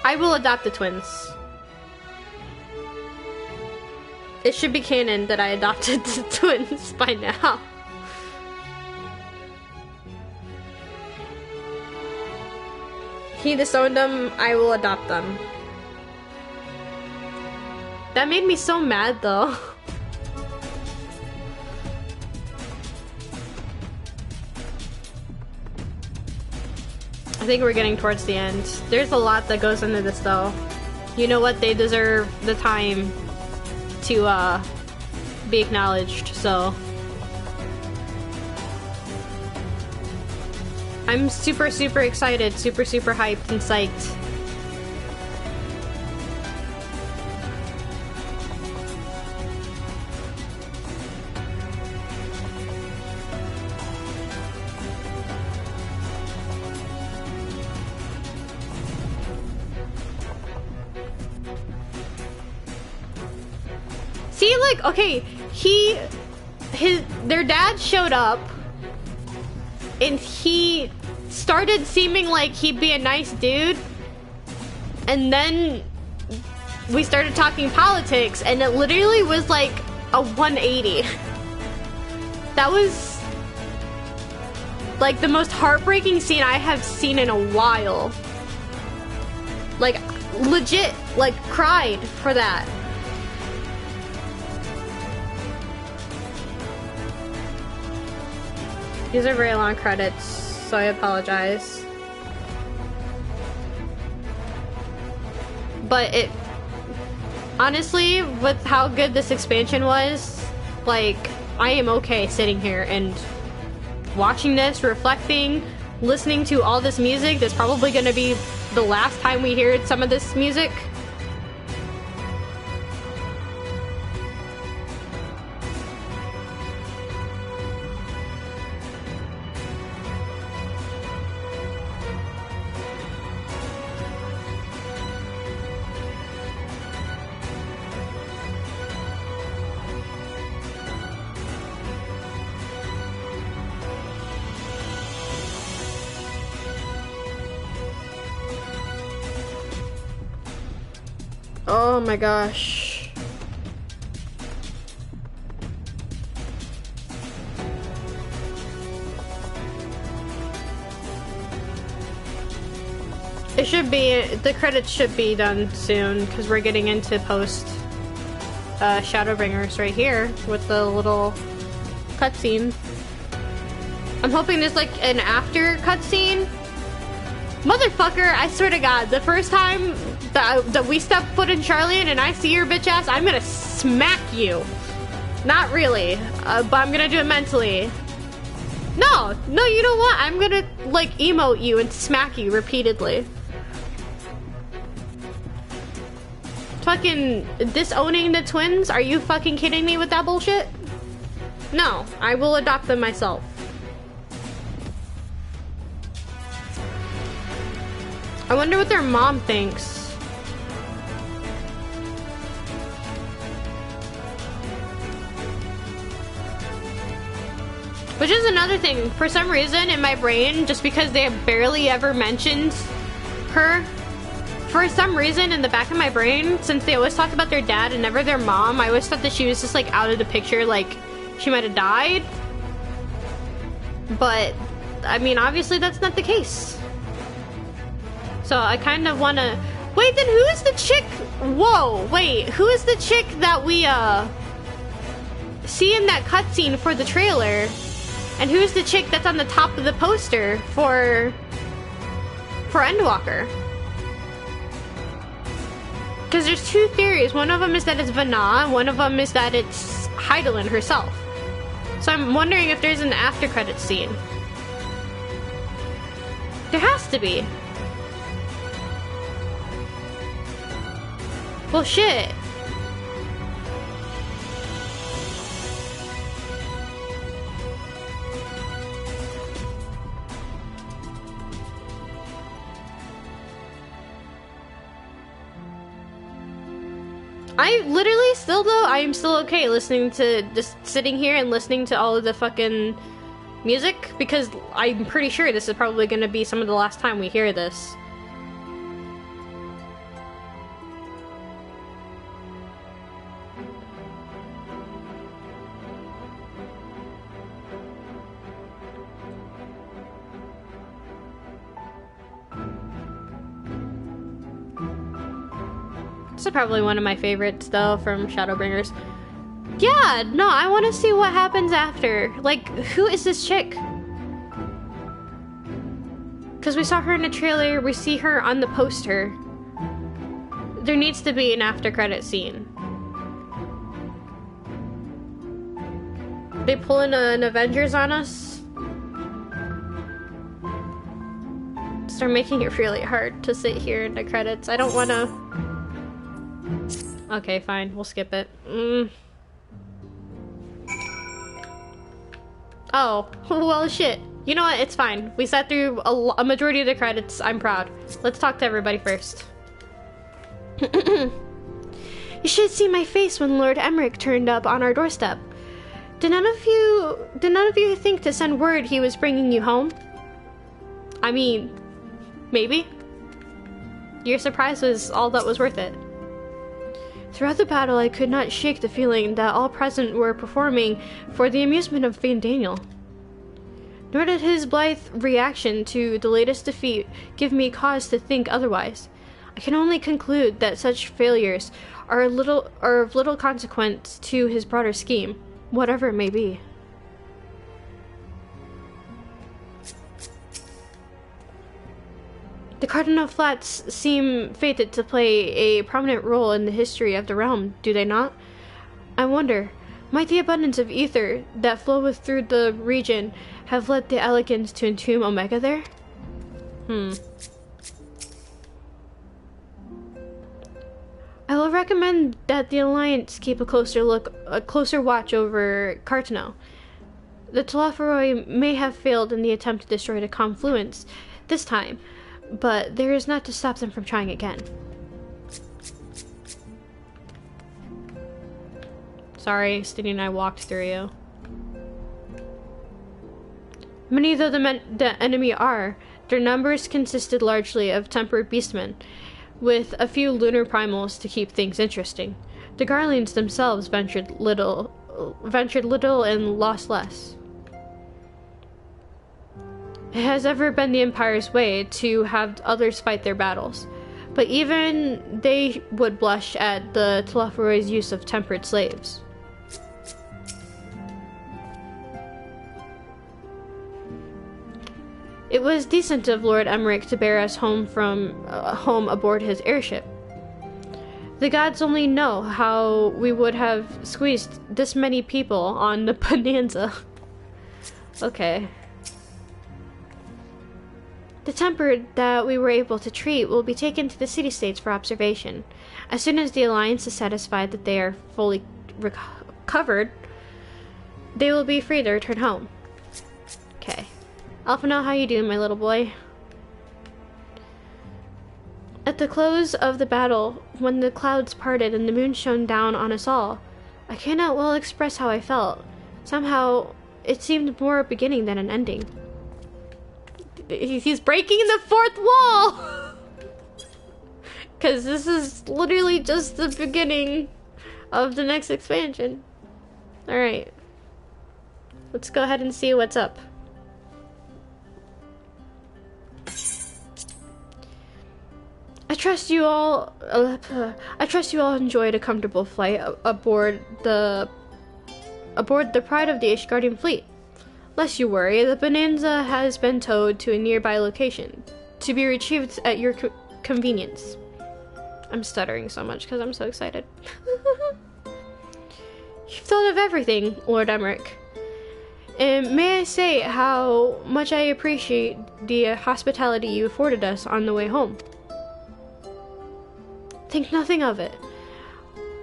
I will adopt the twins. It should be canon that I adopted the twins by now. He disowned them, I will adopt them. That made me so mad though. I think we're getting towards the end. There's a lot that goes into this though. You know what? They deserve the time to be acknowledged, so. I'm super excited, super hyped and psyched. See, like, okay, their dad showed up, and he started seeming like he'd be a nice dude, and then we started talking politics, and it literally was like a 180. That was like the most heartbreaking scene I have seen in a while. Like, legit, like, cried for that. These are very long credits, so I apologize. But it... honestly, with how good this expansion was, like, I am okay sitting here and watching this, reflecting, listening to all this music. That's probably gonna be the last time we hear some of this music. Oh my gosh. It should be, the credits should be done soon, because we're getting into post Shadowbringers right here with the little cutscene. I'm hoping there's like an after cutscene. Motherfucker, I swear to God, the first time that we step foot in Charlian and I see your bitch ass, I'm gonna smack you. Not really, but I'm gonna do it mentally. No, you know what? I'm gonna, like, emote you and smack you repeatedly. Fucking disowning the twins? Are you fucking kidding me with that bullshit? No, I will adopt them myself. I wonder what their mom thinks. Which is another thing. For some reason in my brain, just because they have barely ever mentioned her, for some reason in the back of my brain, since they always talk about their dad and never their mom, I always thought that she was just like out of the picture, like she might have died. But, I mean, obviously that's not the case. So I kind of want to... Wait, then who is the chick? Whoa, wait, who is the chick that we see in that cutscene for the trailer? And who's the chick that's on the top of the poster for Endwalker? Because there's two theories. One of them is that it's Vana, one of them is that it's Hydaelyn herself. So I'm wondering if there's an after credits scene. There has to be. Well, shit. I literally still, though, I am still okay listening to, just sitting here and listening to all of the fucking music, because I'm pretty sure this is probably going to be some of the last time we hear this. This is probably one of my favorites, though, from Shadowbringers. Yeah, no, I want to see what happens after. Like, who is this chick? Because we saw her in the trailer, we see her on the poster. There needs to be an after credit scene. They pulling an Avengers on us? Start making it really hard to sit here in the credits. I don't want to... Okay, fine. We'll skip it. Oh, well, shit. You know what? It's fine. We sat through a majority of the credits. I'm proud. Let's talk to everybody first. You should see my face when Lord Emmerich turned up on our doorstep. Did none of you think to send word he was bringing you home? I mean, maybe. Your surprise was all that was worth it. Throughout the battle, I could not shake the feeling that all present were performing for the amusement of Vayne Daniel. Nor did his blithe reaction to the latest defeat give me cause to think otherwise. I can only conclude that such failures are of little consequence to his broader scheme, whatever it may be. The Carteneau Flats seem fated to play a prominent role in the history of the realm, do they not? I wonder, might the abundance of ether that floweth through the region have led the Elegans to entomb Omega there? I will recommend that the Alliance keep a closer watch over Carteneau. The Telophoroi may have failed in the attempt to destroy the confluence this time, but there is not to stop them from trying again. Sorry, Stiddy and I walked through you. Many though the enemy are, their numbers consisted largely of tempered beastmen, with a few lunar primals to keep things interesting. The Garleans themselves ventured little and lost less. It has ever been the Empire's way to have others fight their battles, but even they would blush at the Telophoroi's use of tempered slaves. It was decent of Lord Emmerich to bear us home aboard his airship. The gods only know how we would have squeezed this many people on the Bonanza. Okay. The tempered that we were able to treat will be taken to the city-states for observation. As soon as the Alliance is satisfied that they are fully recovered, they will be free to return home. Okay. Alphino, how you doing, my little boy? At the close of the battle, when the clouds parted and the moon shone down on us all, I cannot well express how I felt. Somehow, it seemed more a beginning than an ending. He's breaking the fourth wall! Because this is literally just the beginning of the next expansion. Alright. Let's go ahead and see what's up. I trust you all enjoyed a comfortable flight aboard the Pride of the Ishgardian fleet. Lest you worry, the bonanza has been towed to a nearby location, to be retrieved at your convenience. I'm stuttering so much because I'm so excited. You've thought of everything, Lord Emmerich. And may I say how much I appreciate the hospitality you afforded us on the way home. Think nothing of it.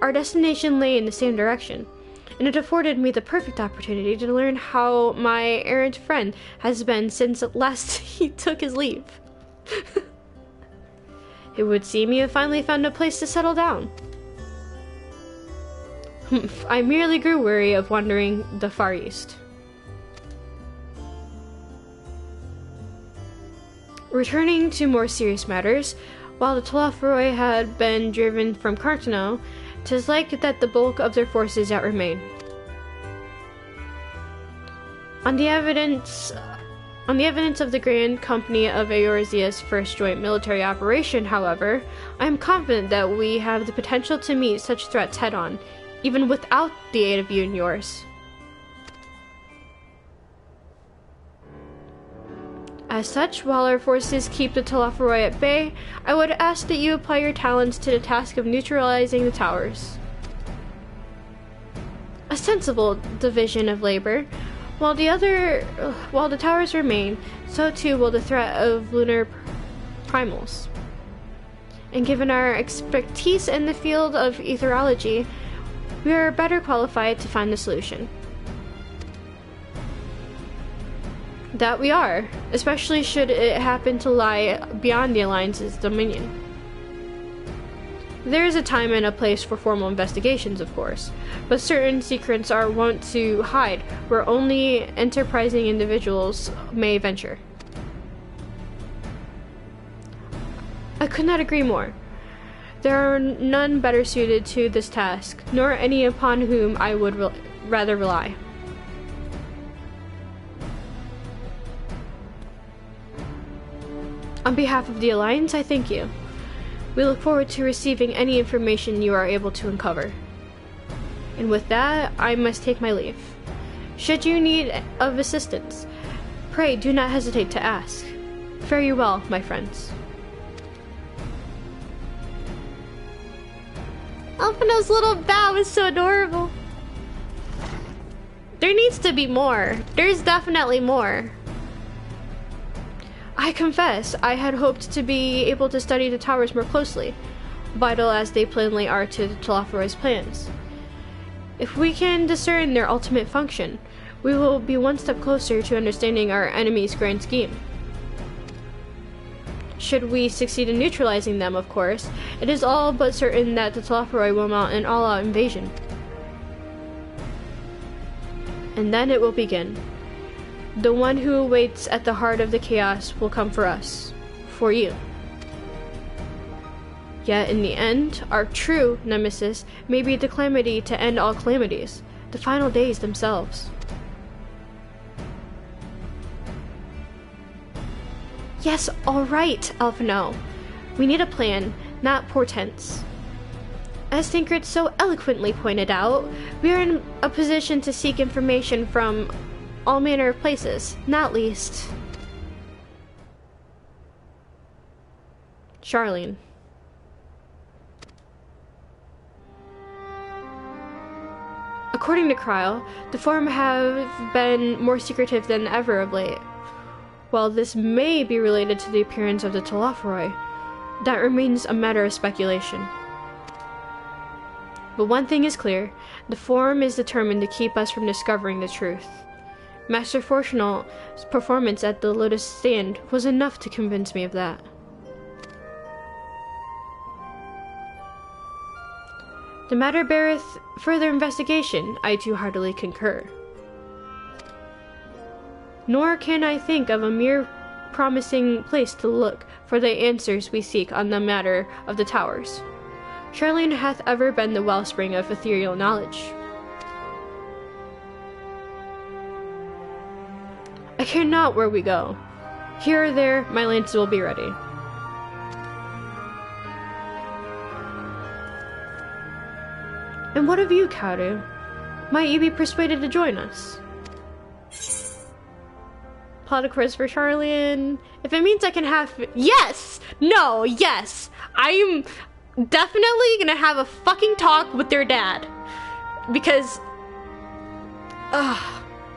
Our destination lay in the same direction, and it afforded me the perfect opportunity to learn how my errant friend has been since last he took his leave. It would seem you have finally found a place to settle down. I merely grew weary of wandering the Far East. Returning to more serious matters, while the Telophoroi had been driven from Carteneau, 'tis like that the bulk of their forces yet remain. On the evidence of the Grand Company of Eorzea's first joint military operation, however, I am confident that we have the potential to meet such threats head-on, even without the aid of you and yours. As such, while our forces keep the Telophoroi at bay, I would ask that you apply your talents to the task of neutralizing the towers. A sensible division of labor. While the towers remain, so too will the threat of lunar primals. And given our expertise in the field of etherology, we are better qualified to find the solution. That we are, especially should it happen to lie beyond the Alliance's dominion. There is a time and a place for formal investigations, of course, but certain secrets are wont to hide where only enterprising individuals may venture. I could not agree more. There are none better suited to this task, nor any upon whom I would rather rely. On behalf of the Alliance, I thank you. We look forward to receiving any information you are able to uncover. And with that, I must take my leave. Should you need of assistance, pray do not hesitate to ask. Fare you well, my friends. Alphinaud's little bow is so adorable. There needs to be more. There's definitely more. I confess, I had hoped to be able to study the towers more closely, vital as they plainly are to the Telophoroi's plans. If we can discern their ultimate function, we will be one step closer to understanding our enemy's grand scheme. Should we succeed in neutralizing them, of course, it is all but certain that the Telophoroi will mount an all-out invasion. And then it will begin. The one who awaits at the heart of the chaos will come for us, for you. Yet in the end, our true nemesis may be the calamity to end all calamities, the final days themselves. Yes, all right, Alphinaud. We need a plan, not portents. As Tancred so eloquently pointed out, we are in a position to seek information from all manner of places, not least Charlene. According to Cryle, the Forum have been more secretive than ever of late. While this may be related to the appearance of the Telophoroi, that remains a matter of speculation. But one thing is clear, the Forum is determined to keep us from discovering the truth. Master Fortunault's performance at the Lotus Stand was enough to convince me of that. The matter beareth further investigation, I too heartily concur. Nor can I think of a mere promising place to look for the answers we seek on the matter of the towers. Charlene hath ever been the wellspring of ethereal knowledge. I care not where we go. Here or there, my lance will be ready. And what of you, Kaoru? Might you be persuaded to join us? political risk for Garlean. If it means I can have... Yes! No, yes! I'm definitely gonna have a fucking talk with their dad. Because...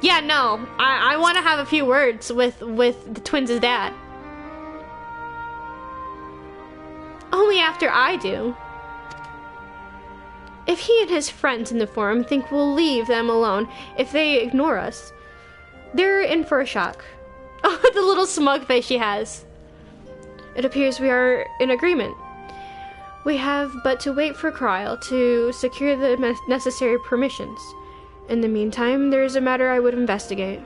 yeah, no. I want to have a few words with the twins' dad. Only after I do. If he and his friends in the Forum think we'll leave them alone if they ignore us, they're in for a shock. Oh, the little smug face she has. It appears we are in agreement. We have but to wait for Krile to secure the necessary permissions. In the meantime, there's a matter I would investigate.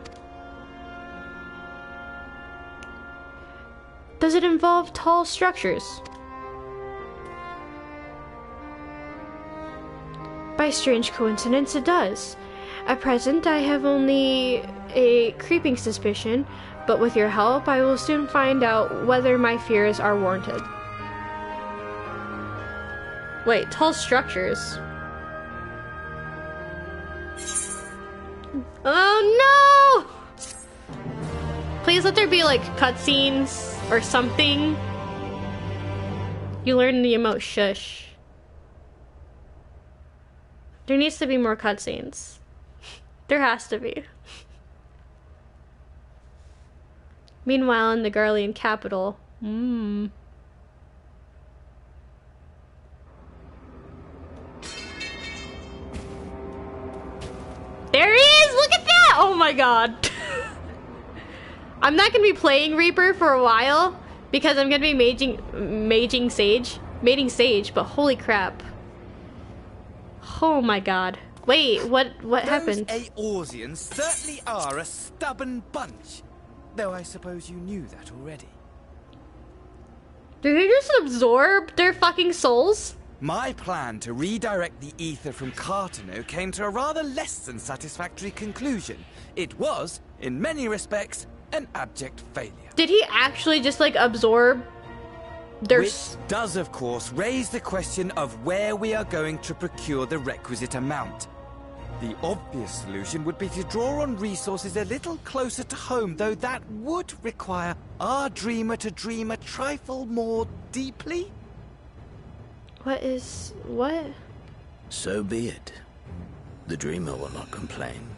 Does it involve tall structures? By strange coincidence, it does. At present, I have only a creeping suspicion, but with your help, I will soon find out whether my fears are warranted. Wait, tall structures? Oh no! Please let there be like cutscenes or something. You learn the emote shush. There needs to be more cutscenes. There has to be. Meanwhile, in the Garlean capital, There he is! Look at that! Oh my god. I'm not gonna be playing Reaper for a while because I'm gonna be mating Sage, but holy crap. Oh my god. Wait, what happened? Those Eorzeans certainly are a stubborn bunch. Though I suppose you knew that already. Did they just absorb their fucking souls? My plan to redirect the ether from Carteneau came to a rather less than satisfactory conclusion. It was, in many respects, an abject failure. Did he actually just like absorb their... Which does, of course, raise the question of where we are going to procure the requisite amount. The obvious solution would be to draw on resources a little closer to home, though that would require our dreamer to dream a trifle more deeply. What? So be it. The dreamer will not complain.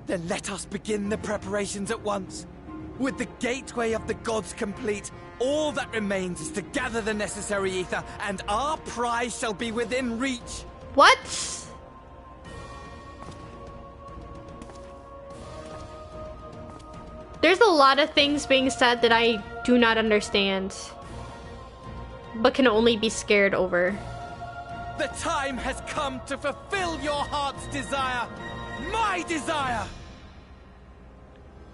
Then let us begin the preparations at once. With the gateway of the gods complete, all that remains is to gather the necessary ether, and our prize shall be within reach. What? There's a lot of things being said that I do not understand, but can only be scared over. The time has come to fulfill your heart's desire, my desire.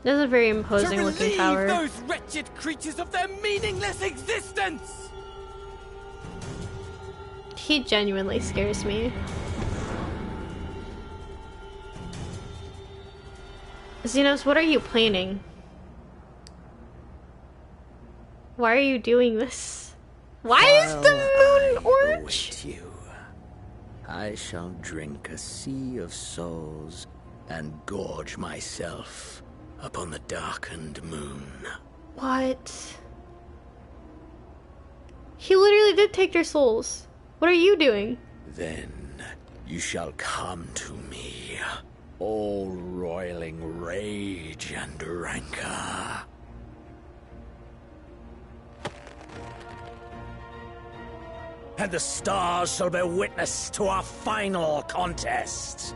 This is a very imposing looking tower. To relieve those wretched creatures of their meaningless existence. He genuinely scares me. Zenos, what are you planning? Why are you doing this? Why is the moon orange? You. I shall drink a sea of souls and gorge myself upon the darkened moon. What? He literally did take their souls. What are you doing? Then you shall come to me, all roiling rage and rancor. And the stars shall bear witness to our final contest.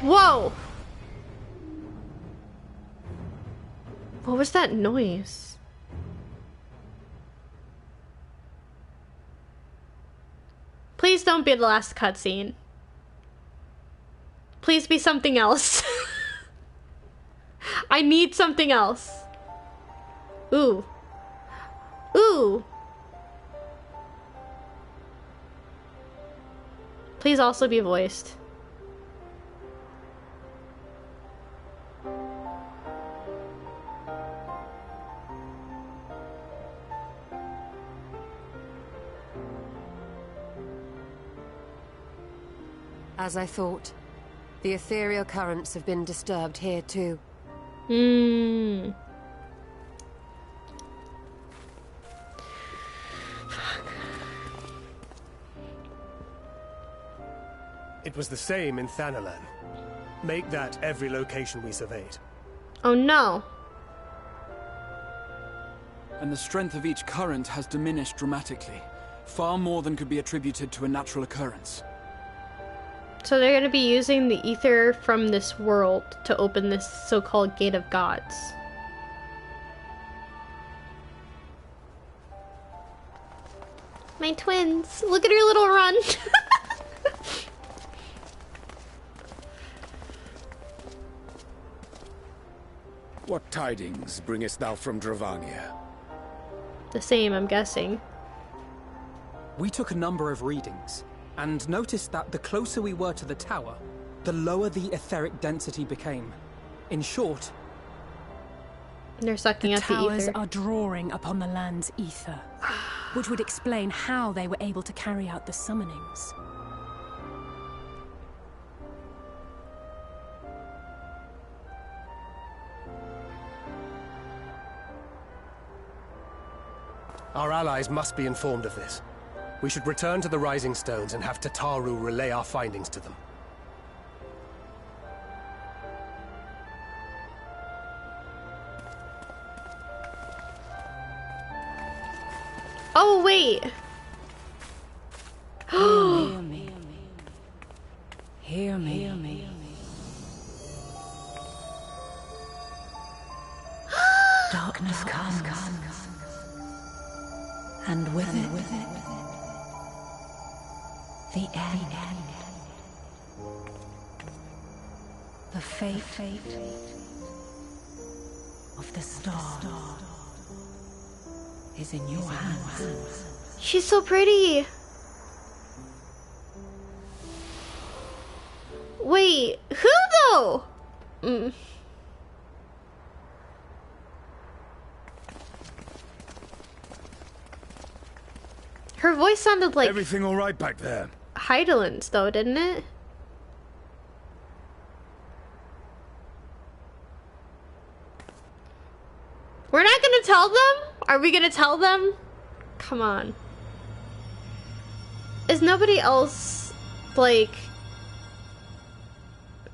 Whoa! What was that noise? Please don't be the last cutscene. Please be something else. I need something else. Ooh. Ooh. Please also be voiced. As I thought. The ethereal currents have been disturbed here too. It was the same in Thanalan. Make that every location we surveyed. Oh no. And the strength of each current has diminished dramatically. Far more than could be attributed to a natural occurrence. So they're going to be using the ether from this world to open this so-called Gate of Gods. My twins. Look at her little run. What tidings bringest thou from Dravania? The same, I'm guessing. We took a number of readings, and noticed that the closer we were to the tower, the lower the etheric density became. In short, they're sucking up the ether. The towers are drawing upon the land's ether, which would explain how they were able to carry out the summonings. Our allies must be informed of this. We should return to the Rising Stones and have Tataru relay our findings to them. Oh, wait! Hear me. Hear me. Hear me. Darkness comes. And with it, the end. The fate of the star is in your hands. She's so pretty. Wait, who though? Her voice sounded like everything all right back there? Heidelin's though, didn't it? We're not gonna tell them? Are we gonna tell them? Come on. Is nobody else, like...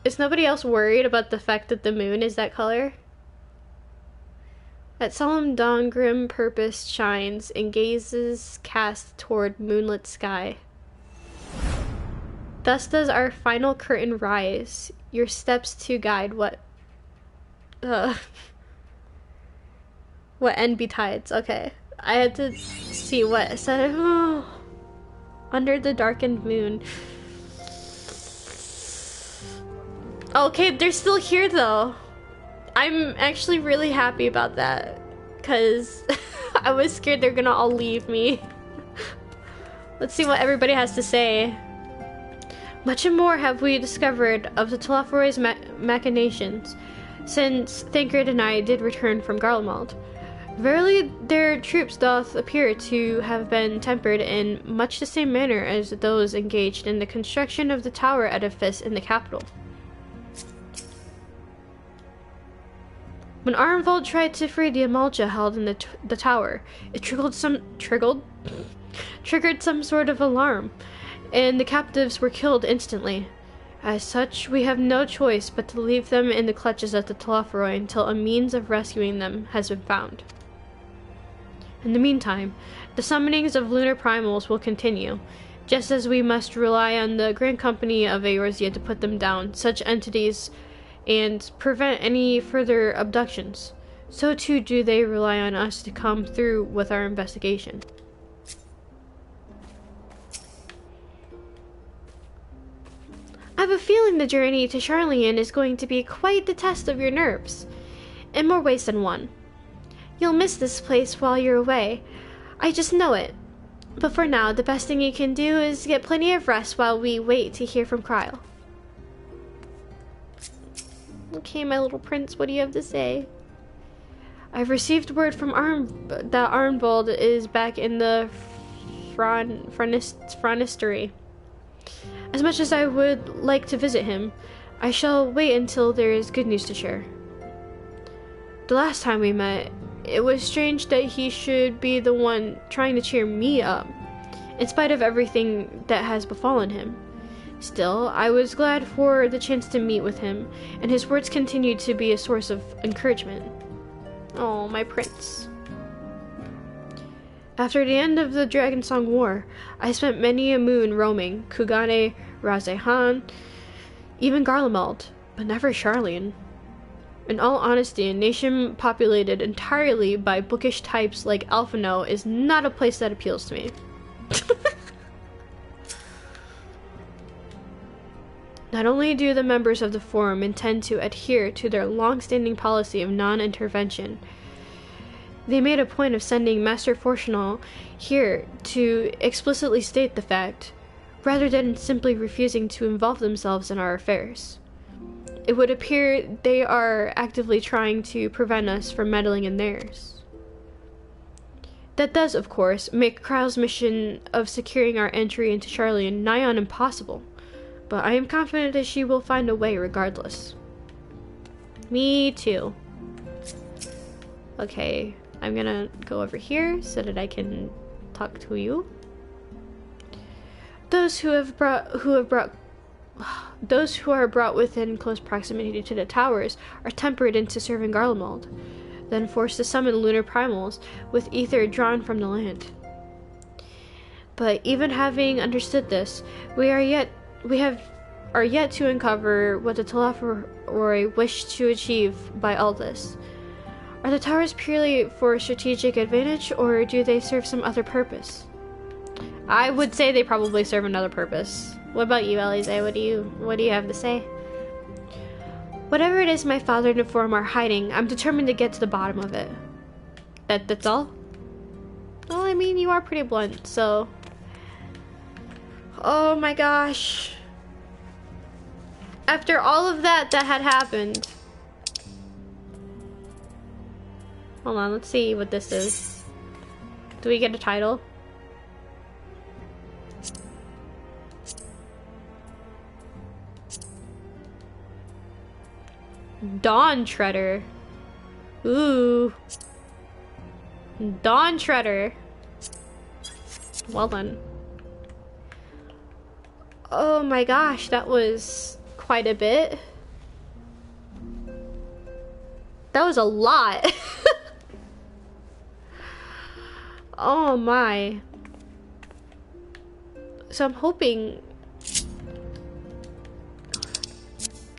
Is nobody else worried about the fact that the moon is that color? At solemn dawn, grim purpose shines and gazes cast toward moonlit sky. Thus does our final curtain rise, your steps to guide what end betides. Okay, I had to see what it said. Oh. Under the darkened moon. Okay, they're still here though. I'm actually really happy about that, because I was scared they're gonna all leave me. Let's see what everybody has to say. Much and more have we discovered of the Telophoroi's machinations since Thancred and I did return from Garlemald. Verily, their troops doth appear to have been tempered in much the same manner as those engaged in the construction of the tower edifice in the capital. When Arnvold tried to free the Amalja held in the tower, it triggered some sort of alarm, and the captives were killed instantly. As such, we have no choice but to leave them in the clutches of the Telophoroi until a means of rescuing them has been found. In the meantime, the summonings of lunar primals will continue, just as we must rely on the Grand Company of Eorzea to put them down, such entities, and prevent any further abductions. So too do they rely on us to come through with our investigation. I have a feeling the journey to Garlean is going to be quite the test of your nerves, in more ways than one. You'll miss this place while you're away. I just know it. But for now, the best thing you can do is get plenty of rest while we wait to hear from Kryle. Okay, my little prince, what do you have to say? I've received word from that Arnvold is back in the Fronistery. As much as I would like to visit him, I shall wait until there is good news to share. The last time we met, it was strange that he should be the one trying to cheer me up, in spite of everything that has befallen him. Still, I was glad for the chance to meet with him, and his words continued to be a source of encouragement. Oh, my prince. After the end of the Dragonsong War, I spent many a moon roaming Kugane, Razehan, even Garlemald, but never Charlean. In all honesty, a nation populated entirely by bookish types like Alphino is not a place that appeals to me. Not only do the members of the Forum intend to adhere to their long-standing policy of non-intervention, they made a point of sending Master Fortunal here to explicitly state the fact, rather than simply refusing to involve themselves in our affairs. It would appear they are actively trying to prevent us from meddling in theirs. That does, of course, make Kryle's mission of securing our entry into Charlean nigh on impossible, but I am confident that she will find a way regardless. Me too. Okay, I'm gonna go over here so that I can talk to you. Those who are brought within close proximity to the towers are tempered into serving Garlemald, then forced to summon lunar primals with ether drawn from the land. But even having understood this, we are yet to uncover what the Telophoroi wish to achieve by all this. Are the towers purely for strategic advantage, or do they serve some other purpose? I would say they probably serve another purpose. What about you, Alize? What do you have to say? Whatever it is my father and the Forum are hiding, I'm determined to get to the bottom of it. That's all? Well, I mean, you are pretty blunt, so... Oh my gosh. After all of that had happened... Hold on, let's see what this is. Do we get a title? Dawn Treader. Ooh. Dawn Treader. Well done. Oh my gosh, that was quite a bit. That was a lot. Oh my. So I'm hoping...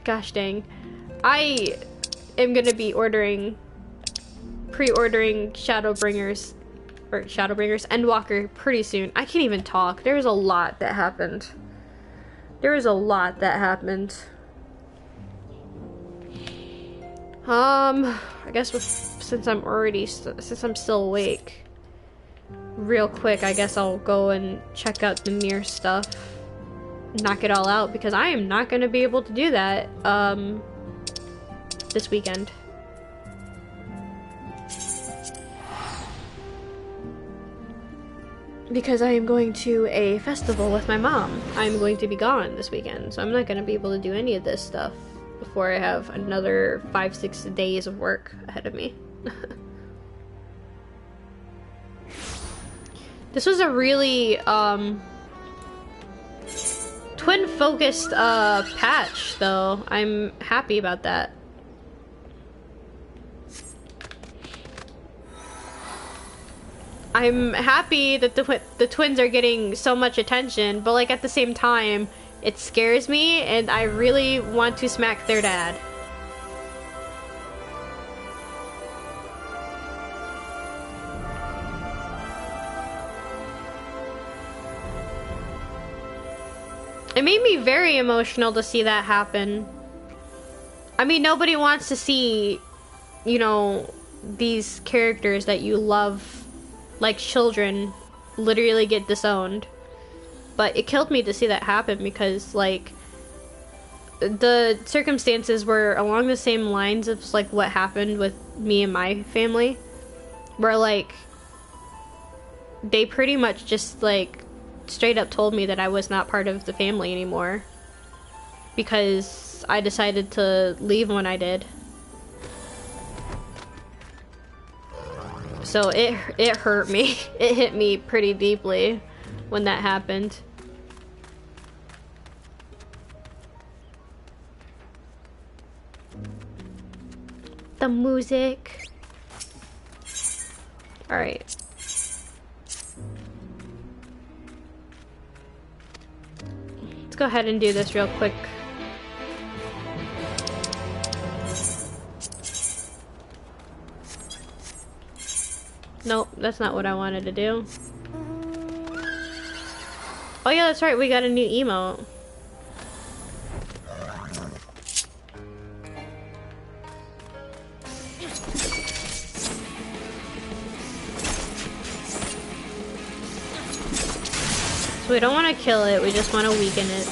Gosh dang. I am gonna be pre-ordering Shadowbringers Endwalker pretty soon. I can't even talk. There was a lot that happened. I guess since I'm still awake, real quick, I guess I'll go and check out the near stuff, knock it all out, because I am not gonna be able to do that, this weekend. Because I am going to a festival with my mom. I'm going to be gone this weekend, so I'm not going to be able to do any of this stuff before I have another 5-6 days of work ahead of me. This was a really twin-focused patch, though. I'm happy about that. I'm happy that the twins are getting so much attention, but like at the same time, it scares me and I really want to smack their dad. It made me very emotional to see that happen. I mean, nobody wants to see, you know, these characters that you love like children literally get disowned, but it killed me to see that happen because like the circumstances were along the same lines of like what happened with me and my family, where like they pretty much just like straight up told me that I was not part of the family anymore. Because I decided to leave when I did. So it hurt me. It hit me pretty deeply when that happened. The music. Alright. Let's go ahead and do this real quick. Nope, that's not what I wanted to do. Oh yeah, that's right, we got a new emote. So we don't want to kill it, we just want to weaken it.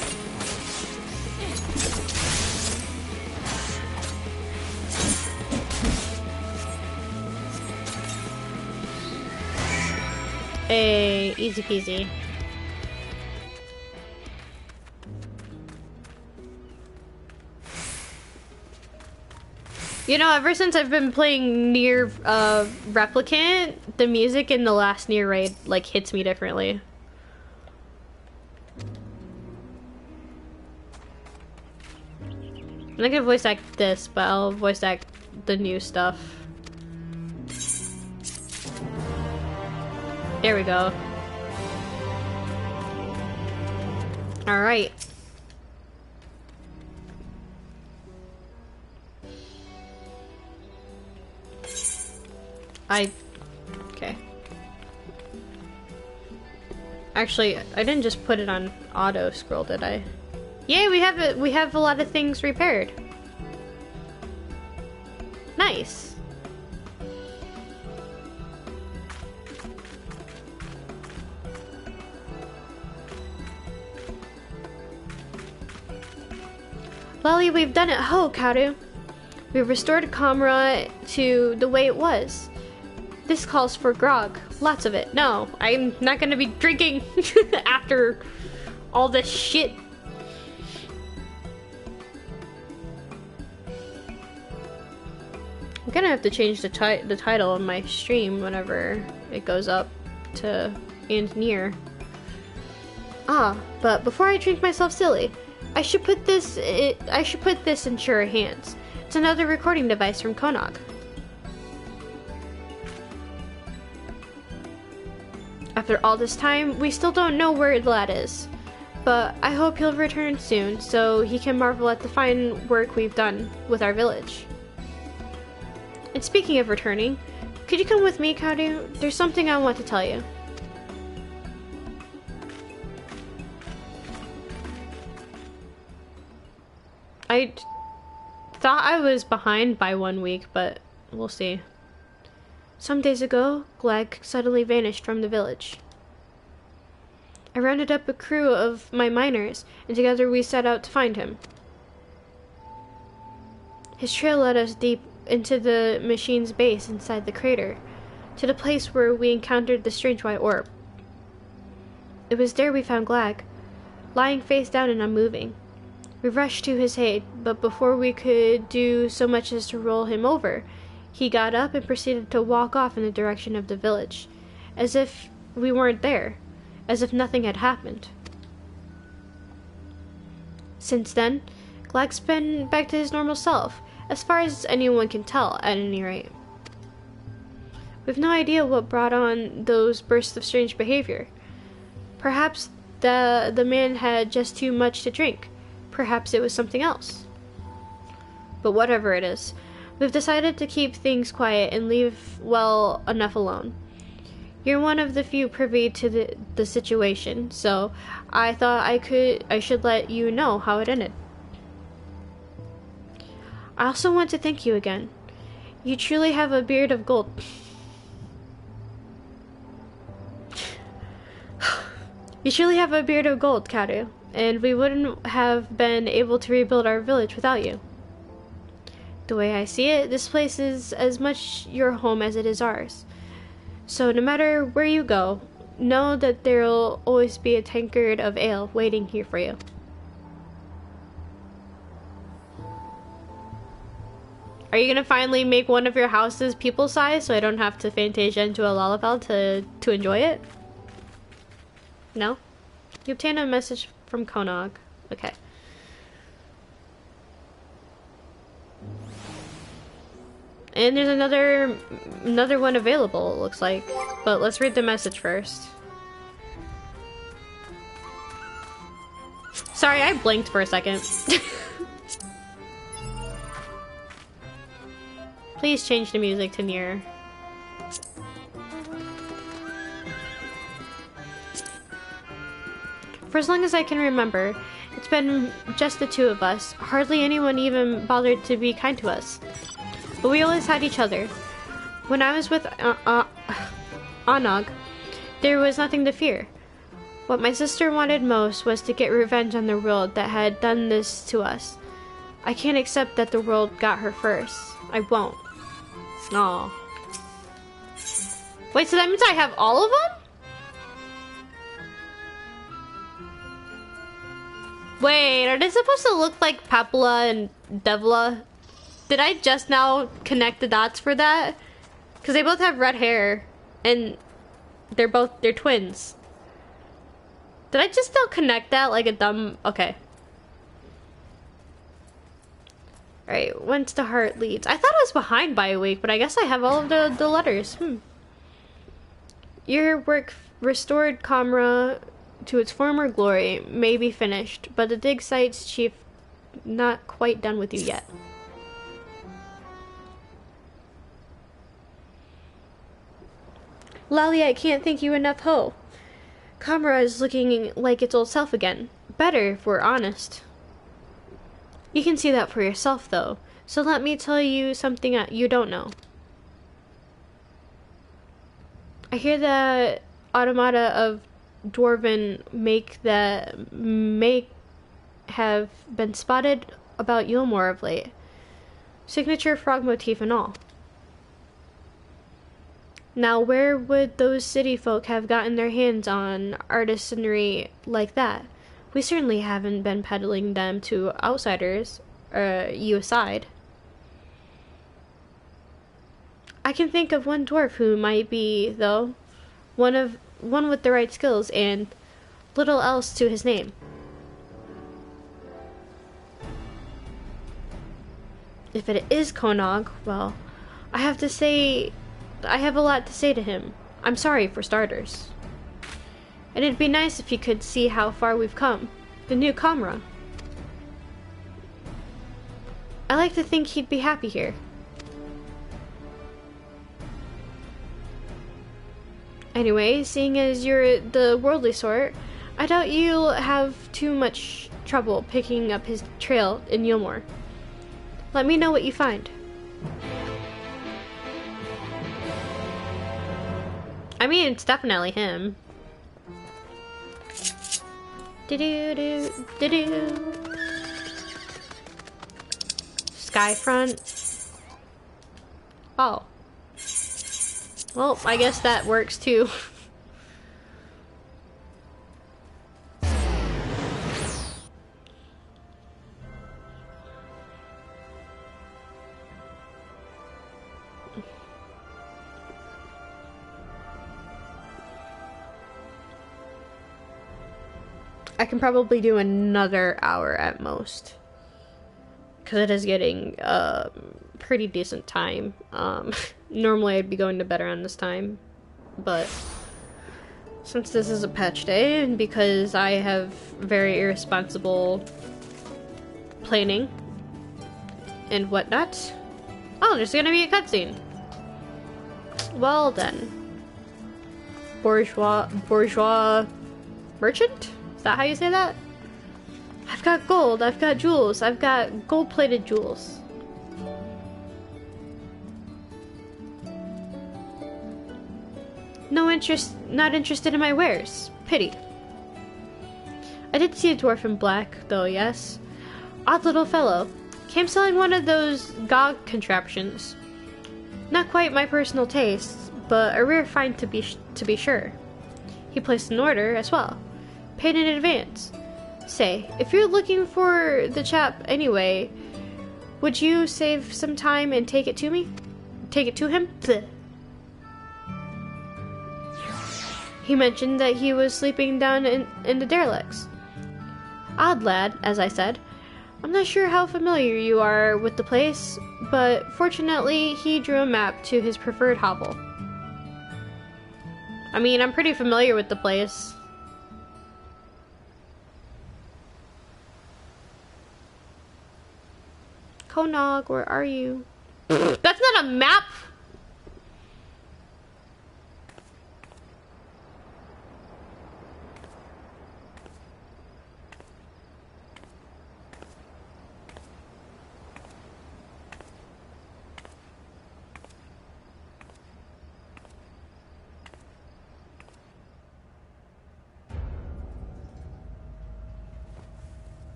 Hey, easy peasy. You know, ever since I've been playing Nier Replicant, the music in the last Nier raid like hits me differently. I'm not gonna voice act this, but I'll voice act the new stuff. There we go. Alright. Okay. Actually, I didn't just put it on auto scroll, did I? Yay, we have a lot of things repaired. Nice. Lolly, we've done it. Ho, Kaoru. We've restored Comrade to the way it was. This calls for grog. Lots of it. No, I'm not gonna be drinking after all this shit. I'm gonna have to change the title of my stream whenever it goes up to and near. Ah, but before I drink myself silly, I should put this in surer hands. It's another recording device from Konog. After all this time, we still don't know where the lad is. But I hope he'll return soon, so he can marvel at the fine work we've done with our village. And speaking of returning, could you come with me, Kaoru? There's something I want to tell you. I thought I was behind by 1 week, but we'll see. Some days ago, Glag suddenly vanished from the village. I rounded up a crew of my miners, and together we set out to find him. His trail led us deep into the machine's base inside the crater, to the place where we encountered the strange white orb. It was there we found Glag, lying face down and unmoving. We rushed to his aid, but before we could do so much as to roll him over, he got up and proceeded to walk off in the direction of the village, as if we weren't there, as if nothing had happened. Since then, Glag's been back to his normal self, as far as anyone can tell, at any rate. We've no idea what brought on those bursts of strange behavior. Perhaps the man had just too much to drink. Perhaps it was something else. But whatever it is, we've decided to keep things quiet and leave well enough alone. You're one of the few privy to the situation, so I thought I should let you know how it ended. I also want to thank you again. You truly have a beard of gold. You truly have a beard of gold, Kaoru, and we wouldn't have been able to rebuild our village without you. The way I see it, this place is as much your home as it is ours. So no matter where you go, know that there'll always be a tankard of ale waiting here for you. Are you gonna finally make one of your houses people size so I don't have to Fantasia into a Lalafell to enjoy it? No? You obtain a message from Konog. Okay. And there's another one available, it looks like. But let's read the message first. Sorry, I blinked for a second. Please change the music to near. For as long as I can remember, it's been just the two of us. Hardly anyone even bothered to be kind to us. But we always had each other. When I was with Onog, there was nothing to fear. What my sister wanted most was to get revenge on the world that had done this to us. I can't accept that the world got her first. I won't. Aw. Wait, so that means I have all of them? Wait, are they supposed to look like Papula and Devla? Did I just now connect the dots for that? Because they both have red hair, and they're twins. Did I just now connect that like a dumb... Okay. Alright, whence the heart leads. I thought I was behind by a week, but I guess I have all of the letters. Your work restored Comra to its former glory may be finished, but the dig site's chief not quite done with you yet. Lally, I can't thank you enough, ho. Comra is looking like its old self again. Better, if we're honest. You can see that for yourself, though. So let me tell you something you don't know. I hear the automata of Dwarven may have been spotted about Yulmore of late. Signature frog motif and all. Now, where would those city folk have gotten their hands on artisanry like that? We certainly haven't been peddling them to outsiders, you aside. I can think of one dwarf who might be, though, one with the right skills and little else to his name. If it is Konog, well, I have a lot to say to him. I'm sorry, for starters. And it'd be nice if you could see how far we've come. The new Comra. I like to think he'd be happy here. Anyway, seeing as you're the worldly sort, I doubt you'll have too much trouble picking up his trail in Yulmore. Let me know what you find. I mean, it's definitely him. Skyfront. Oh. Well, I guess that works too. I can probably do another hour at most, because it is getting pretty decent time. Normally I'd be going to bed around this time, but since this is a patch day, and because I have very irresponsible planning and whatnot. Oh, there's gonna be a cutscene. Well then. Bourgeois merchant? Is that how you say that? I've got gold, I've got jewels, I've got gold-plated jewels. Not interested in my wares. Pity. I did see a dwarf in black, though, yes. Odd little fellow. Came selling one of those GOG contraptions. Not quite my personal taste, but a rare find to be sure. He placed an order as well, paid in advance. Say, if you're looking for the chap anyway, would you save some time and take it to me? Take it to him? Bleh. He mentioned that he was sleeping down in the derelicts. Odd lad, as I said. I'm not sure how familiar you are with the place, but fortunately he drew a map to his preferred hovel. I mean, I'm pretty familiar with the place. Konog, where are you? That's not a map!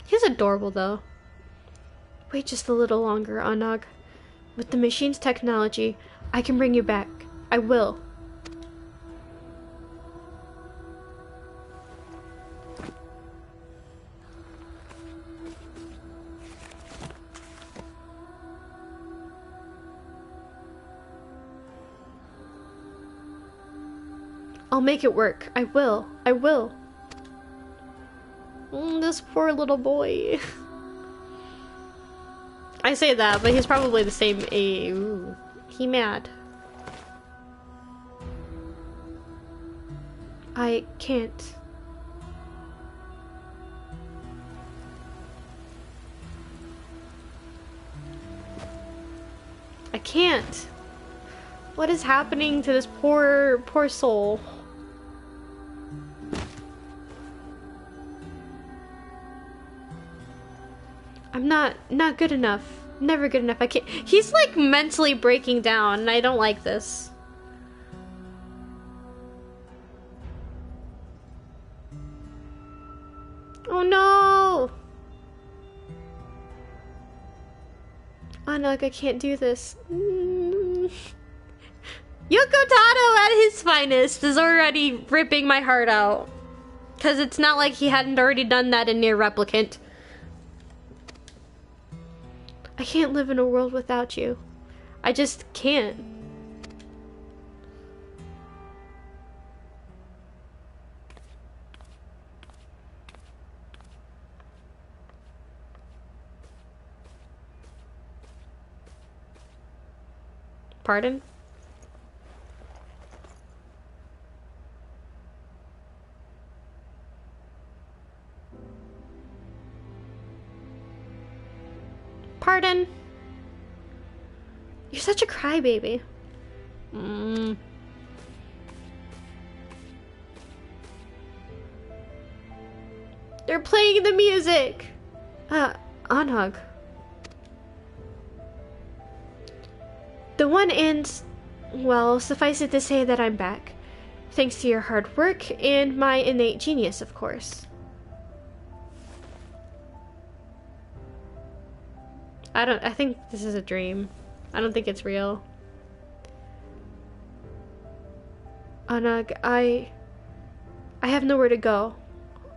He's adorable, though. Wait just a little longer, Onog. With the machine's technology, I can bring you back. I will. I'll make it work. I will. I will. This poor little boy. I say that, but he's probably the same age. Ooh, he mad. I can't. I can't. What is happening to this poor soul? I'm not good enough. Never good enough. I can't. He's like mentally breaking down, and I don't like this. Oh no! Onog, I can't do this. Yoko Taro at his finest is already ripping my heart out. Because it's not like he hadn't already done that in Near Replicant. I can't live in a world without you. I just can't. Pardon? Pardon? You're such a crybaby. They're playing the music! Onog. The one ends... Well, suffice it to say that I'm back. Thanks to your hard work and my innate genius, of course. I think this is a dream. I don't think it's real. Onog, I have nowhere to go.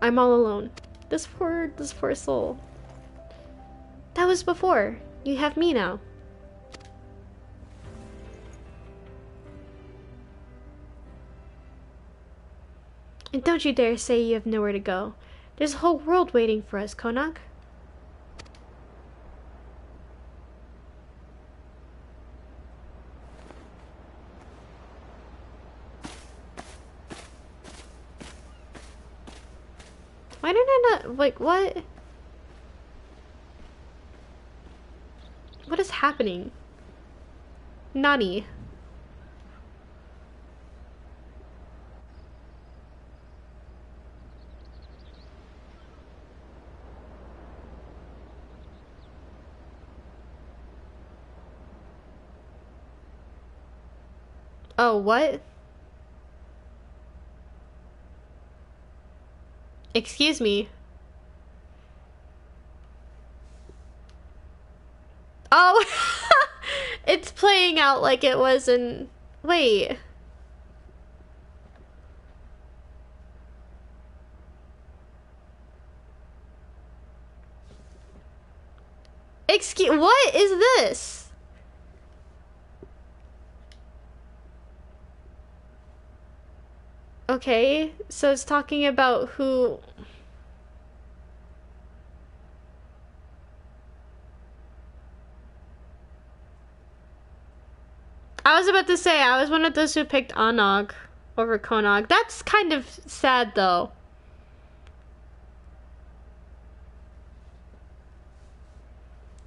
I'm all alone. This poor soul. That was before. You have me now. And don't you dare say you have nowhere to go. There's a whole world waiting for us, Konog. Why did I not, like, what? What is happening? Nani? Oh, what? Excuse me. Oh, out like it was in... Wait. Excuse... What is this? Okay, so it's talking about who... I was about to say, I was one of those who picked Anog over Konog. That's kind of sad, though.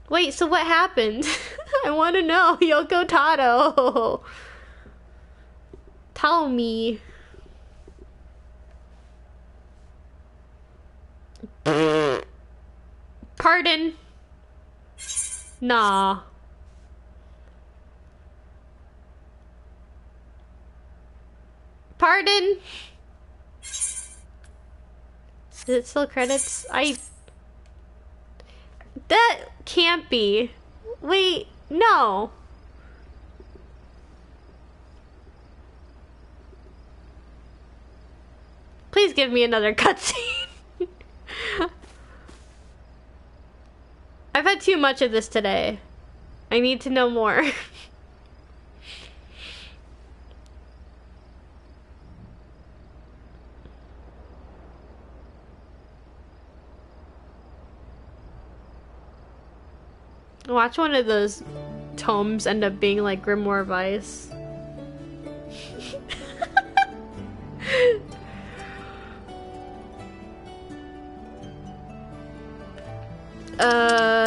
Wait, so what happened? I want to know. Yoko Taro. Tell me. Pardon? Nah. Pardon? Is it still credits? That can't be. Wait, no. Please give me another cutscene. I've had too much of this today. I need to know more. Watch one of those tomes end up being like Grimoire Vice.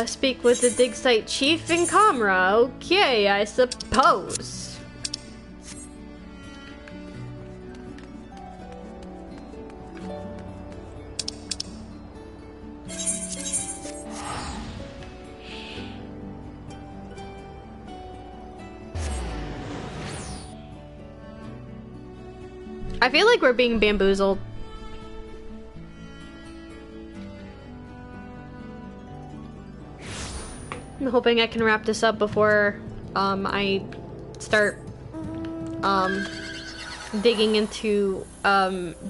Speak with the dig site chief in Comra. Okay, I suppose. I feel like we're being bamboozled. I'm hoping I can wrap this up before I start digging into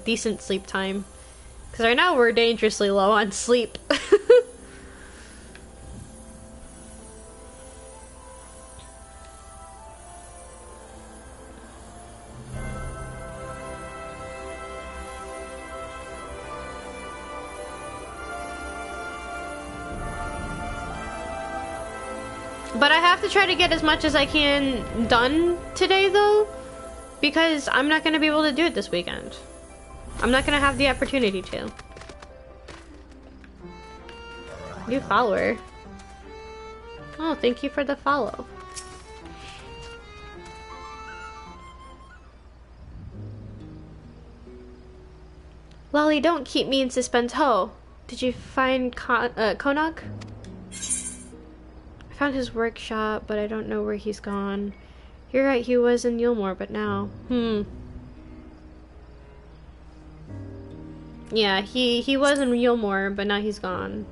decent sleep time. Because right now we're dangerously low on sleep. But I have to try to get as much as I can done today, though, because I'm not going to be able to do it this weekend. I'm not going to have the opportunity to. New follower. Oh, thank you for the follow. Lolly, don't keep me in suspense. Ho, did you find Konog? I found his workshop, but I don't know where he's gone. You're right, he was in Yulmore, but now... Yeah, he was in Yulmore, but now he's gone.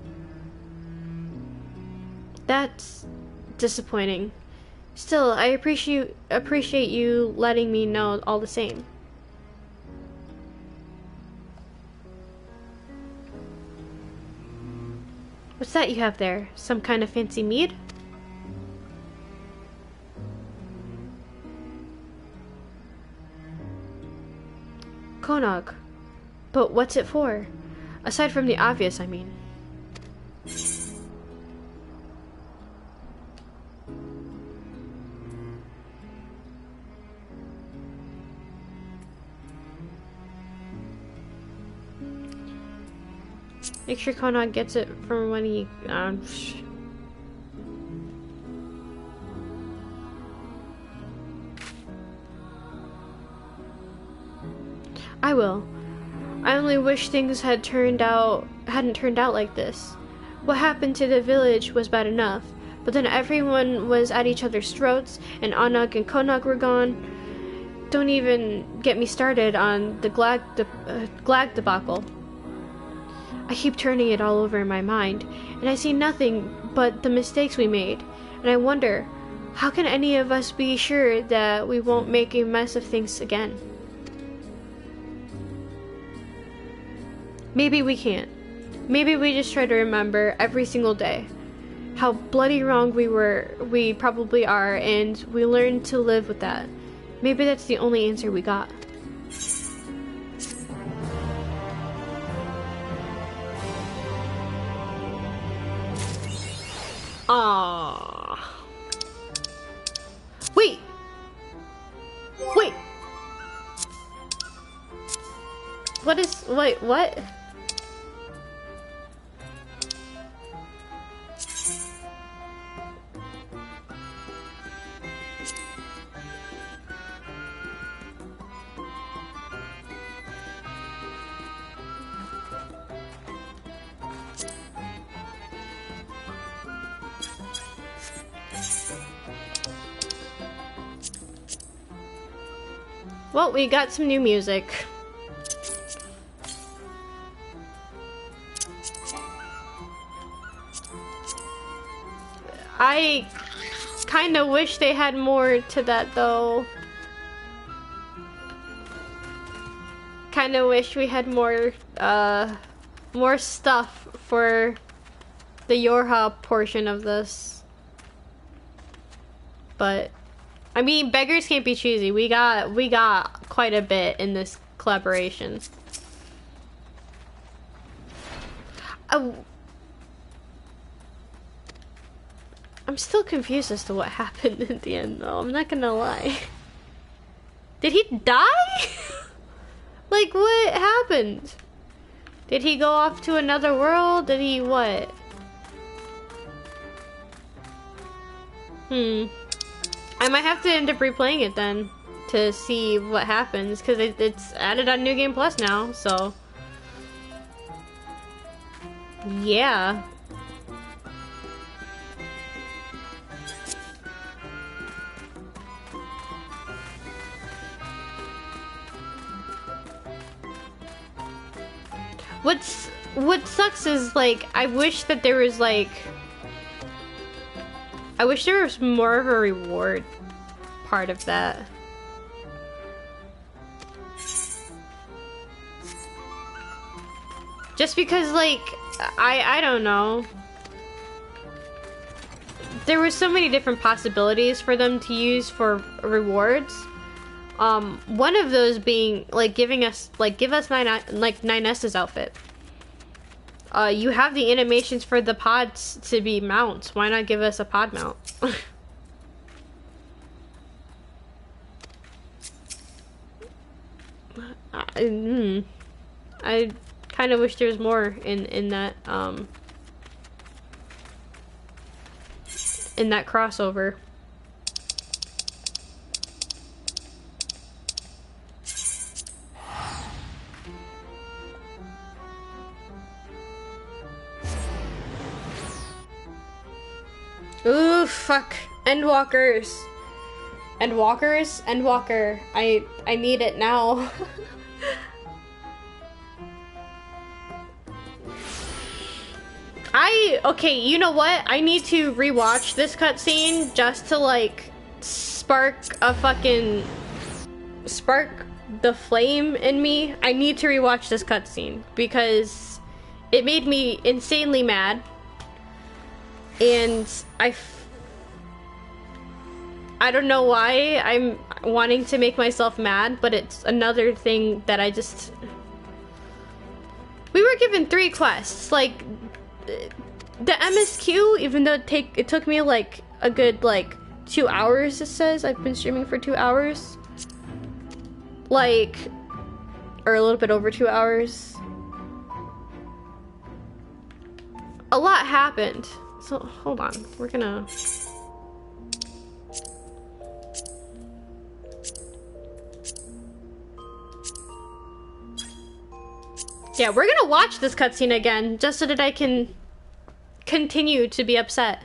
That's disappointing. Still, I appreciate you letting me know all the same. What's that you have there? Some kind of fancy mead? Konog. But what's it for? Aside from the obvious, I mean. Make sure Konog gets it from when he... I will. I only wish things hadn't turned out like this. What happened to the village was bad enough, but then everyone was at each other's throats, and Anog and Konog were gone. Don't even get me started on the Glag debacle. I keep turning it all over in my mind, and I see nothing but the mistakes we made, and I wonder, How can any of us be sure that we won't make a mess of things again? Maybe we can't. Maybe we just try to remember every single day how bloody wrong we probably are, and we learn to live with that. Maybe that's the only answer we got. Aww. Wait. Wait. Wait, what? Well, we got some new music. I kind of wish they had more to that, though. Kind of wish we had more stuff for the Yorha portion of this. But I mean, beggars can't be choosy. We got quite a bit in this collaboration. I'm still confused as to what happened at the end, though. I'm not gonna lie. Did he die? Like, what happened? Did he go off to another world? Did he what? I might have to end up replaying it then to see what happens, because it's added on New Game Plus now, so yeah. What sucks is, like, I wish that there was, like, I wish there was more of a reward part of that. Just because, like, I don't know. There were so many different possibilities for them to use for rewards. One of those being, like, give us 9S's outfit. You have the animations for the pods to be mounts. Why not give us a pod mount? I kind of wish there was more in that crossover. Ooh, fuck. Endwalkers. Endwalkers? Endwalker. I need it now. Okay, you know what? I need to rewatch this cutscene just to, like, spark the flame in me. I need to rewatch this cutscene because it made me insanely mad. And I don't know why I'm wanting to make myself mad, but it's another thing that I just... We were given 3 quests, like, the MSQ, even though it took me, like, a good, like, 2 hours, it says. I've been streaming for 2 hours. Like, or a little bit over 2 hours. A lot happened. So, hold on. We're gonna... Yeah, we're gonna watch this cutscene again, just so that I can continue to be upset.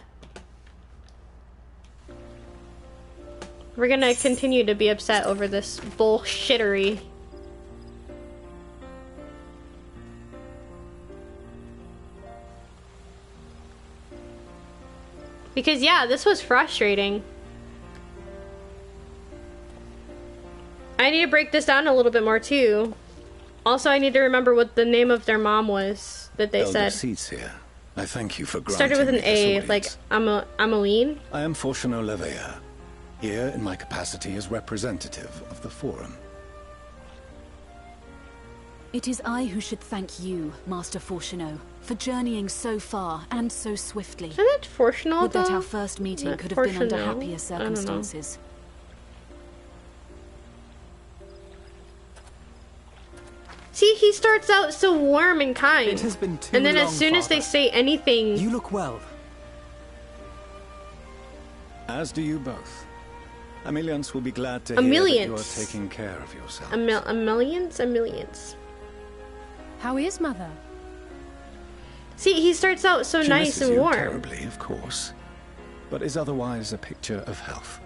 We're gonna continue to be upset over this bullshittery. Because, yeah, this was frustrating. I need to break this down a little bit more too. Also, I need to remember what the name of their mom was that they Elder said. Seats here. I thank you for granting Started with an me this A, audience. like Ameline. I am Fortunato Leveilleur, here in my capacity as representative of the Forum. It is I who should thank you, Master Fortunato, for journeying so far and so swiftly. Isn't it Fortunato? Would that our first meeting Not could have been under Fortunato. happier I don't know. circumstances. See, he starts out so warm and kind. It has been too and then as long, soon as they Father. say anything... You look well. As do you both. Ameliance will be glad to hear that you are Ameliance. taking care of yourself. Ameliance. How is Mother? See, he starts out so She nice misses and you warm. terribly, of course, but is otherwise a picture of health.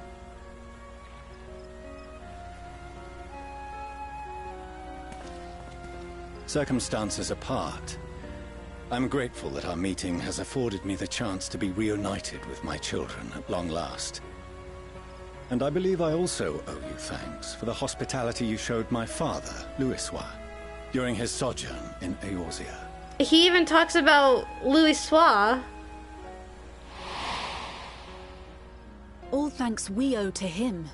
Circumstances apart, I'm grateful that our meeting has afforded me the chance to be reunited with my children at long last. And I believe I also owe you thanks for the hospitality you showed my father, Louisois, during his sojourn in Eorzea. He even talks about Louisois. All thanks we owe to him.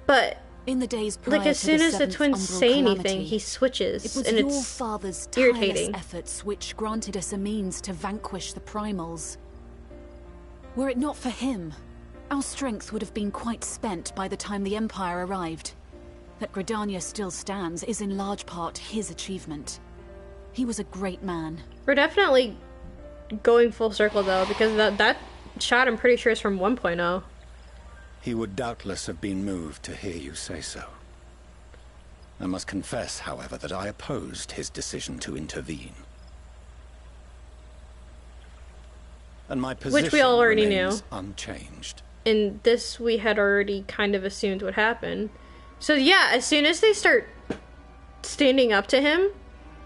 But in the days prior like as to soon the as the seventh twins umbral say calamity, anything, he switches, it was and your it's father's irritating. tireless efforts which granted us a means to vanquish the primals. Were it not for him, our strength would have been quite spent by the time the Empire arrived. That Gridania still stands is in large part his achievement. He was a great man. We're definitely going full circle though, because that shot I'm pretty sure is from 1.0. He would doubtless have been moved to hear you say so. I must confess, however, that I opposed his decision to intervene. And my position Which we all already remains knew. unchanged. And this we had already kind of assumed would happen. So yeah, as soon as they start standing up to him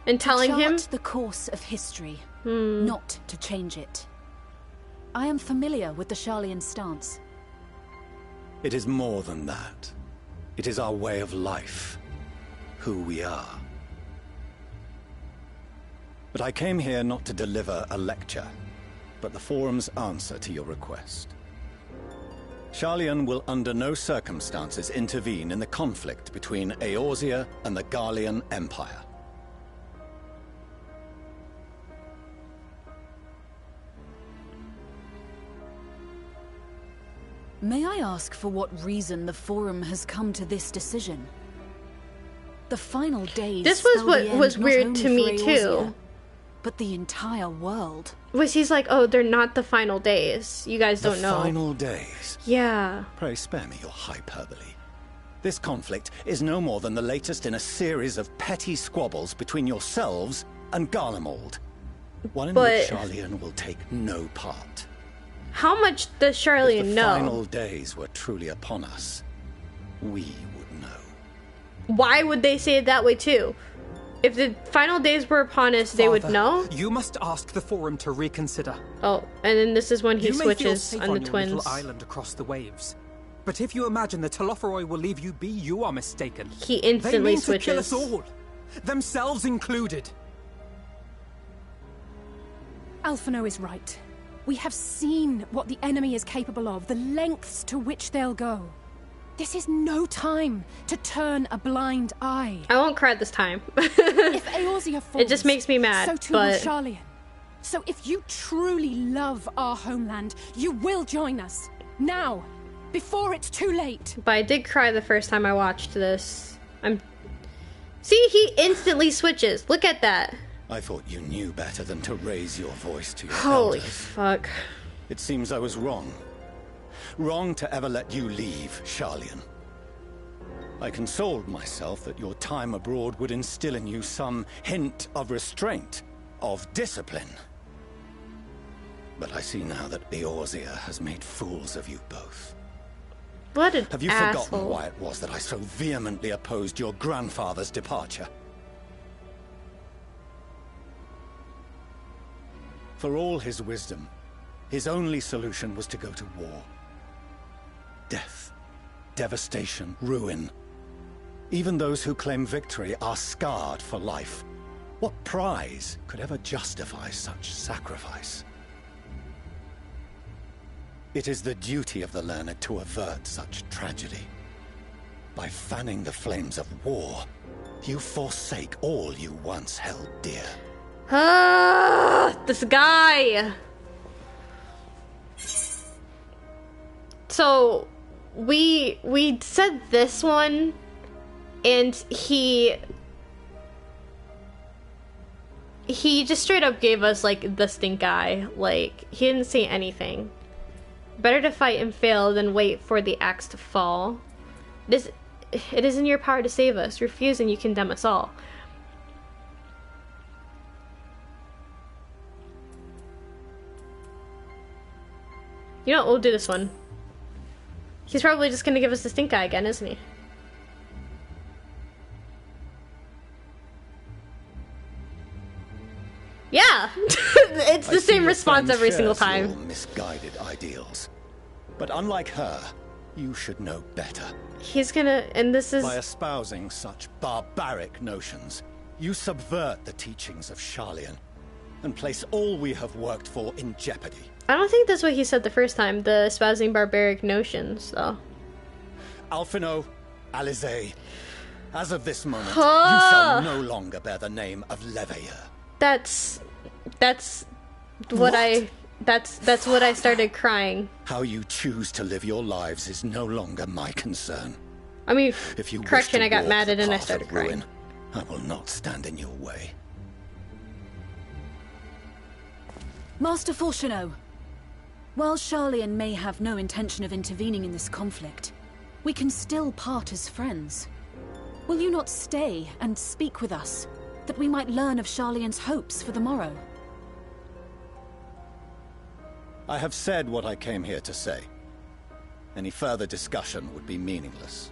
and telling to him chart the course of history, not to change it. I am familiar with the Garlean stance. It is more than that. It is our way of life. Who we are. But I came here not to deliver a lecture, but the Forum's answer to your request. Garlean will under no circumstances intervene in the conflict between Eorzea and the Garlean Empire. May I ask for what reason the Forum has come to this decision? The final days This was spell what the end was not weird only to for me, Eorzea, too. but the entire world. was he's like, oh, they're not the final days. You guys don't know. The final days? Yeah. Pray spare me your hyperbole. This conflict is no more than the latest in a series of petty squabbles between yourselves and Garlemald. One in which But- Garlean will take no part. How much does Charlie If the know? final days were truly upon us, we would know. Why would they say it that way too? If the final days were upon us, they would Father, know? You must ask the Forum to reconsider. Oh, and then this is when he You may feel switches safe on the your twins. little island across the waves. But if you imagine the Telophoroi will leave you be, you are mistaken. He instantly they mean to kill switches. us all, themselves included. Alphino is right. We have seen what the enemy is capable of, the lengths to which they'll go. This is no time to turn a blind eye. I won't cry this time. If Eorzea falls, It just makes me mad, so too but- will Garlean. So if you truly love our homeland, you will join us. Now, before it's too late. But I did cry the first time I watched this. See, he instantly switches. Look at that. I thought you knew better than to raise your voice to your Holy elders. fuck. It seems I was wrong. Wrong to ever let you leave, Garlean. I consoled myself that your time abroad would instill in you some hint of restraint, of discipline. But I see now that Eorzea has made fools of you both. What an Have you asshole. forgotten why it was that I so vehemently opposed your grandfather's departure? For all his wisdom, his only solution was to go to war. Death, devastation, ruin. Even those who claim victory are scarred for life. What prize could ever justify such sacrifice? It is the duty of the learned to avert such tragedy. By fanning the flames of war, you forsake all you once held dear. This guy! So, we said this one, and he just straight up gave us, like, the stink eye. Like, he didn't say anything. Better to fight and fail than wait for the axe to fall. It is in your power to save us. Refuse and you condemn us all. You know what, we'll do this one. He's probably just gonna give us the stink eye again, isn't he? Yeah! It's the same response every single time. Your misguided ideals. But unlike her, you should know better. He's gonna, and this is... By espousing such barbaric notions, you subvert the teachings of Garlean and place all we have worked for in jeopardy. I don't think that's what he said the first time, the espousing barbaric notions, though. Alphinaud, Alizé, as of this moment, you shall no longer bear the name of Leveilleur. That's what that's what I started crying. How you choose to live your lives is no longer my concern. I mean, if you correction, I got mad and I started crying. I will not stand in your way. Master Fourcheneau, while Garlean may have no intention of intervening in this conflict, we can still part as friends. Will you not stay and speak with us, that we might learn of Garlean's hopes for the morrow? I have said what I came here to say. Any further discussion would be meaningless.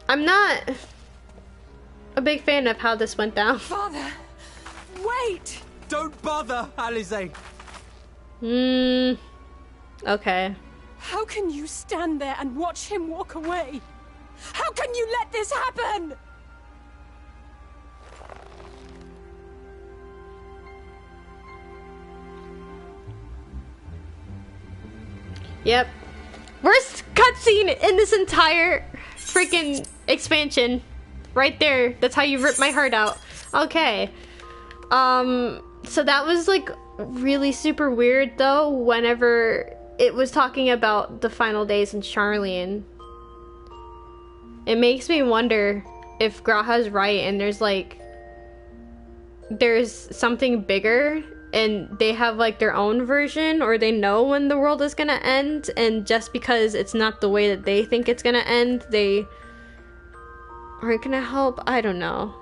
I'm not a big fan of how this went down. Father, wait! Don't bother, Alizé. Okay. How can you stand there and watch him walk away? How can you let this happen? Yep. Worst cutscene in this entire freaking expansion. Right there. That's how you rip my heart out. Okay. So that was like really super weird though, whenever it was talking about the final days in Garlean. It makes me wonder if Graha's right and there's something bigger and they have like their own version, or they know when the world is gonna end, and just because it's not the way that they think it's gonna end, they aren't gonna help. I don't know.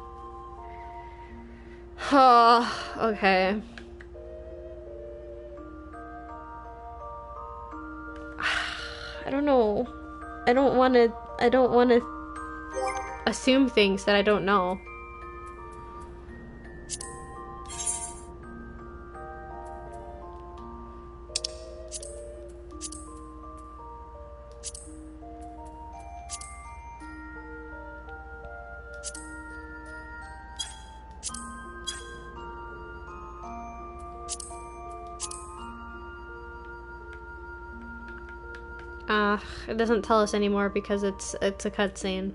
Oh, okay. I don't know. I don't want to assume things that I don't know. It doesn't tell us anymore because it's a cutscene.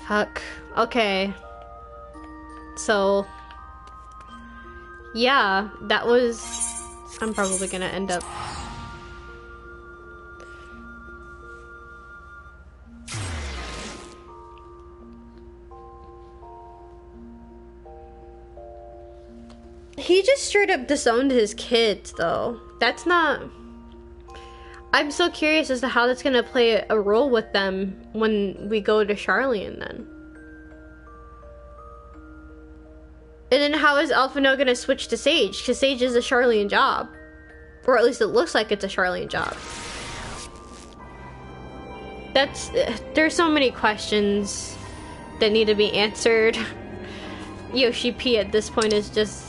Fuck. Okay. So, yeah, that was... I'm probably gonna end up... He just straight up disowned his kids, though. That's not... I'm so curious as to how that's gonna play a role with them when we go to Garlean then. And then how is Alphinaud gonna switch to Sage? Because Sage is a Garlean job. Or at least it looks like it's a Garlean job. There's so many questions that need to be answered. Yoshi P at this point is just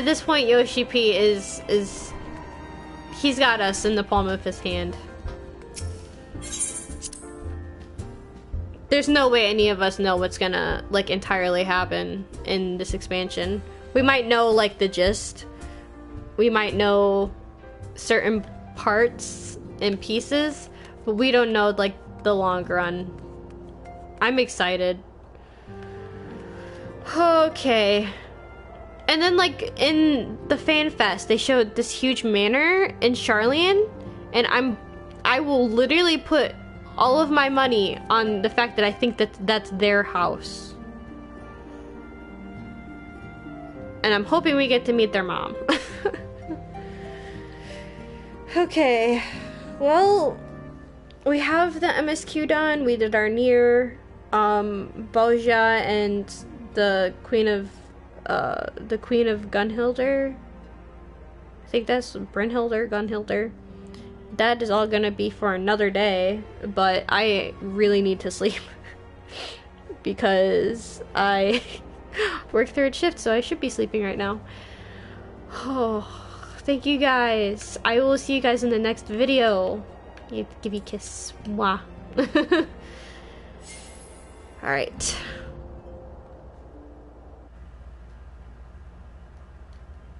At this point, Yoshi P is he's got us in the palm of his hand. There's no way any of us know what's gonna, like, entirely happen in this expansion. We might know, like, the gist. We might know certain parts and pieces, but we don't know, like, the long run. I'm excited. Okay. And then, like, in the fan fest, they showed this huge manor in Garlean, and I will literally put all of my money on the fact that I think that that's their house. And I'm hoping we get to meet their mom. Okay. Well, we have the MSQ done. We did our near Boja and the Queen of Gunhilder. I think that's Brynhilder, Gunhilder. That is all gonna be for another day, but I really need to sleep because I work third shift, so I should be sleeping right now. Oh, thank you guys. I will see you guys in the next video. Give you a kiss. Mwah. All right.